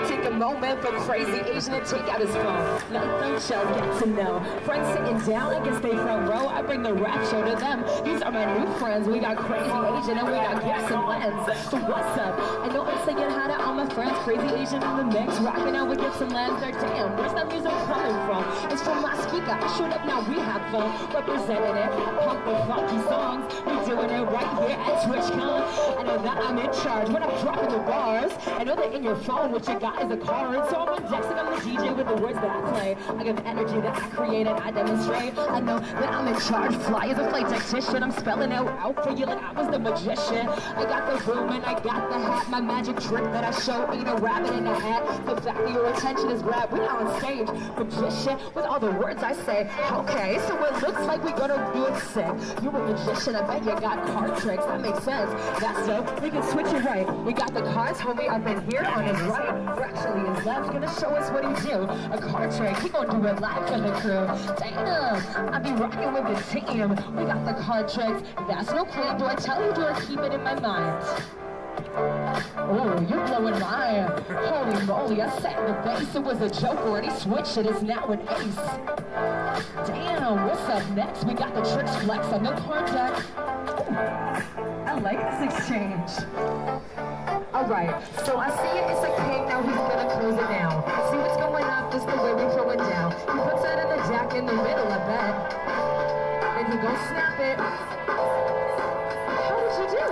Take a moment for Crazy Asian and take out his phone. Let them shall get to know. Friends sitting down, I guess they front row. I bring the rap show to them. These are my new friends. We got Crazy Asian and we got Gibson Lens. So what's up? I know I'm saying hi to all my friends. Crazy Asian in the mix, rocking out with Gibson Lens. They're damn. Where's that music coming from? It's from my speaker. I showed up now. We have fun representing it. Pump with funky songs. We're doing it right here at TwitchCon. I know that I'm in charge when I'm dropping the bars. I know that in your phone, what you got is a card, so I'm indexing on the DJ with the words that I play. I give energy that I create and I demonstrate. I know that I'm in charge, fly as a flight tactician. I'm spelling it out for you like I was the magician. I got the room and I got the hat. My magic trick that I show ain't a rabbit in a hat. The fact that your attention is grabbed, we are on stage. Magician with all the words I say. Okay, so it looks like we're gonna do it sick. You're a magician, I bet you got card tricks. That makes sense. That's dope. We can switch it right. We got the cards, homie, up in here on his right. Actually, his left gonna show us what he do. A card trick, he gonna do it live for the crew. Damn, I be rocking with the team. We got the card tricks. That's no clue. Do I tell you? Do I keep it in my mind? Oh, you're blowing my. Holy moly, I set the base. It was a joker and he switched it. It's now an ace. Damn, what's up next? We got the tricks flex on the card deck. Ooh, I like this exchange. Alright, so I see it, it's a king, now he's gonna close it down. See what's going up, this the way we throw it down. He puts that in the jack in the middle, I bet. And he gon' snap it. How did you do?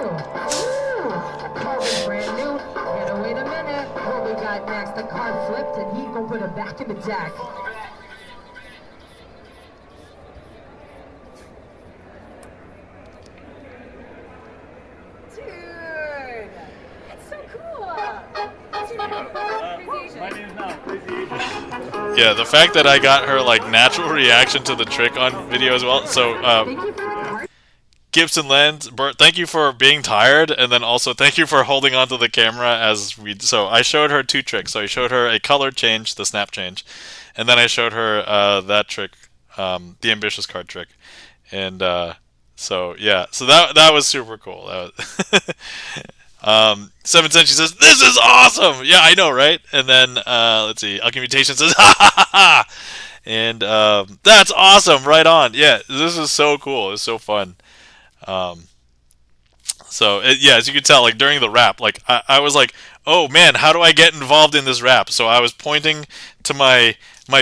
Ooh, the card was brand new. Yeah, wait a minute. What we got next? The card flipped and he gon' put it back in the deck. Yeah, the fact that I got her like natural reaction to the trick on video as well. So Gibson Lens, Bert, thank you for being tired, and then also thank you for holding onto the camera as we. So I showed her two tricks. So I showed her a color change, the snap change, and then I showed her that trick, the ambitious card trick, and so yeah, so that was super cool. That was 7 Cent, she says, "This is awesome!" Yeah, I know, right? And then, let's see, Alchemmutation says, "Ha ha ha ha!" And, that's awesome, right on. Yeah, this is so cool. It's so fun. Yeah, as you can tell, like, during the rap, like, I was like, oh, man, how do I get involved in this rap? So I was pointing to my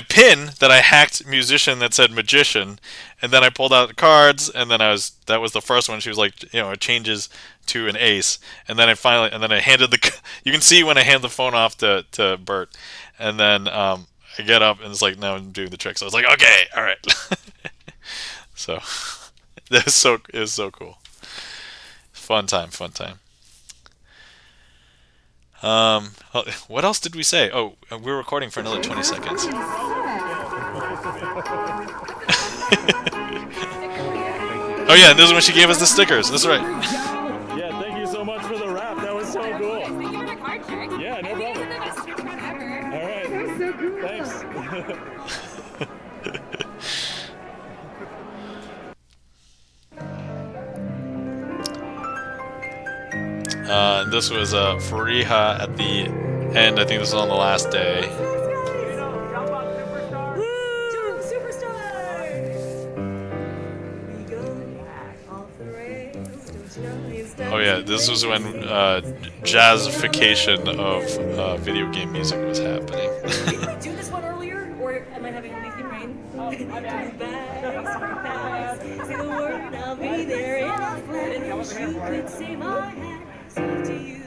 pin that I hacked musician that said magician, and then I pulled out the cards, and then that was the first one. She was like, it changes to an ace, and then I handed you can see when I hand the phone off to Bert, and then I get up and it's like, now I'm doing the trick. So I was like, okay, all right. So it was so cool. Fun time. What else did we say? Oh, we're recording for another 20 seconds. Oh yeah, and this is when she gave us the stickers. That's right. Yeah, thank you so much for the rap. That was so cool. Yeah, no problem. All right. That was so cool. Thanks. This was Fariha at the end. I think this was on the last day. Oh yeah, this was when jazzification of video game music was happening. Did I do this one earlier, or am I having a leaky brain? Say the word, I'll be there in a flash. You could say my hat, say to you.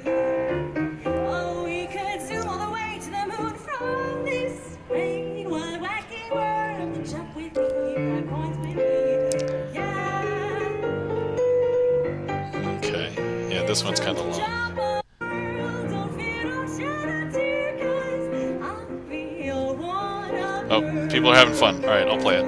Oh, we could zoom all the way to the moon from this plane. One wacky world, jump with me, 5 points with me. Yeah. Okay, yeah, this one's kind of long. Oh, people are having fun. All right, I'll play it.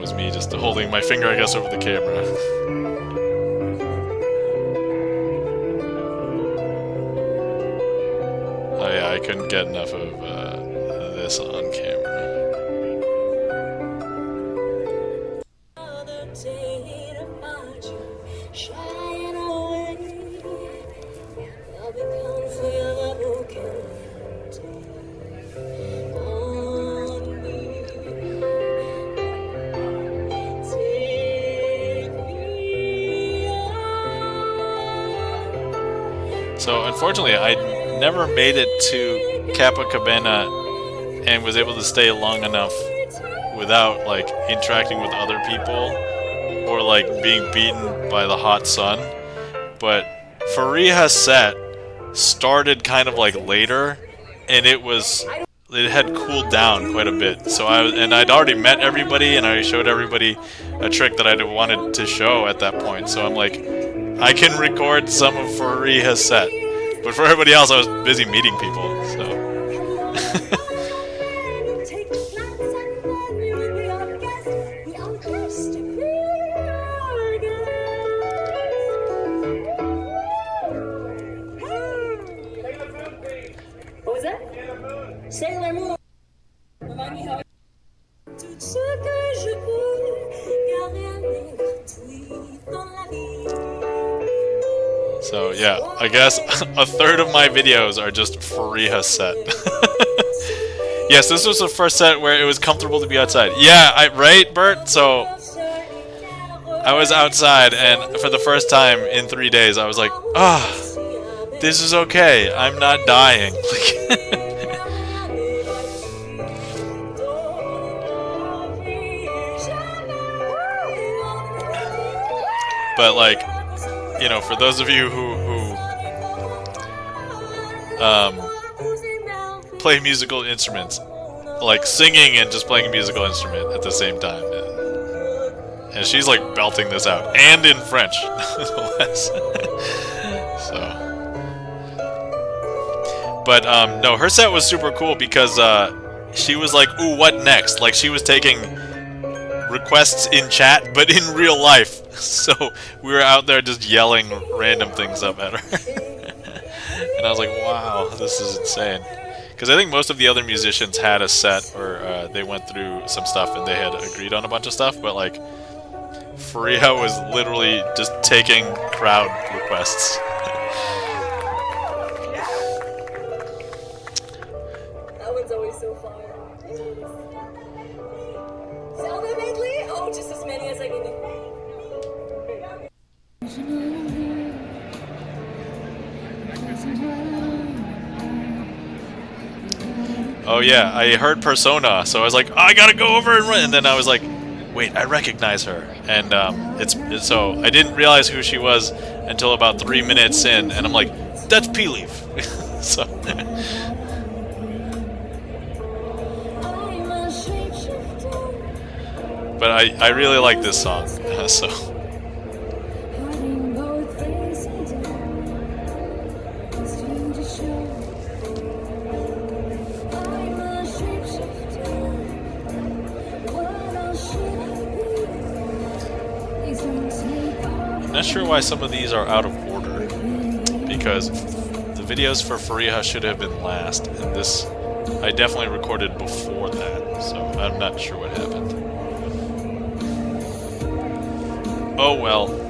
was me just holding my finger, I guess, over the camera. Oh yeah, I couldn't get enough of this on camera. Another day to find you shying away. I'll be comfortable, can on me. Take me on. So unfortunately, I never made it to Copacabana and was able to stay long enough without like interacting with other people or like being beaten by the hot sun. But Fariha's set started kind of like later, and it had cooled down quite a bit. So I'd already met everybody, and I showed everybody a trick that I wanted to show at that point. So I'm like, I can record some of Fariha's set. But for everybody else, I was busy meeting people. So Take the flights and then we will be our guests. We are cursed to be our guests. What was that? Sailor Moon. Remind me how. Tout ce que je peux, car rien n'est gratuit dans la vie. So yeah, I guess a third of my videos are just Fariha's set. Yes, this was the first set where it was comfortable to be outside. Yeah, right, Bert? So I was outside, and for the first time in 3 days, I was like, ah, this is okay. I'm not dying. But like, you know, for those of you who play musical instruments, like singing and just playing a musical instrument at the same time, and she's like belting this out, and in French, no less. So, but no, her set was super cool because she was like, "Ooh, what next?" Like she was taking requests in chat, but in real life. So we were out there just yelling random things up at her. And I was like, wow, this is insane. Because I think most of the other musicians had a set where they went through some stuff and they had agreed on a bunch of stuff, but like Fariha was literally just taking crowd requests. That one's always so far. Zelda medley? Oh, just as many as I can do. Oh yeah, I heard Persona, so I was like, oh, I gotta go over and run. And then I was like, wait, I recognize her. And so I didn't realize who she was until about 3 minutes in, and I'm like, that's P-Leaf. So. But I really like this song, so. I'm not sure why some of these are out of order, because the videos for Fariha should have been last, and this I definitely recorded before that, so I'm not sure what happened. Oh well.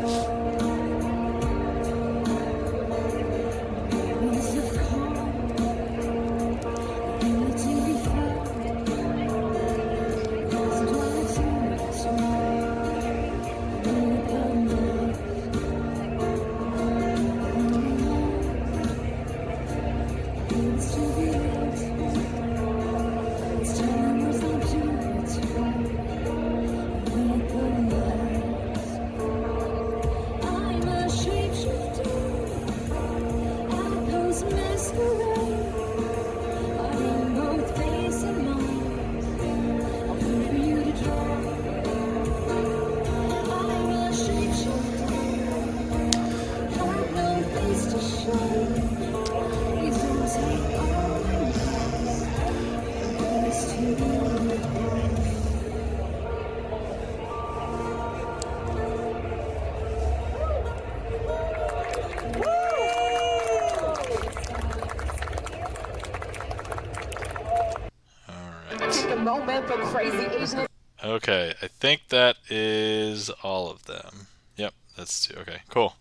moment for crazy Asian. Okay, I think that is all of them. Yep, that's two. Okay, cool.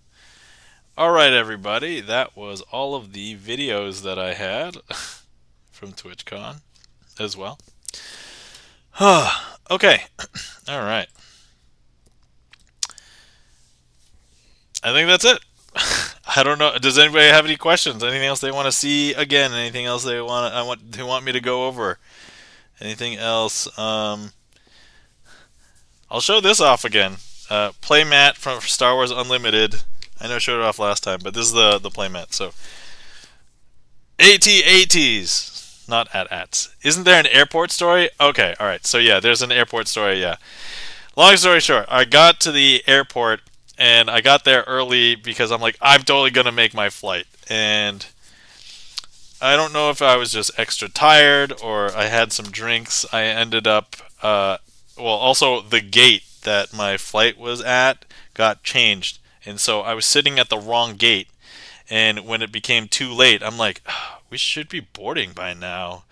All right, everybody, that was all of the videos that I had from TwitchCon as well. Okay, all right. I think that's it. I don't know. Does anybody have any questions? Anything else they want to see again? Anything else they want me to go over? Anything else? I'll show this off again. Playmat from Star Wars Unlimited. I know I showed it off last time, but this is the playmat. So AT-ATs, not at-ats. Isn't there an airport story? Okay, all right. So yeah, there's an airport story. Yeah. Long story short, I got to the airport and I got there early because I'm like, I'm totally gonna make my flight. And I don't know if I was just extra tired or I had some drinks. I ended up, also the gate that my flight was at got changed. And so I was sitting at the wrong gate. And when it became too late, I'm like, we should be boarding by now.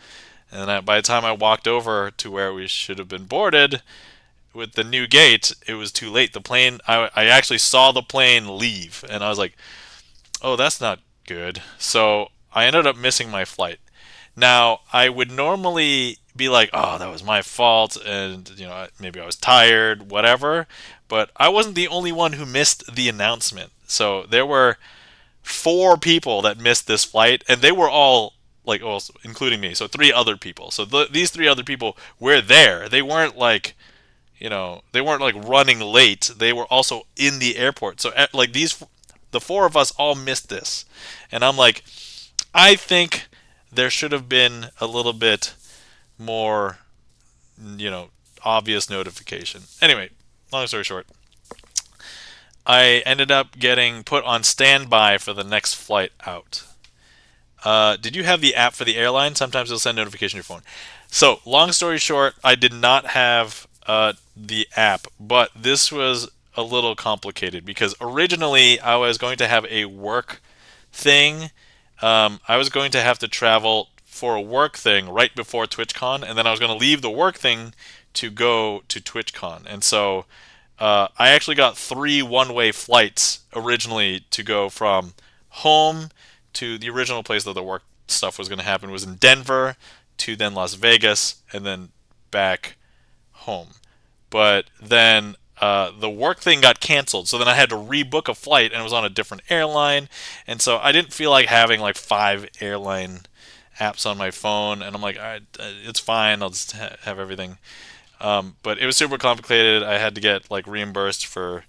And by the time I walked over to where we should have been boarded with the new gate, it was too late. The plane, I actually saw the plane leave. And I was like, oh, that's not good. So I ended up missing my flight. Now, I would normally be like, oh, that was my fault, and maybe I was tired, whatever. But I wasn't the only one who missed the announcement. So there were 4 people that missed this flight, and they were all like, also including me. So 3 other people. So these 3 other people were there. They weren't like, they weren't like running late. They were also in the airport. So like the 4 of us all missed this, and I'm like, I think there should have been a little bit more, obvious notification. Anyway, long story short, I ended up getting put on standby for the next flight out. Did you have the app for the airline? Sometimes it'll send notification to your phone. So, long story short, I did not have the app, but this was a little complicated because originally I was going to have a work thing. I was going to have to travel for a work thing right before TwitchCon, and then I was going to leave the work thing to go to TwitchCon. And so I actually got 3 one-way flights originally to go from home to the original place that the work stuff was going to happen was in Denver to then Las Vegas and then back home. But then the work thing got canceled, so then I had to rebook a flight, and it was on a different airline, and so I didn't feel like having like 5 airline apps on my phone, and I'm like, all right, it's fine, I'll just have everything. But it was super complicated. I had to get like reimbursed for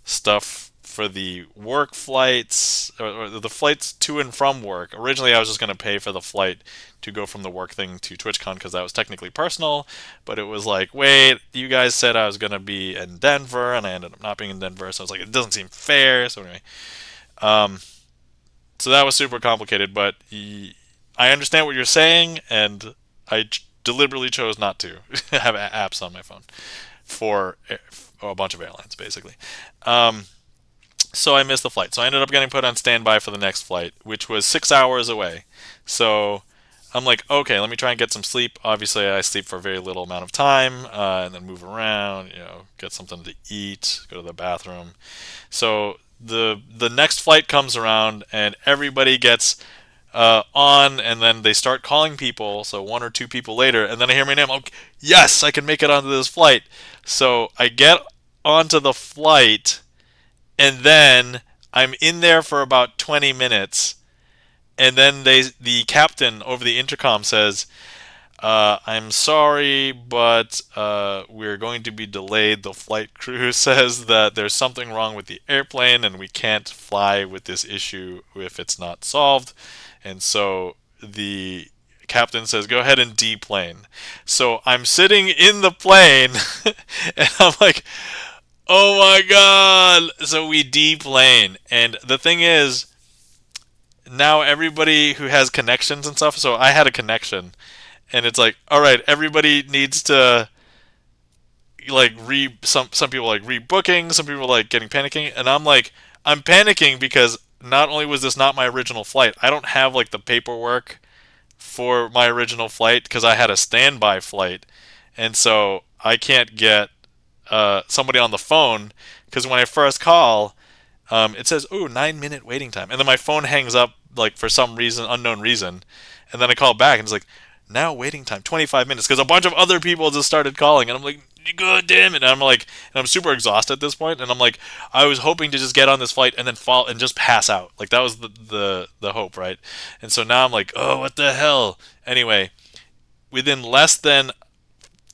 stuff for the work flights or the flights to and from work. Originally, I was just going to pay for the flight to go from the work thing to TwitchCon because that was technically personal, but it was like, wait, you guys said I was going to be in Denver, and I ended up not being in Denver, so I was like, it doesn't seem fair. So anyway, so that was super complicated, but I understand what you're saying, and I deliberately chose not to have apps on my phone for a bunch of airlines, basically. So I missed the flight. So I ended up getting put on standby for the next flight, which was 6 hours away. So I'm like, okay, let me try and get some sleep. Obviously, I sleep for a very little amount of time, and then move around, get something to eat, go to the bathroom. So the next flight comes around, and everybody gets on, and then they start calling people. So 1 or 2 people later, and then I hear my name. I'm like, yes, I can make it onto this flight. So I get onto the flight. And then I'm in there for about 20 minutes, and then the captain over the intercom says, I'm sorry, but we're going to be delayed. The flight crew says that there's something wrong with the airplane, and we can't fly with this issue if it's not solved. And so the captain says, go ahead and deplane. So I'm sitting in the plane, and I'm like, oh my god! So we deplane, and the thing is, now everybody who has connections and stuff, so I had a connection, and it's like, alright, everybody needs to, like, some people like rebooking, some people like getting panicking, and I'm like, I'm panicking because not only was this not my original flight, I don't have like the paperwork for my original flight because I had a standby flight, and so I can't get somebody on the phone because when I first call, it says, "Oh, 9 minute waiting time," and then my phone hangs up like for some reason, unknown reason, and then I call back and it's like, "Now waiting time 25 minutes," because a bunch of other people just started calling, and I'm like, "God damn it!" And I'm like, and I'm super exhausted at this point, and I'm like, I was hoping to just get on this flight and then fall and just pass out, like that was the hope, right? And so now I'm like, oh, what the hell? Anyway, within less than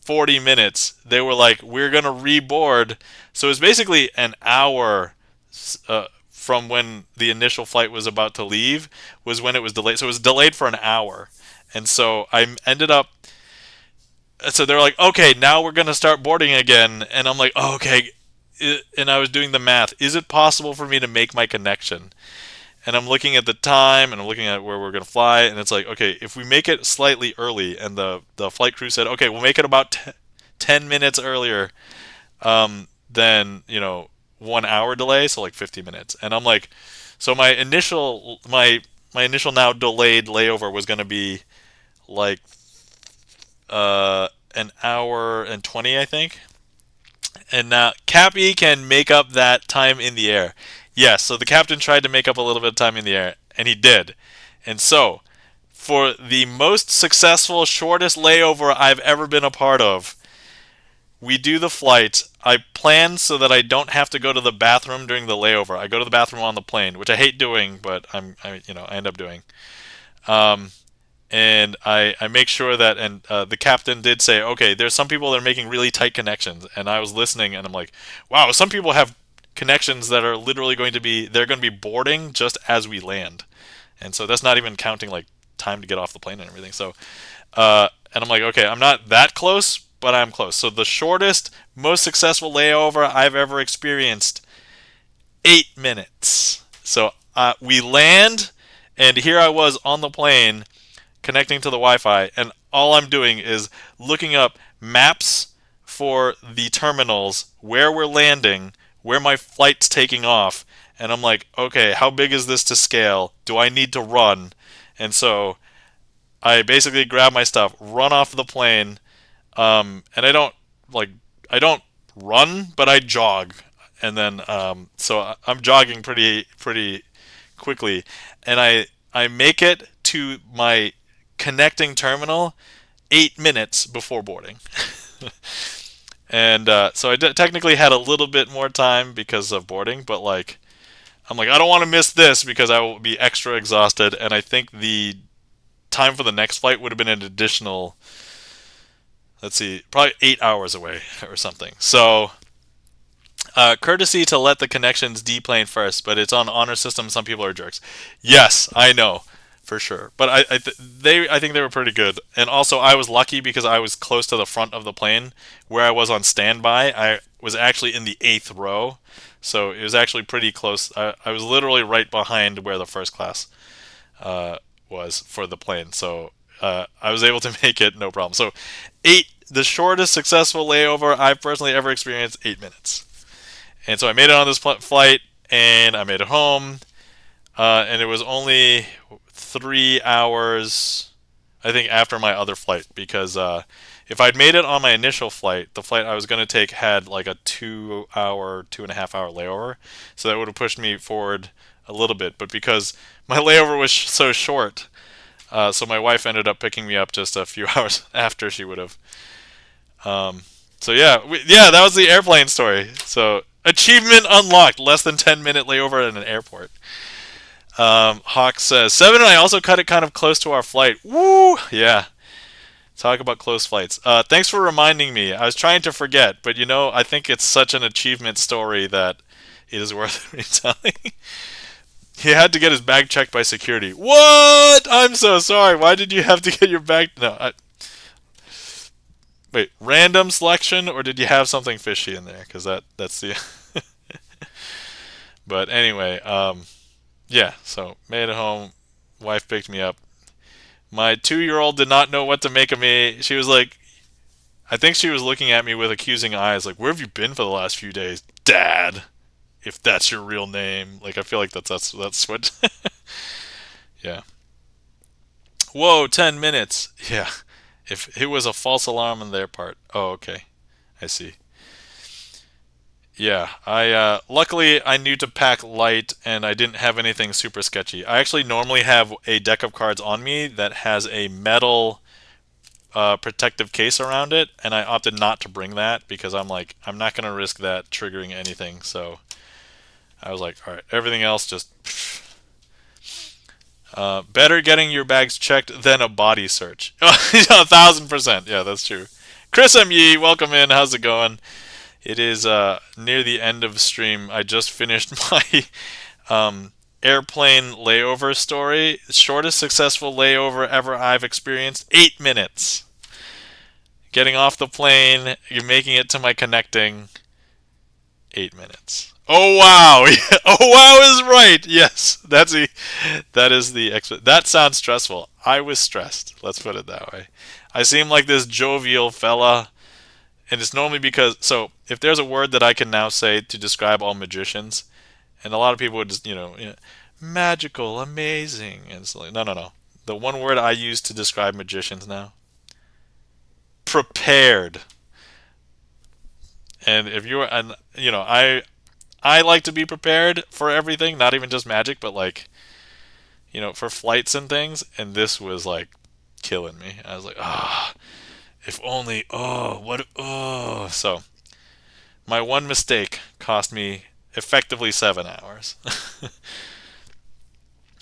40 minutes, they were like, we're going to reboard. So it was basically an hour from when the initial flight was about to leave, was when it was delayed. So it was delayed for an hour. And so I ended up, so they're like, okay, now we're going to start boarding again. And I'm like, oh, okay. And I was doing the math. Is it possible for me to make my connection? And I'm looking at the time and I'm looking at where we're going to fly, and it's like, okay, if we make it slightly early, and the flight crew said, okay, we'll make it about 10 minutes earlier than 1 hour delay, so like 50 minutes. And I'm like, so my initial now delayed layover was going to be like an hour and 20, I think. And now Cappy can make up that time in the air. Yes, so the captain tried to make up a little bit of time in the air, and he did. And so, for the most successful, shortest layover I've ever been a part of, we do the flight. I plan so that I don't have to go to the bathroom during the layover. I go to the bathroom on the plane, which I hate doing, but I end up doing. And I make sure that, and the captain did say, okay, there's some people that are making really tight connections, and I was listening, and I'm like, wow, some people have connections that are literally they're going to be boarding just as we land, and so that's not even counting like time to get off the plane and everything. So, and I'm like, okay, I'm not that close, but I'm close. So the shortest, most successful layover I've ever experienced, 8 minutes. So we land, and here I was on the plane connecting to the Wi-Fi, and all I'm doing is looking up maps for the terminals, where we're landing, where my flight's taking off, and I'm like, okay, how big is this to scale? Do I need to run? And so I basically grab my stuff, run off the plane, and I don't run, but I jog, and then so I'm jogging pretty quickly, and I make it to my connecting terminal 8 minutes before boarding. And so I technically had a little bit more time because of boarding, but like I'm like, I don't want to miss this because I will be extra exhausted, and I think the time for the next flight would have been an additional, let's see, probably 8 hours away or something. So courtesy to let the connections deplane first, but it's on honor system. Some people are jerks. Yes, I know. For sure, but I think they were pretty good, and also I was lucky because I was close to the front of the plane where I was on standby. I was actually in the 8th row, so it was actually pretty close. I was literally right behind where the first class was for the plane, so I was able to make it no problem. So the shortest successful layover I've personally ever experienced, 8 minutes, and so I made it on this flight, and I made it home, and it was only 3 hours, I think, after my other flight, because if I'd made it on my initial flight, the flight I was going to take had like a 2 hour, 2.5 hour layover, so that would have pushed me forward a little bit. But because my layover was so short, so my wife ended up picking me up just a few hours after she would have. So yeah, that was the airplane story. So achievement unlocked: less than 10-minute layover at an airport. Hawk says, 7 and I also cut it kind of close to our flight. Woo! Yeah. Talk about close flights. Thanks for reminding me. I was trying to forget, but I think it's such an achievement story that it is worth retelling. He had to get his bag checked by security. What? I'm so sorry. Why did you have to get your bag? No. Wait, random selection, or did you have something fishy in there? Because that's the. But anyway, yeah, so made it home. Wife picked me up. My 2-year-old did not know what to make of me. She was like, I think she was looking at me with accusing eyes, like, where have you been for the last few days, Dad? If that's your real name. Like, I feel like that's what. Yeah. Whoa, 10 minutes. Yeah. If it was a false alarm on their part. Oh, okay. I see. Yeah, I luckily I knew to pack light and I didn't have anything super sketchy. I actually normally have a deck of cards on me that has a metal protective case around it, and I opted not to bring that because I'm like, I'm not gonna risk that triggering anything. So I was like, all right, everything else just better getting your bags checked than a body search. 1,000%. Yeah, that's true. Chris M. Yee, welcome in. How's it going? It is near the end of stream. I just finished my airplane layover story. Shortest successful layover ever I've experienced. 8 minutes. Getting off the plane, you're making it to my connecting. 8 minutes. Oh wow! Oh wow is right. Yes, that is the that sounds stressful. I was stressed. Let's put it that way. I seem like this jovial fella, and it's normally because if there's a word that I can now say to describe all magicians, and a lot of people would just magical, amazing, and it's like no. The one word I use to describe magicians now, prepared. And if you were, and I like to be prepared for everything, not even just magic, but like, for flights and things. And this was like killing me. I was like, if only, So my one mistake cost me effectively 7 hours.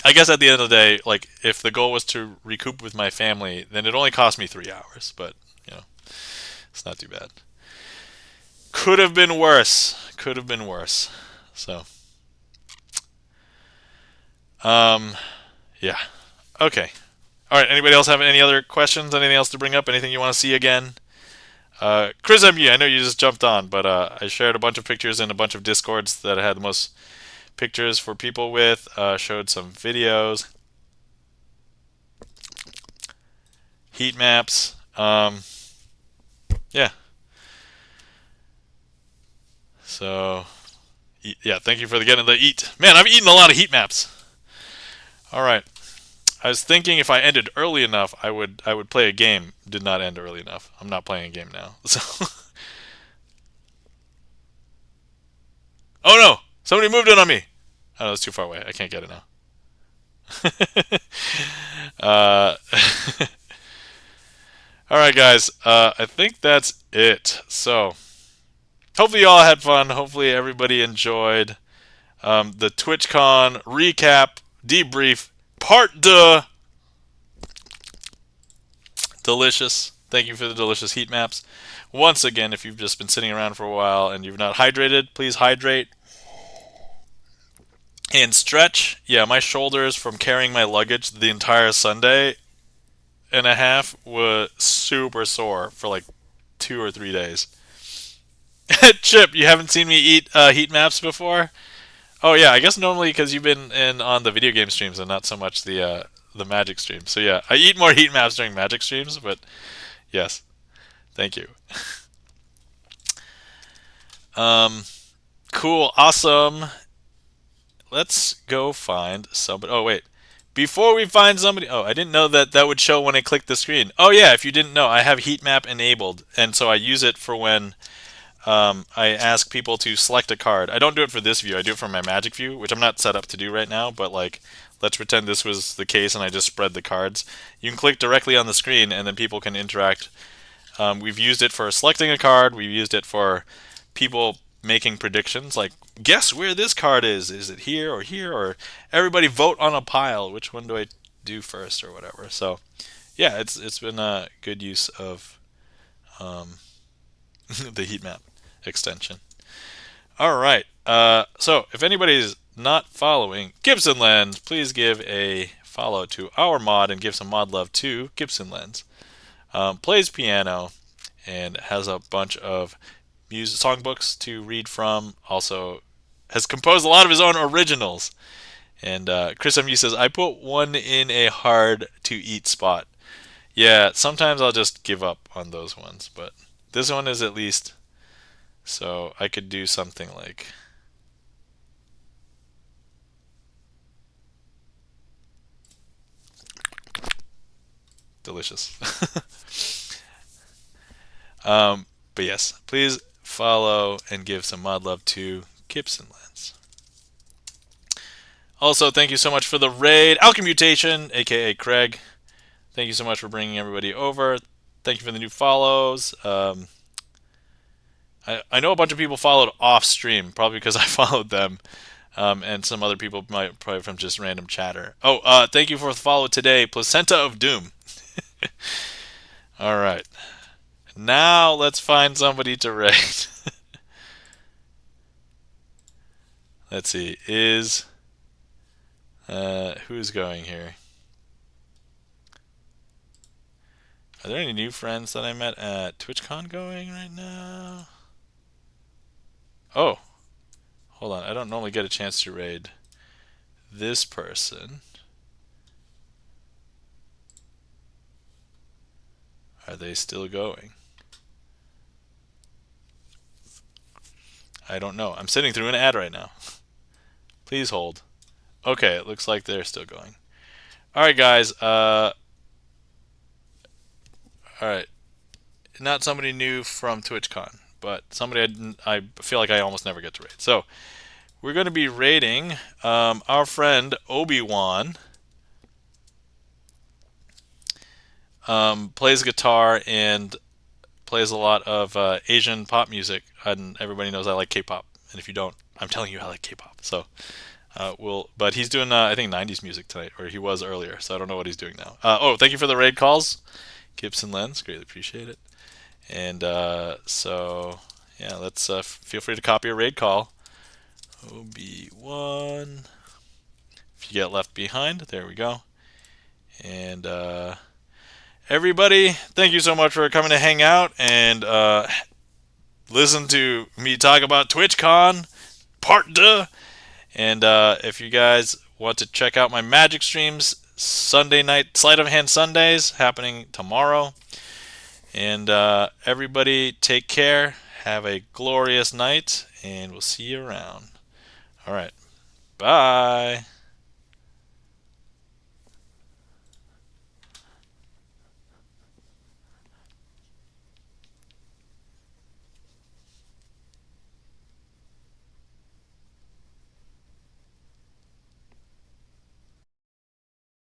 I guess at the end of the day, like if the goal was to recoup with my family, then it only cost me 3 hours. But it's not too bad. Could have been worse. Could have been worse. So, yeah. Okay. All right. Anybody else have any other questions? Anything else to bring up? Anything you want to see again? Chris MU, I know you just jumped on, but I shared a bunch of pictures in a bunch of Discords that had the most pictures for people with. Showed some videos, heat maps. Yeah. So, yeah, thank you for getting the eat. Man, I've eaten a lot of heat maps. All right. I was thinking if I ended early enough, I would play a game. Did not end early enough. I'm not playing a game now. So, oh no, somebody moved in on me. Oh, that's too far away. I can't get it now. uh, all right, guys. I think that's it. So, hopefully you all had fun. Hopefully everybody enjoyed the TwitchCon recap debrief part 2. Delicious. Thank you for the delicious heat maps. Once again, if you've just been sitting around for a while and you've not hydrated, please hydrate and stretch. Yeah, my shoulders from carrying my luggage the entire Sunday and a half were super sore for like 2 or 3 days. Chip, you haven't seen me eat heat maps before? Oh yeah, I guess normally because you've been in on the video game streams and not so much the Magic streams. So yeah, I eat more heat maps during Magic streams, but yes, thank you. Cool, awesome. Let's go find somebody. Oh wait, before we find somebody. Oh, I didn't know that would show when I click the screen. Oh yeah, if you didn't know, I have heat map enabled, and so I use it for when I ask people to select a card. I don't do it for this view. I do it for my Magic view, which I'm not set up to do right now. But like, let's pretend this was the case and I just spread the cards. You can click directly on the screen and then people can interact. We've used it for selecting a card. We've used it for people making predictions, like guess where this card is. Is it here or here? Or everybody vote on a pile. Which one do I do first or whatever? So yeah, it's been a good use of the heat map extension. All right. So if anybody's not following Gibson Lens, please give a follow to our mod and give some mod love to Gibson Lens. Plays piano and has a bunch of music songbooks to read from. Also has composed a lot of his own originals. And Chris MU says, I put one in a hard to eat spot. Yeah, sometimes I'll just give up on those ones, but this one is at least so I could do something like delicious. But yes, please follow and give some mod love to Gibson Lens. Also, thank you so much for the raid, Alchemutation, aka Craig. Thank you so much for bringing everybody over. Thank you for the new follows. I know a bunch of people followed off stream, probably because I followed them, and some other people might probably from just random chatter. Oh, thank you for the follow today, Placenta of Doom. All right, now let's find somebody to raid. Let's see, who's going here? Are there any new friends that I met at TwitchCon going right now? Oh, hold on. I don't normally get a chance to raid this person. Are they still going? I don't know. I'm sitting through an ad right now. Please hold. Okay, it looks like they're still going. Alright, guys. Alright. Not somebody new from TwitchCon, but somebody I feel like I almost never get to raid. So, we're going to be raiding our friend Obi-Wan. Plays guitar and plays a lot of Asian pop music, and everybody knows I like K-pop. And if you don't, I'm telling you I like K-pop. So, but he's doing I think 90s music tonight, or he was earlier. So I don't know what he's doing now. Oh, thank you for the raid calls, Gibson Lens, greatly appreciate it. And so yeah, let's feel free to copy a raid call. Obi-Wan. If you get left behind, there we go. And everybody, thank you so much for coming to hang out and listen to me talk about TwitchCon Part 2. And if you guys want to check out my Magic streams, Sunday night, Sleight of Hand Sundays, happening tomorrow. And everybody, take care. Have a glorious night, and we'll see you around. All right. Bye.